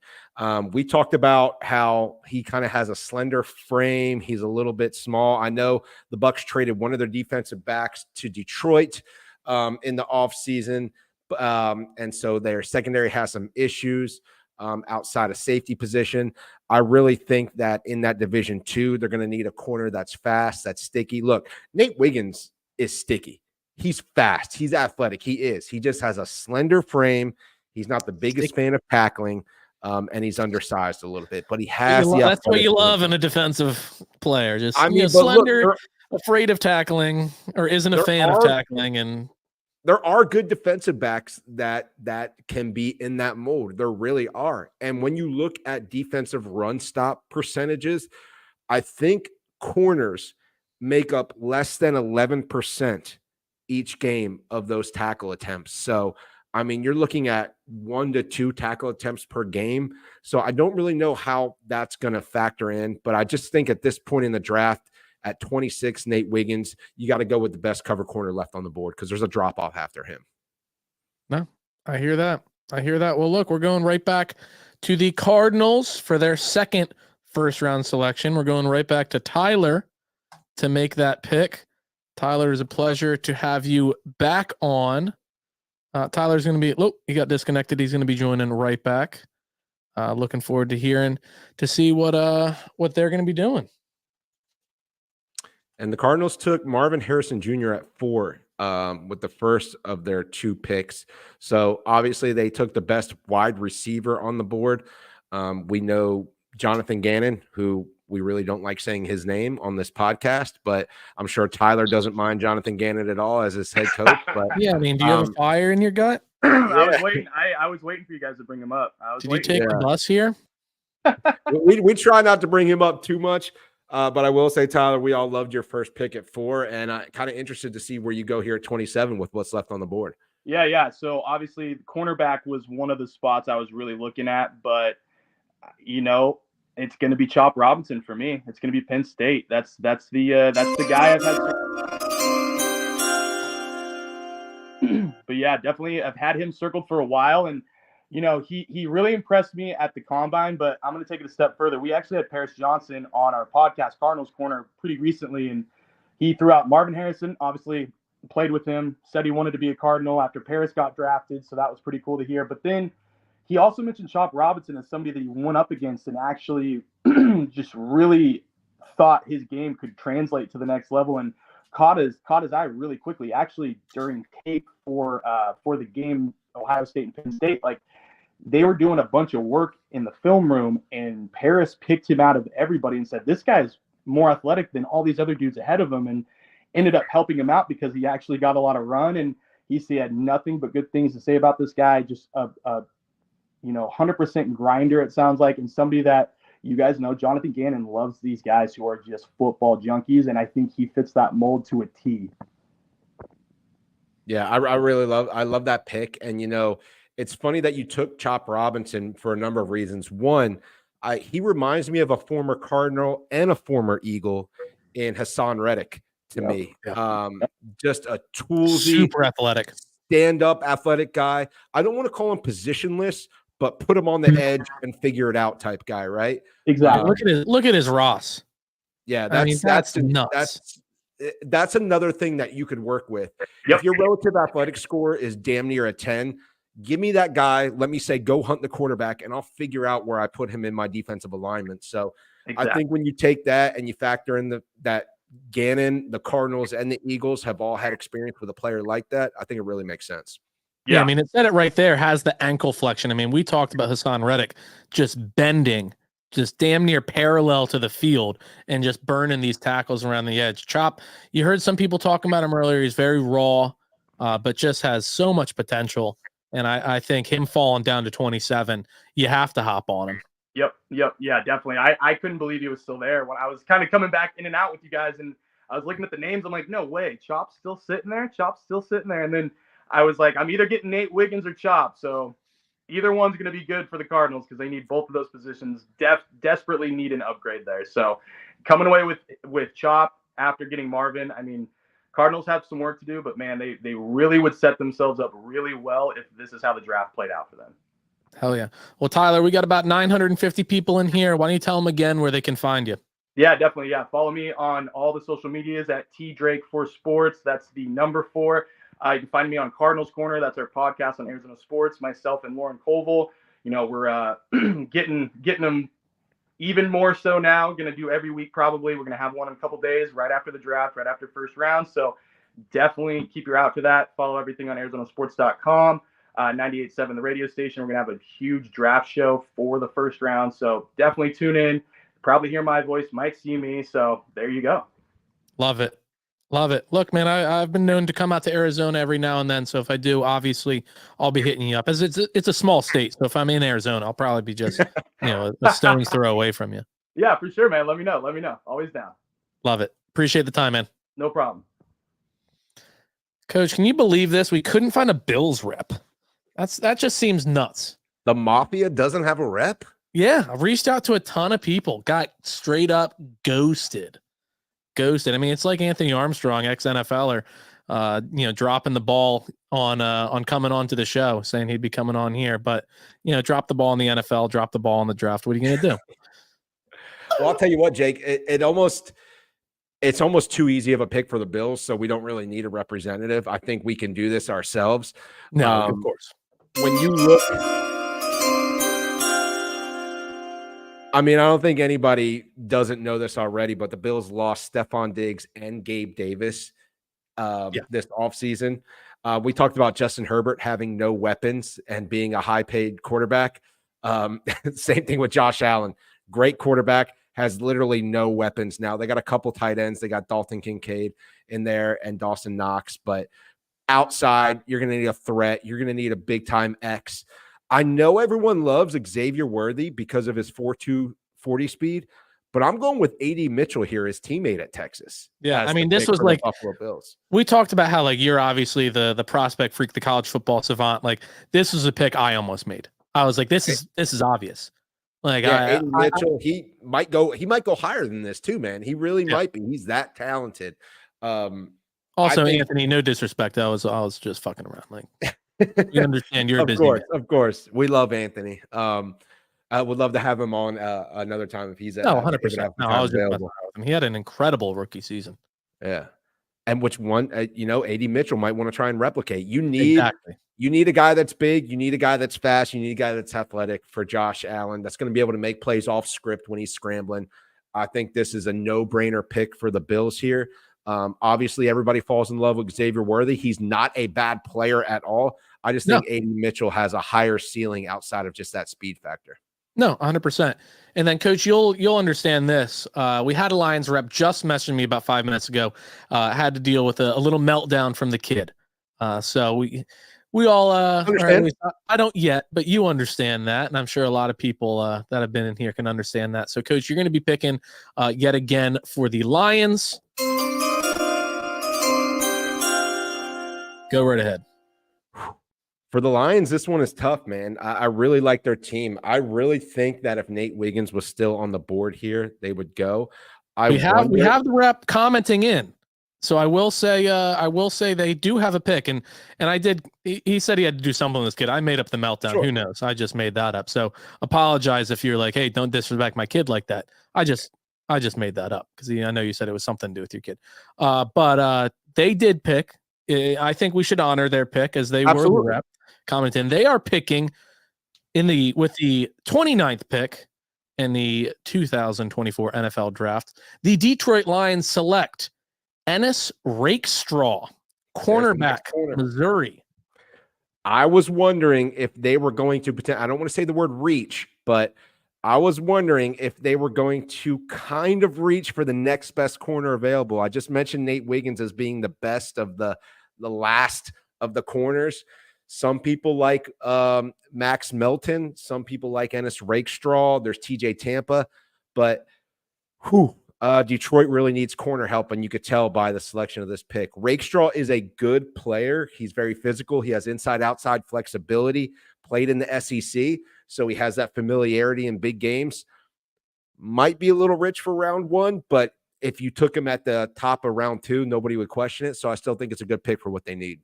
We talked about how he kind of has a slender frame. He's a little bit small. I know the Bucks traded one of their defensive backs to Detroit in the offseason. And so their secondary has some issues outside of safety position. I really think that in that division 2, they're going to need a corner that's fast, that's sticky. Look, Nate Wiggins is sticky. He's fast. He's athletic. He is. He just has a slender frame. He's not the biggest fan of tackling, and he's undersized a little bit, but he has the That's what you athleticism. love in a defensive player. Just I mean, but look, slender, afraid of tackling, or isn't a there fan of are- tackling, and There are good defensive backs that can be in that mold. There really are. And when you look at defensive run stop percentages, I think corners make up less than 11% each game of those tackle attempts. So, I mean, you're looking at 1 to 2 tackle attempts per game. So I don't really know how that's going to factor in, but I just think at this point in the draft, at 26, Nate Wiggins, you got to go with the best cover corner left on the board because there's a drop off after him. no, I hear that. I hear that. Well, look, we're going right back to the Cardinals for their second first round selection. We're going right back to Tyler to make that pick. Tyler, is a pleasure to have you back on. Tyler's going to be, he got disconnected. He's going to be joining right back. Looking forward to hearing to see what they're going to be doing. And the Cardinals took Marvin Harrison Jr. at 4 with the first of their 2 picks. So obviously they took the best wide receiver on the board. We know Jonathan Gannon, who we really don't like saying his name on this podcast, but I'm sure Tyler doesn't mind Jonathan Gannon at all as his head coach. But Yeah, I mean, do you have a fire in your gut? I was waiting. I was waiting for you guys to bring him up. Did you take the bus here? we try not to bring him up too much. But I will say, Tyler, we all loved your first pick at 4, and I'm kind of interested to see where you go here at 27 with what's left on the board. Yeah. So obviously, cornerback was one of the spots I was really looking at, but It's going to be Chop Robinson for me. It's going to be Penn State. That's the guy I've had. But yeah, definitely I've had him circled for a while, and you know he really impressed me at the combine. But I'm going to take it a step further. We actually had Paris Johnson on our podcast, Cardinals Corner, pretty recently, and he threw out Marvin Harrison. Obviously, played with him. Said he wanted to be a Cardinal after Paris got drafted, so that was pretty cool to hear. But then he also mentioned Chop Robinson as somebody that he went up against and actually just really thought his game could translate to the next level and caught his eye really quickly. Actually, during tape for the game Ohio State and Penn State, like they were doing a bunch of work in the film room, and Paris picked him out of everybody and said, "This guy's more athletic than all these other dudes ahead of him," and ended up helping him out because he actually got a lot of run, and he had nothing but good things to say about this guy. Just a 100% grinder, it sounds like, and somebody that you guys know, Jonathan Gannon loves these guys who are just football junkies, and I think he fits that mold to a T. Yeah, I really love that pick. And, you know, it's funny that you took Chop Robinson for a number of reasons. One, he reminds me of a former Cardinal and a former Eagle in Hassan Reddick to me. Just a toolsy, super athletic, stand-up athletic guy. I don't want to call him positionless, but put him on the edge and figure it out type guy, right? Exactly. Look at his Ross. Yeah, that's nuts. That's another thing that you could work with. If your relative athletic score is damn near a 10, give me that guy. Let me say, go hunt the quarterback, and I'll figure out where I put him in my defensive alignment. So I think when you take that and you factor in that Gannon, the Cardinals, and the Eagles have all had experience with a player like that, I think it really makes sense. Yeah, I mean, it said it right there, has the ankle flexion. I mean, we talked about Hassan Reddick just bending, just damn near parallel to the field and just burning these tackles around the edge. Chop, you heard some people talking about him earlier. He's very raw, but just has so much potential. And I think him falling down to 27, you have to hop on him. Yep. Yeah, definitely. I couldn't believe he was still there when I was kind of coming back in and out with you guys, and I was looking at the names. I'm like, no way, Chop's still sitting there. And then I was like, I'm either getting Nate Wiggins or Chop. So either one's going to be good for the Cardinals because they need both of those positions. Desperately need an upgrade there. So coming away with Chop after getting Marvin, I mean, Cardinals have some work to do, but man, they really would set themselves up really well if this is how the draft played out for them. Hell yeah. Well, Tyler, we got about 950 people in here. Why don't you tell them again where they can find you? Yeah, definitely. Yeah. Follow me on all the social medias at TDrake4Sports. That's the number 4. You can find me on Cardinals Corner. That's our podcast on Arizona Sports. Myself and Lauren Colville. You know, we're getting them even more so now. Going to do every week probably. We're going to have one in a couple days right after the draft, right after first round. So definitely keep your eye out for that. Follow everything on ArizonaSports.com. 98.7 the radio station. We're going to have a huge draft show for the first round. So definitely tune in. Probably hear my voice, might see me. So there you go. Love it. Look, man, I've been known to come out to Arizona every now and then. So if I do, obviously, I'll be hitting you up. As it's a small state. So if I'm in Arizona, I'll probably be just, a stone's throw away from you. Yeah, for sure, man. Let me know. Always down. Love it. Appreciate the time, man. No problem. Coach, can you believe this? We couldn't find a Bills rep. That just seems nuts. The Mafia doesn't have a rep? Yeah, I've reached out to a ton of people. Got straight up ghosted. I mean, it's like Anthony Armstrong, ex-NFLer, dropping the ball on coming on to the show, saying he'd be coming on here, but drop the ball in the NFL, drop the ball in the draft. What are you going to do? Well, I'll tell you what, Jake, it's almost too easy of a pick for the Bills, so we don't really need a representative. I think we can do this ourselves. No, of course. When you look, I mean, I don't think anybody doesn't know this already, but the Bills lost Stephon Diggs and Gabe Davis this offseason. We talked about Justin Herbert having no weapons and being a high-paid quarterback. Same thing with Josh Allen. Great quarterback, has literally no weapons now. They got a couple tight ends. They got Dalton Kincaid in there and Dawson Knox. But outside, you're going to need a threat. You're going to need a big-time X. I know everyone loves Xavier Worthy because of his 4.2 40 speed, but I'm going with A.D. Mitchell here, his teammate at Texas. Yeah, I mean, this was like Buffalo Bills. We talked about how you're obviously the prospect freak, the college football savant. Like this was a pick I almost made. I was like, this is obvious. Like yeah, Aiden Mitchell, he might go higher than this too, man. He really might be. He's that talented. Also, Anthony, no disrespect. I was just fucking around. Like, we understand you're a busy man. Of course. We love Anthony. I would love to have him on another time if he's 100%. No, I was just messing around with him. He had an incredible rookie season. Yeah. And which one, AD Mitchell might want to try and replicate. You need a guy that's big. You need a guy that's fast. You need a guy that's athletic for Josh Allen. That's going to be able to make plays off script when he's scrambling. I think this is a no-brainer pick for the Bills here. Obviously, everybody falls in love with Xavier Worthy. He's not a bad player at all. I just think AD Mitchell has a higher ceiling outside of just that speed factor. No, 100%. And then, Coach, you'll understand this. We had a Lions rep just messaging me about 5 minutes ago. Had to deal with a little meltdown from the kid. So we all understand. I don't yet, but you understand that, and I'm sure a lot of people that have been in here can understand that. So, Coach, you're going to be picking yet again for the Lions. Go right ahead. For the Lions, this one is tough, man. I really like their team. I really think that if Nate Wiggins was still on the board here, they would go. We have the rep commenting in, so I will say they do have a pick, and I did. He said he had to do something with this kid. I made up the meltdown. Sure. Who knows? I just made that up. So apologize if you're like, hey, don't disrespect my kid like that. I just made that up because I know you said it was something to do with your kid. But they did pick. I think we should honor their pick as they were the rep. Commenting, they are picking with the 29th pick in the 2024 NFL draft. The Detroit Lions select Ennis Rakestraw, cornerback, Missouri. I was wondering if they were going to pretend. I don't want to say the word reach, but I was wondering if they were going to kind of reach for the next best corner available. I just mentioned Nate Wiggins as being the best of the last of the corners. Some people like Max Melton. Some people like Ennis Rakestraw. There's TJ Tampa. But Detroit really needs corner help, and you could tell by the selection of this pick. Rakestraw is a good player. He's very physical. He has inside-outside flexibility, played in the SEC, so he has that familiarity in big games. Might be a little rich for round one, but if you took him at the top of round two, nobody would question it. So I still think it's a good pick for what they need.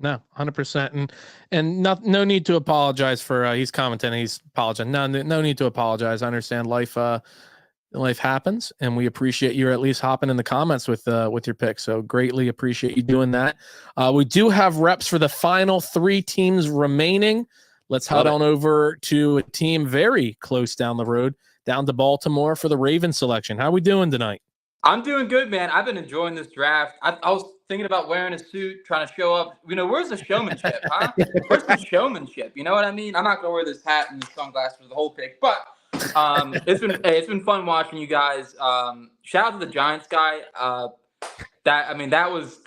No, 100%. And no need to apologize for he's commenting. He's apologizing. No need to apologize. I understand life happens, and we appreciate you at least hopping in the comments with your pick. So greatly appreciate you doing that. We do have reps for the final 3 teams remaining. Let's head on over to a team very close down the road, down to Baltimore for the Ravens selection. How we doing tonight? I'm doing good, man. I've been enjoying this draft. I was thinking about wearing a suit, trying to show up. Where's the showmanship, huh? Where's the showmanship? You know what I mean? I'm not going to wear this hat and the sunglasses for the whole pick, but it's been fun watching you guys. Shout out to the Giants guy. That was.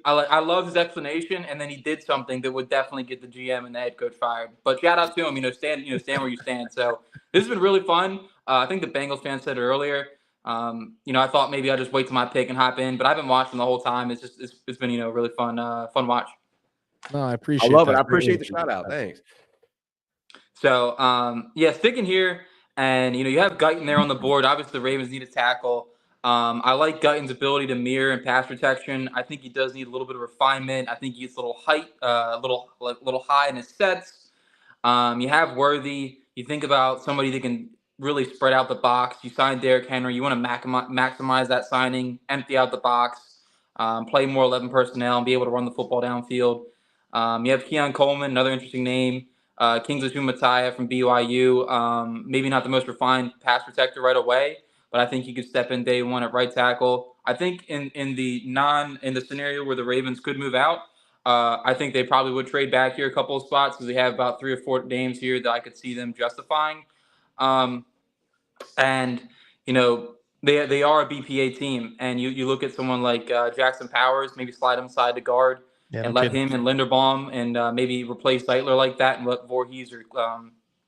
I love his explanation, and then he did something that would definitely get the GM and the head coach fired. But shout out to him. Stand where you stand. So this has been really fun. I think the Bengals fan said it earlier. I thought maybe I'd just wait till my pick and hop in, but I've been watching the whole time. It's been really fun watch. No, I appreciate. I love it. I appreciate the shout out. Thanks. So sticking here, and you have Guyton there on the board. Obviously, the Ravens need a tackle. I like Guyton's ability to mirror and pass protection. I think he does need a little bit of refinement. I think he gets a little height, a little high in his sets. You have Worthy. You think about somebody that can really spread out the box. You signed Derrick Henry. You want to maximize that signing, empty out the box, play more 11 personnel, and be able to run the football downfield. You have Keon Coleman, another interesting name. Kingsley Suamataia from BYU. Maybe not the most refined pass protector right away, but I think he could step in day one at right tackle. I think in the scenario where the Ravens could move out, I think they probably would trade back here a couple of spots because they have about 3 or 4 names here that I could see them justifying. They are a BPA team, and you look at someone like Jackson Powers, maybe slide him side to guard and let him and Linderbaum and maybe replace Zeitler like that and let Voorhees or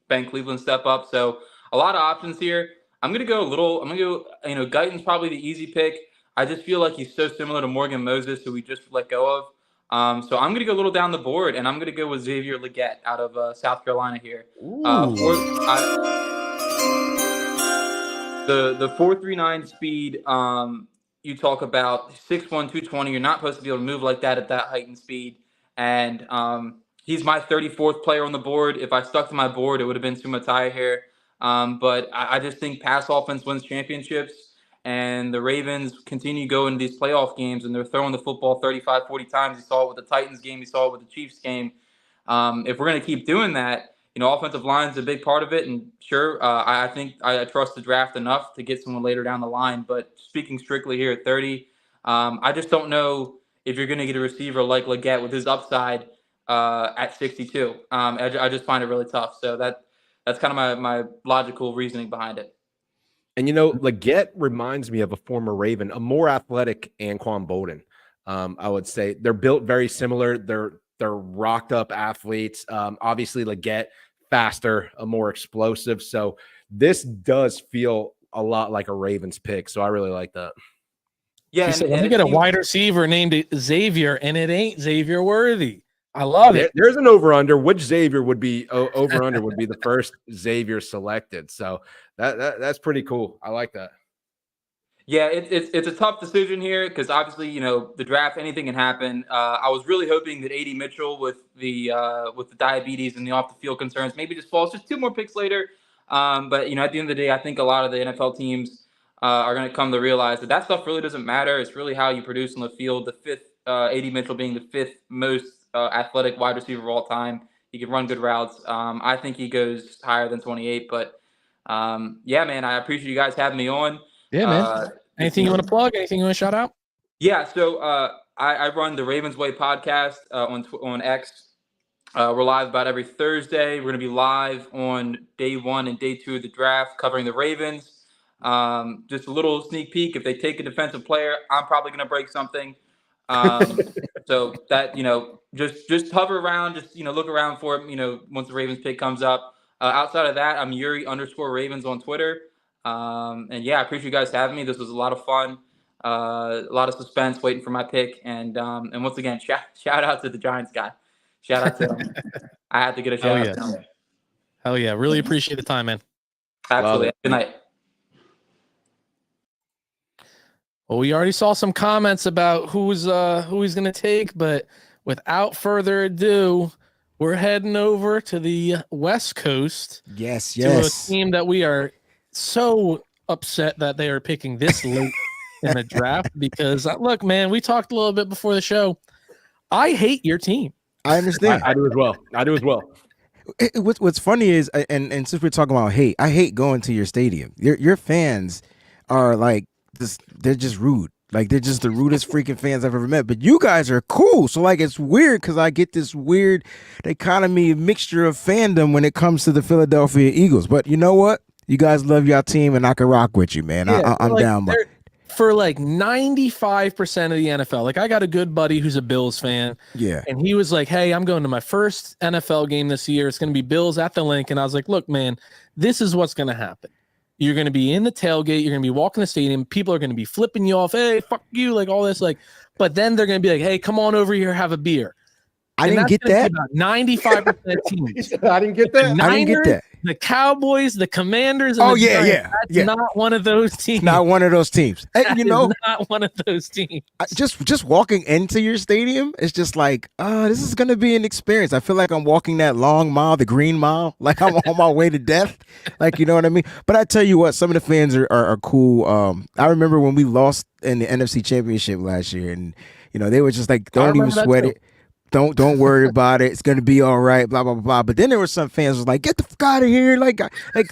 Ben Cleveland step up. So a lot of options here. Guyton's probably the easy pick. I just feel like he's so similar to Morgan Moses, who we just let go of. So I'm going to go a little down the board, and I'm going to go with Xavier Legette out of South Carolina here. The 4.39 speed, you talk about 6'1", 220. You're not supposed to be able to move like that at that heightened speed. And he's my 34th player on the board. If I stuck to my board, it would have been Sumatai here. But I just think pass offense wins championships. And the Ravens continue going these playoff games, and they're throwing the football 35, 40 times. You saw it with the Titans game. You saw it with the Chiefs game. If we're going to keep doing that, offensive line is a big part of it. And sure, I think I trust the draft enough to get someone later down the line. But speaking strictly here at 30, I just don't know if you're going to get a receiver like Leggett with his upside at 62. I just find it really tough. So that's kind of my logical reasoning behind it. And Leggett reminds me of a former Raven, a more athletic Anquan Bolden. I would say they're built very similar. They're rocked up athletes. Obviously Leggett faster, a more explosive. So this does feel a lot like a Ravens pick. So I really like that. Yeah, and get a wide receiver named Xavier, and it ain't Xavier Worthy. I love it. There's an over/under. Which Xavier would be over/under would be the first Xavier selected. So that's pretty cool. I like that. Yeah, it's a tough decision here because obviously the draft, anything can happen. I was really hoping that AD Mitchell with the diabetes and the off the field concerns maybe just falls just 2 more picks later. But at the end of the day, I think a lot of the NFL teams are going to come to realize that stuff really doesn't matter. It's really how you produce on the field. The 5th AD Mitchell being the 5th most athletic wide receiver of all time. He can run good routes. I think he goes higher than 28. But yeah, man, I appreciate you guys having me on. Yeah, man. Anything you want to plug? Anything you want to shout out? Yeah, so I run the Ravens Way podcast on X. We're live about every Thursday. We're going to be live on day 1 and day 2 of the draft, covering the Ravens. Just a little sneak peek. If they take a defensive player, I'm probably going to break something. So that just hover around, just look around for it. Once the Ravens pick comes up. Outside of that, I'm Yuri_Ravens on Twitter. And yeah, I appreciate you guys having me. This was a lot of fun. A lot of suspense waiting for my pick. And once again, shout out to the Giants guy. Shout out to him. I had to get a shout out to him. Hell yeah. Really appreciate the time, man. Absolutely. Good night. Well, we already saw some comments about who he's going to take, but without further ado, we're heading over to the West Coast. Yes. To a team that we are so upset that they are picking this late in the draft because, look, man, we talked a little bit before the show. I hate your team. I understand. I do as well. What's funny is, and since we're talking about hate, I hate going to your stadium. Your fans are like this. They're just rude. Like they're just the rudest freaking fans I've ever met. But you guys are cool. So like it's weird because I get this weird dichotomy mixture of fandom when it comes to the Philadelphia Eagles. But you know what? You guys love your team, and I can rock with you, man. Yeah, I'm down. For like 95% of the NFL, like I got a good buddy who's a Bills fan. Yeah. And he was like, hey, I'm going to my first NFL game this year. It's going to be Bills at the Link. And I was like, look, man, this is what's going to happen. You're going to be in the tailgate. You're going to be walking the stadium. People are going to be flipping you off. Hey, fuck you. Like all this, like, but then they're going to be like, hey, come on over here, have a beer. I didn't get that. About 95% teams. I didn't get that. I didn't get that. The Cowboys, the Commanders. And that's not one of those teams. Not one of those teams. And, not one of those teams. Just walking into your stadium, it's just like, this is gonna be an experience. I feel like I'm walking that long mile, the green mile, like I'm on my way to death. Like, you know what I mean? But I tell you what, some of the fans are cool. I remember when we lost in the NFC Championship last year, and they were just like, don't even sweat it. Don't worry about it. It's gonna be all right. Blah blah blah. But then there were some fans who was like, "Get the fuck out of here!" Like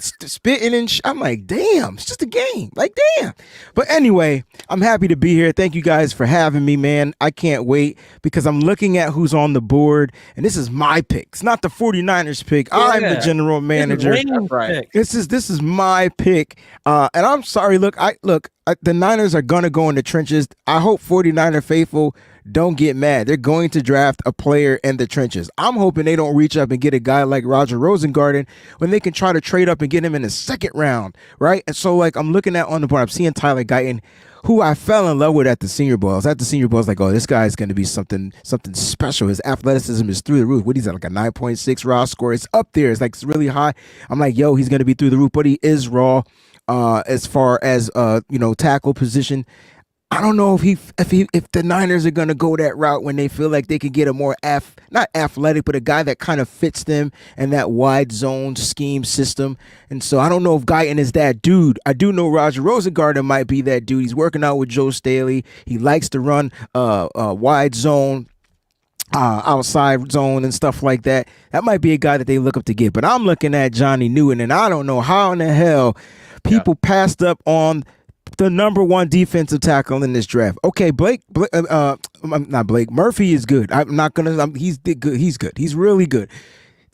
spitting and I'm like, "Damn, it's just a game." Like, damn. But anyway, I'm happy to be here. Thank you guys for having me, man. I can't wait because I'm looking at who's on the board, and this is my pick. It's not the 49ers pick. I'm the general manager. That's right. This is my pick. And I'm sorry. Look, the Niners are gonna go in the trenches. I hope 49er faithful don't get mad. They're going to draft a player in the trenches. I'm hoping they don't reach up and get a guy like Roger Rosengarten when they can try to trade up and get him in the second round, right? And so, like, I'm looking at on the board, I'm seeing Tyler Guyton, who I fell in love with at the Senior Bowl. I was at the Senior Bowl, I was like, oh, this guy is going to be something special. His athleticism is through the roof. What is that, like a 9.6 raw score? It's up there. It's really high. I'm like, yo, he's going to be through the roof, but he is raw. as far as tackle position. I don't know if the Niners are gonna go that route when they feel like they could get a more not athletic, but a guy that kind of fits them in that wide zone scheme system. And so I don't know if Guyton is that dude. I do know Roger Rosengarten might be that dude. He's working out with Joe Staley. He likes to run wide zone, outside zone and stuff like that. That might be a guy that they look up to get. But I'm looking at Johnny Newton, and I don't know how in the hell people passed up on the number one defensive tackle in this draft. Okay, not Blake Murphy is good. I'm not gonna. He's good. He's good. He's really good,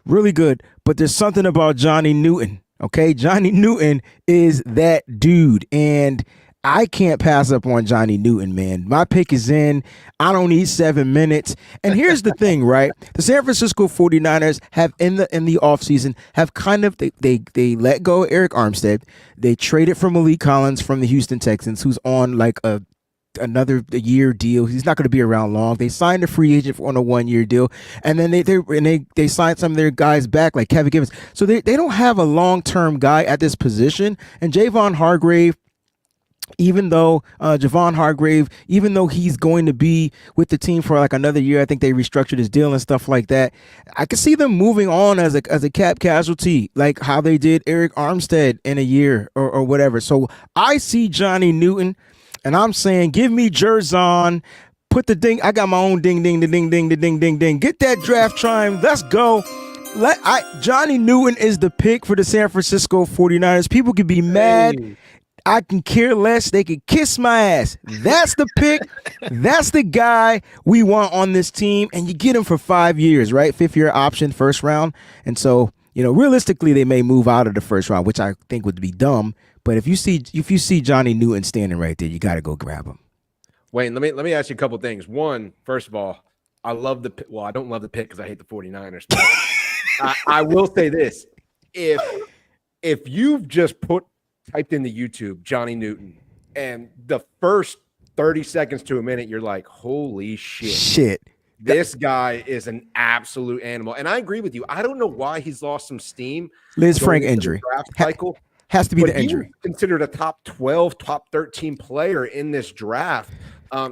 really good. But there's something about Johnny Newton. Okay, Johnny Newton is that dude, and I can't pass up on Johnny Newton, man. My pick is in. I don't need 7 minutes. And here's the thing, right? The San Francisco 49ers have in the offseason have kind of they let go of Eric Armstead. They traded for Malik Collins from the Houston Texans, who's on like another year deal. He's not going to be around long. They signed a free agent on a 1-year deal, and then they signed some of their guys back, like Kevin Givens. So they don't have a long-term guy at this position. And Javon Hargrave, even though Javon Hargrave, even though he's going to be with the team for like another year, I think they restructured his deal and stuff like that. I could see them moving on as a cap casualty, like how they did Eric Armstead in a year or whatever. So I see Johnny Newton, and I'm saying, give me Jerzon. Put the ding. I got my own ding, ding, the ding, ding, the ding, ding, ding. Get that draft chime. Let's go. Johnny Newton is the pick for the San Francisco 49ers. People could be mad. I can care less. They could kiss my ass. That's the pick. That's the guy we want on this team. And you get him for 5 years, right? 5th-year option, first round. And so, realistically, they may move out of the first round, which I think would be dumb. But if you see Johnny Newton standing right there, you got to go grab him. Wayne, let me ask you a couple things. One, first of all, I love the pick. Well, I don't love the pick because I hate the 49ers. But I will say this. If you've just typed into YouTube Johnny Newton, and the first 30 seconds to a minute, you're like, holy shit. This guy is an absolute animal. And I agree with you. I don't know why he's lost some steam. Liz Frank injury. Draft cycle. Has to be but the injury. He was considered a top 12, top 13 player in this draft.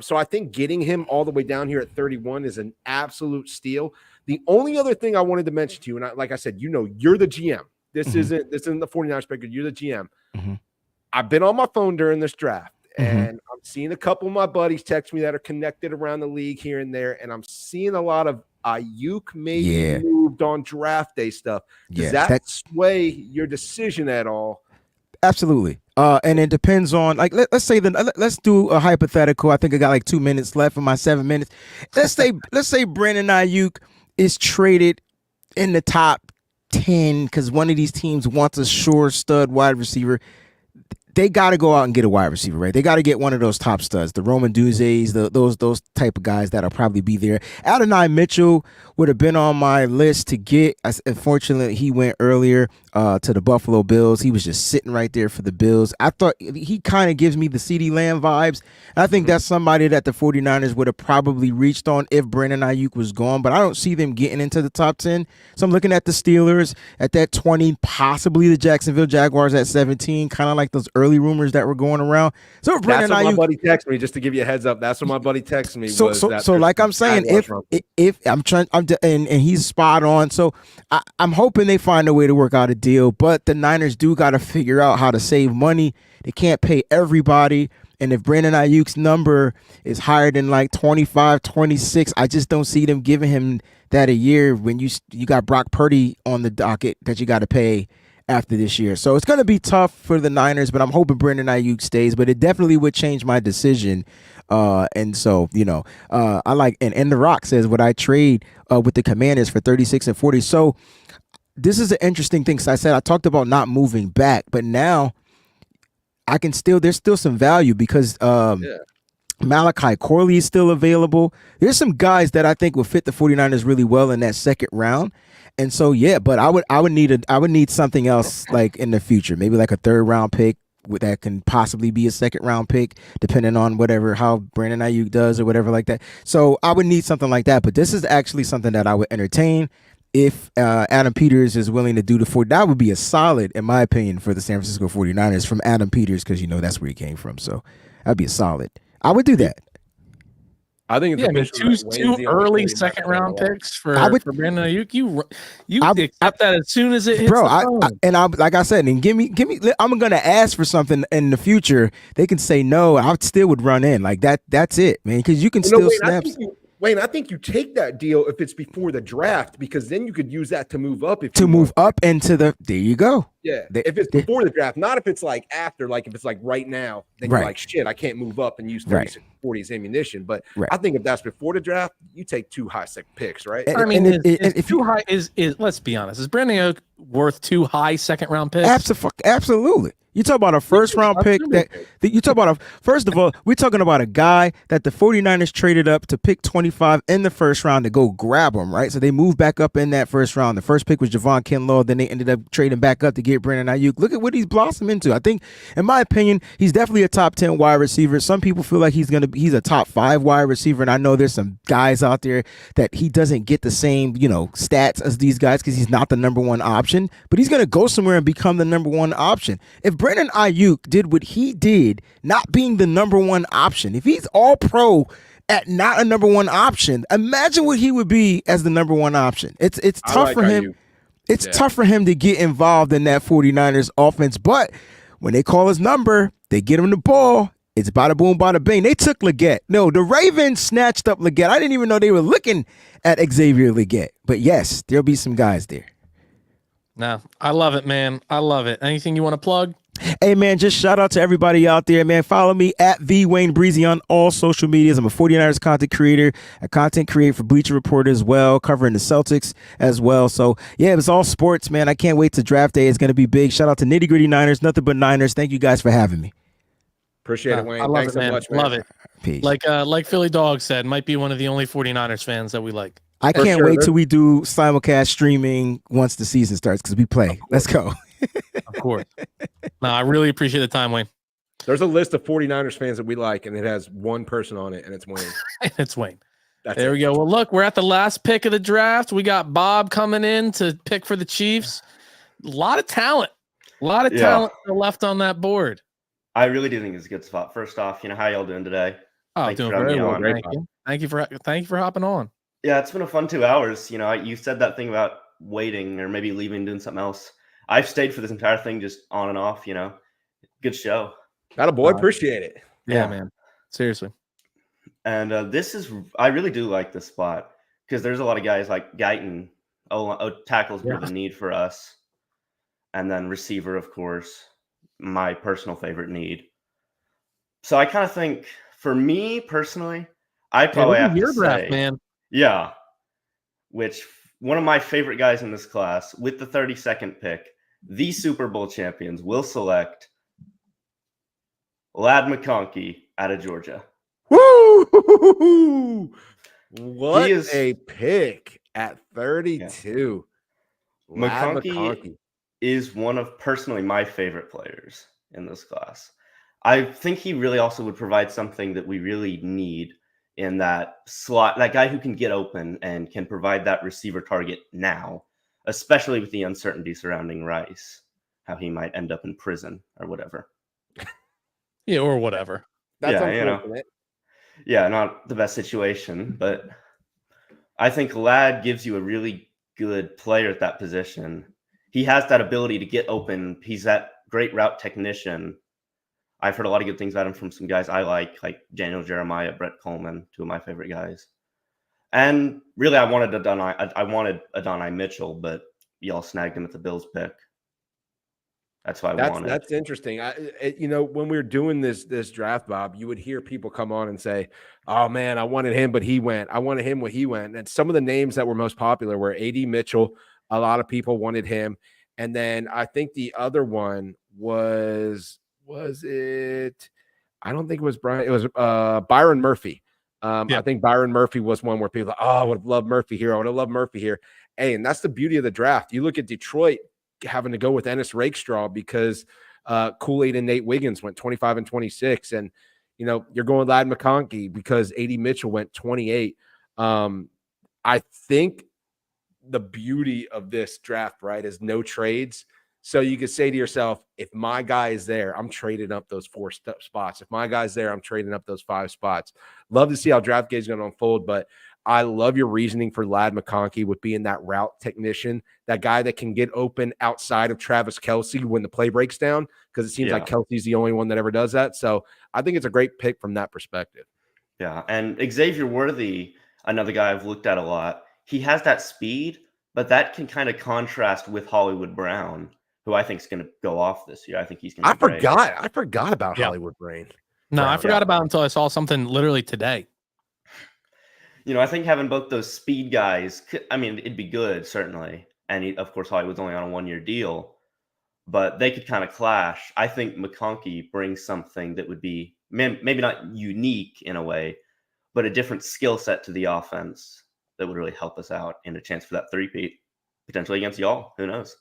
So I think getting him all the way down here at 31 is an absolute steal. The only other thing I wanted to mention to you, and like I said, you're the GM. This isn't the 49ers pick. You're the GM. Mm-hmm. I've been on my phone during this draft, and I'm seeing a couple of my buddies text me that are connected around the league here and there, and I'm seeing a lot of Ayuk maybe moved on draft day stuff. Does that sway your decision at all? Absolutely. And it depends on, like, let's say let's do a hypothetical. I think I got like 2 minutes left in my 7 minutes. Let's say Brandon Ayuk is traded in the top 10 because one of these teams wants a sure stud wide receiver. They got to go out and get a wide receiver, right? They got to get one of those top studs, the Roman Duzes, those type of guys that'll probably be there. Adonai Mitchell would have been on my list to get. Unfortunately, he went earlier to the Buffalo Bills. He was just sitting right there for the Bills. I thought he kind of gives me the CeeDee Lamb vibes. I think that's somebody that the 49ers would have probably reached on if Brandon Ayuk was gone, but I don't see them getting into the top 10. So I'm looking at the Steelers at that 20, possibly the Jacksonville Jaguars at 17, kind of like those early rumors that were going around. So Brandon Ayuk, my buddy texted me, just to give you a heads up. That's what my buddy texted me. So like I'm saying, if I'm trying, and he's spot on. So I'm hoping they find a way to work out a deal, but the Niners do got to figure out how to save money. They can't pay everybody. And if Brandon Ayuk's number is higher than like 25, 26, I just don't see them giving him that a year when you got Brock Purdy on the docket that you got to pay after this year. So it's going to be tough for the Niners, but I'm hoping Brandon Ayuk stays, but it definitely would change my decision. And so, I like, and The Rock says, would I trade with the Commanders for 36 and 40? So this is an interesting thing. So I talked about not moving back, but now there's still some value because Malachi Corley is still available. There's some guys that I think will fit the 49ers really well in that second round. And so, but I would need something else like in the future, maybe like a 3rd round pick that can possibly be a 2nd round pick, depending on how Brandon Ayuk does or whatever like that. So I would need something like that. But this is actually something that I would entertain if Adam Peters is willing to do the 40, that would be a solid, in my opinion, for the San Francisco 49ers from Adam Peters, because that's where he came from. So that'd be a solid. I would do that. I think it's official that Wayne's two the only early 49er second round fan picks for Brandon Ayuk. You accept that as soon as it hits bro. the phone. Like I said, and give me. I'm gonna ask for something in the future. They can say no. I still would run in like that. That's it, man. Because you can still snap. Wayne, I think you take that deal if it's before the draft, because then you could use that to move up. Into the. There you go. Yeah, if it's before the draft, not if it's like after, like if it's like right now, then you're like, shit, I can't move up and use 36, 40 as ammunition. But I think if that's before the draft, you take 2 high second picks, right? I mean, if too high is let's be honest, is Brandon Ayuk worth 2 high second round picks? Absolutely. You talk about a first round pick you talk about first of all, we're talking about a guy that the 49ers traded up to pick 25 in the first round to go grab him, right? So they moved back up in that first round. The first pick was Javon Kinlaw. Then they ended up trading back up to get Brandon Ayuk. Look at what he's blossomed into. I think, in my opinion, he's definitely a top 10 wide receiver. Some people feel like he's a top 5 wide receiver. And I know there's some guys out there that he doesn't get the same, stats as these guys because he's not the number 1 option, but he's going to go somewhere and become the number 1 option. If Brandon Ayuk did what he did, not being the number 1 option, if he's all pro at not a number 1 option, imagine what he would be as the number 1 option. It's tough for him. Ayuk. It's tough for him to get involved in that 49ers offense. But when they call his number, they get him the ball. It's bada boom, bada bing. They took Leggett. No, the Ravens snatched up Leggett. I didn't even know they were looking at Xavier Leggett. But yes, there'll be some guys there. No, I love it, man. I love it. Anything you want to plug? Hey, man, just shout out to everybody out there, man. Follow me at @VWayneBreezy on all social medias. I'm a 49ers content creator, a content creator for Bleacher Report as well, covering the Celtics as well. So, yeah, it was all sports, man. I can't wait to draft day. It's going to be big. Shout out to Nitty Gritty Niners, nothing but Niners. Thank you guys for having me. Appreciate it, Wayne. I love Thanks it, man. so much, man. Love it. Peace. Like Philly Dog said, might be one of the only 49ers fans that we like. I can't wait till we do simulcast streaming once the season starts because we play. Let's go. Of course. No, I really appreciate the time, Wayne. There's a list of 49ers fans that we like, and it has one person on it, and it's Wayne. It's Wayne. There we go. Well, look, we're at the last pick of the draft. We got Bob coming in to pick for the Chiefs. A lot of talent. Talent left on that board. I really do think it's a good spot. First off, how y'all doing today? Oh, doing very well. Thank you for hopping on. Yeah, it's been a fun 2 hours. You said that thing about waiting or maybe leaving, doing something else. I've stayed for this entire thing, just on and off. Good show. Got a boy, appreciate it. Yeah, man. Seriously. And I really do like this spot because there's a lot of guys like Guyton. Tackle's been the need for us, and then receiver, of course, my personal favorite need. So I kind of think, for me personally, I probably have to say, man. Yeah, which one of my favorite guys in this class with the 32nd pick, the Super Bowl champions will select Ladd McConkey out of Georgia. Woo! What a pick at 32. Yeah. McConkey is one of personally my favorite players in this class. I think he really also would provide something that we really need in that slot, that guy who can get open and can provide that receiver target now, especially with the uncertainty surrounding Rice, how he might end up in prison or whatever. Yeah, or whatever. That's unfortunate. Yeah, not the best situation, but I think Ladd gives you a really good player at that position. He has that ability to get open. He's that great route technician. I've heard a lot of good things about him from some guys I like Daniel Jeremiah, Brett Coleman, 2 of my favorite guys. And really, I wanted Adonai Mitchell, but y'all snagged him at the Bills pick. That's what I wanted. That's interesting. When we were doing this draft, Bob, you would hear people come on and say, "Oh man, I wanted him, but he went. I wanted him when he went." And some of the names that were most popular were A.D. Mitchell. A lot of people wanted him, and then I think the other one was it? I don't think it was Brian. It was Byron Murphy. I think Byron Murphy was one where people, I would have loved Murphy here. I would have loved Murphy here. Hey, and that's the beauty of the draft. You look at Detroit having to go with Ennis Rakestraw because Kool-Aid and Nate Wiggins went 25 and 26. And, you're going Ladd McConkey because A.D. Mitchell went 28. I think the beauty of this draft, right, is no trades. So you could say to yourself, if my guy is there, I'm trading up those 4 spots. If my guy's there, I'm trading up those 5 spots. Love to see how draft day is going to unfold, but I love your reasoning for Ladd McConkey with being that route technician, that guy that can get open outside of Travis Kelce when the play breaks down, because it seems like Kelsey's the only one that ever does that. So I think it's a great pick from that perspective. Yeah, and Xavier Worthy, another guy I've looked at a lot, he has that speed, but that can kind of contrast with Hollywood Brown, who I think is going to go off this year. I think he's going to I forgot about Hollywood Brown. No, I forgot about him until I saw something literally today. I think having both those speed guys, I mean, it'd be good, certainly. And of course, Hollywood's only on a 1-year deal, but they could kind of clash. I think McConkey brings something that would be maybe not unique in a way, but a different skill set to the offense that would really help us out in a chance for that three-peat, potentially against y'all. Who knows?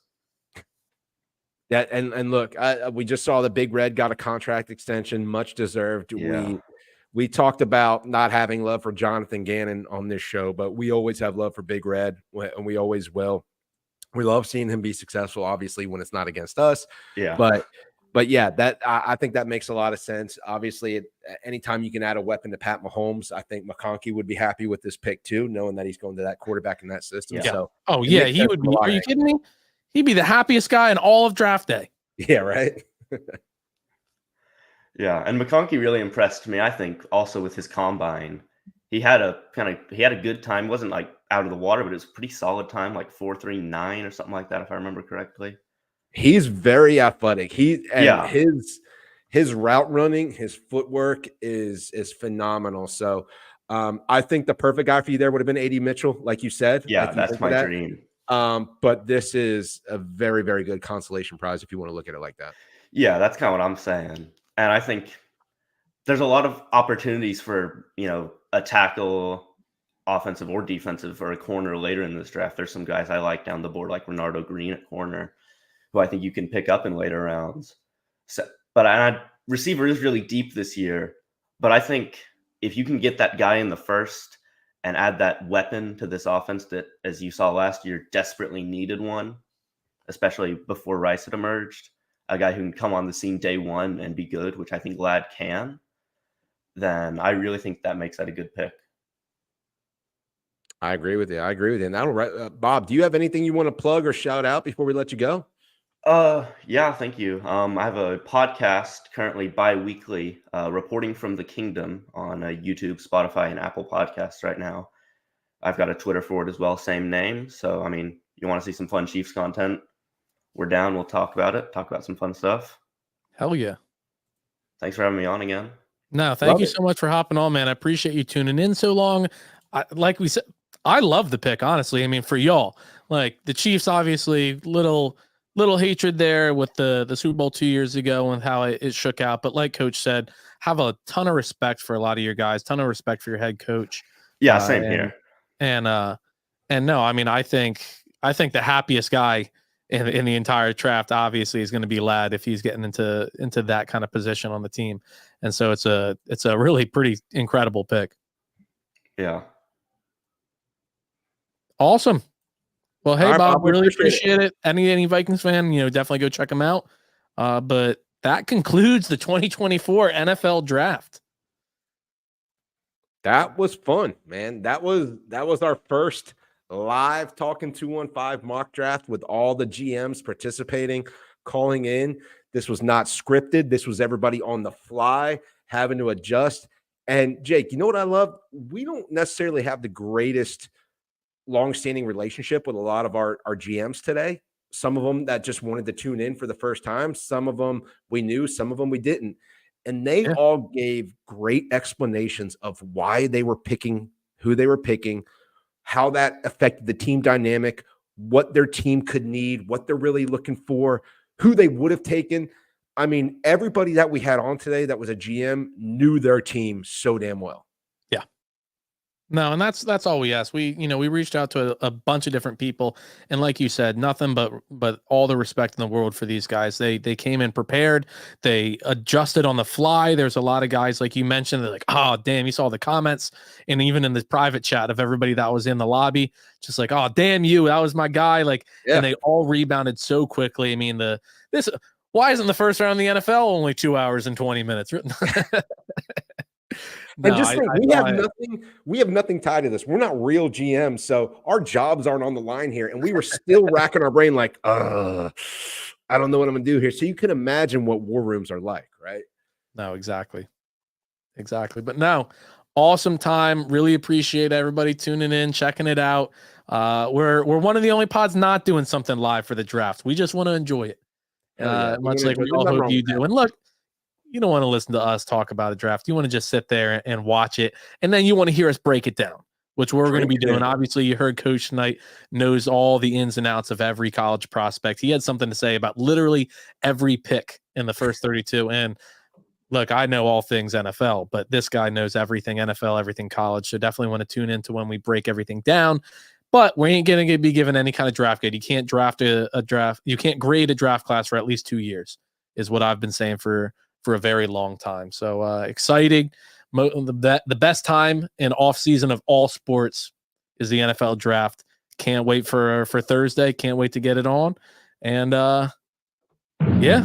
Yeah, and look, we just saw the Big Red got a contract extension, much deserved. Yeah. We talked about not having love for Jonathan Gannon on this show, but we always have love for Big Red, and we always will. We love seeing him be successful, obviously, when it's not against us. Yeah. But yeah, that I think that makes a lot of sense. Obviously, anytime you can add a weapon to Pat Mahomes, I think McConkey would be happy with this pick too, knowing that he's going to that quarterback in that system. Yeah. So, he would be. Are you kidding me? He'd be the happiest guy in all of draft day. Yeah, right. Yeah, and McConkey really impressed me, I think, also with his combine. He had a good time. It wasn't like out of the water, but it was a pretty solid time, like 4.39 or something like that, if I remember correctly. He's very athletic. His route running, his footwork is phenomenal. So I think the perfect guy for you there would have been A.D. Mitchell, like you said. Yeah, that's my dream. But this is a very, very good consolation prize if you want to look at it like that. Yeah, that's kind of what I'm saying. And I think there's a lot of opportunities for, a tackle, offensive or defensive, or a corner later in this draft. There's some guys I like down the board, like Renardo Green at corner, who I think you can pick up in later rounds. So, but receiver is really deep this year. But I think if you can get that guy in the first and add that weapon to this offense that, as you saw last year, desperately needed one, especially before Rice had emerged, a guy who can come on the scene day one and be good, which I think Ladd can, then I really think that makes that a good pick. I agree with you. And that'll Bob, do you have anything you want to plug or shout out before we let you go? Yeah, thank you. I have a podcast currently bi-weekly, Reporting from the Kingdom on YouTube, Spotify, and Apple Podcasts right now. I've got a Twitter for it as well, same name. So, I mean, you want to see some fun Chiefs content, we're down. We'll talk about it, talk about some fun stuff. Hell yeah. Thanks for having me on again. No, thank you so much for hopping on, man. I appreciate you tuning in so long. Like we said, I love the pick, honestly. I mean, for y'all, like the Chiefs, obviously, little hatred there with the Super Bowl 2 years ago and how it shook out. But like Coach said, have a ton of respect for a lot of your guys, ton of respect for your head coach. Yeah, same here. And no, I mean, I think the happiest guy in the entire draft obviously is going to be Ladd if he's getting into that kind of position on the team. And so it's a really pretty incredible pick. Yeah. Awesome. Well, hey, All right, Bob, we really appreciate appreciate it. Any Vikings fan, definitely go check them out. But that concludes the 2024 NFL draft. That was fun, man. That was our first live Talking 215 mock draft with all the GMs participating, calling in. This was not scripted. This was everybody on the fly, having to adjust. And Jake, you know what I love? We don't necessarily have the greatest long-standing relationship with a lot of our GMs today. Some of them that just wanted to tune in for the first time. Some of them we knew, some of them we didn't. And they all gave great explanations of why they were picking who they were picking, how that affected the team dynamic, what their team could need, what they're really looking for, who they would have taken. I mean, everybody that we had on today that was a GM knew their team so damn well. No, and that's all we asked. We reached out to a bunch of different people, and like you said, nothing but all the respect in the world for these guys. They came in prepared. They adjusted on the fly. There's a lot of guys, like you mentioned, they're like, oh damn, you saw the comments, and even in the private chat of everybody that was in the lobby, just like, oh damn you, that was my guy. Like, Yeah. and they all rebounded so quickly. I mean, why isn't the first round of the NFL only 2 hours and 20 minutes? And just think, we have nothing tied to this. We're not real GMs, so our jobs aren't on the line here. And we were still racking our brain like, I don't know what I'm gonna do here. So you can imagine what war rooms are like, right? No, exactly. But no, awesome time. Really appreciate everybody tuning in, checking it out. We're one of the only pods not doing something live for the draft. We just want to enjoy it. Much like we all hope you do. And look, you don't want to listen to us talk about a draft. You want to just sit there and watch it. And then you want to hear us break it down, which we're going to be doing. Obviously, you heard Coach tonight knows all the ins and outs of every college prospect. He had something to say about literally every pick in the first 32. And look, I know all things NFL, but this guy knows everything NFL, everything college. So definitely want to tune into when we break everything down. But we ain't going to be given any kind of draft grade. You can't draft a draft. You can't grade a draft class for at least 2 years, is what I've been saying for a very long time. So exciting. The best time in off season of all sports is the NFL draft. Can't wait for Thursday. Can't wait to get it on. And yeah.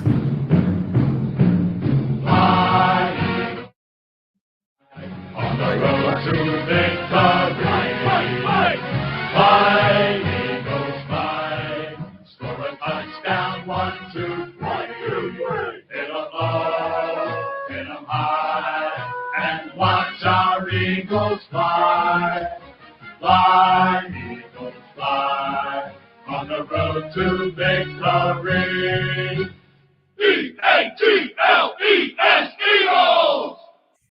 On the road to victory. Fight, Eagles, fight. Score a touchdown, 1, 2, 3. Hit 'em low, hit 'em high, and watch our Eagles fly. Fly, Eagles, fly. On the road to victory.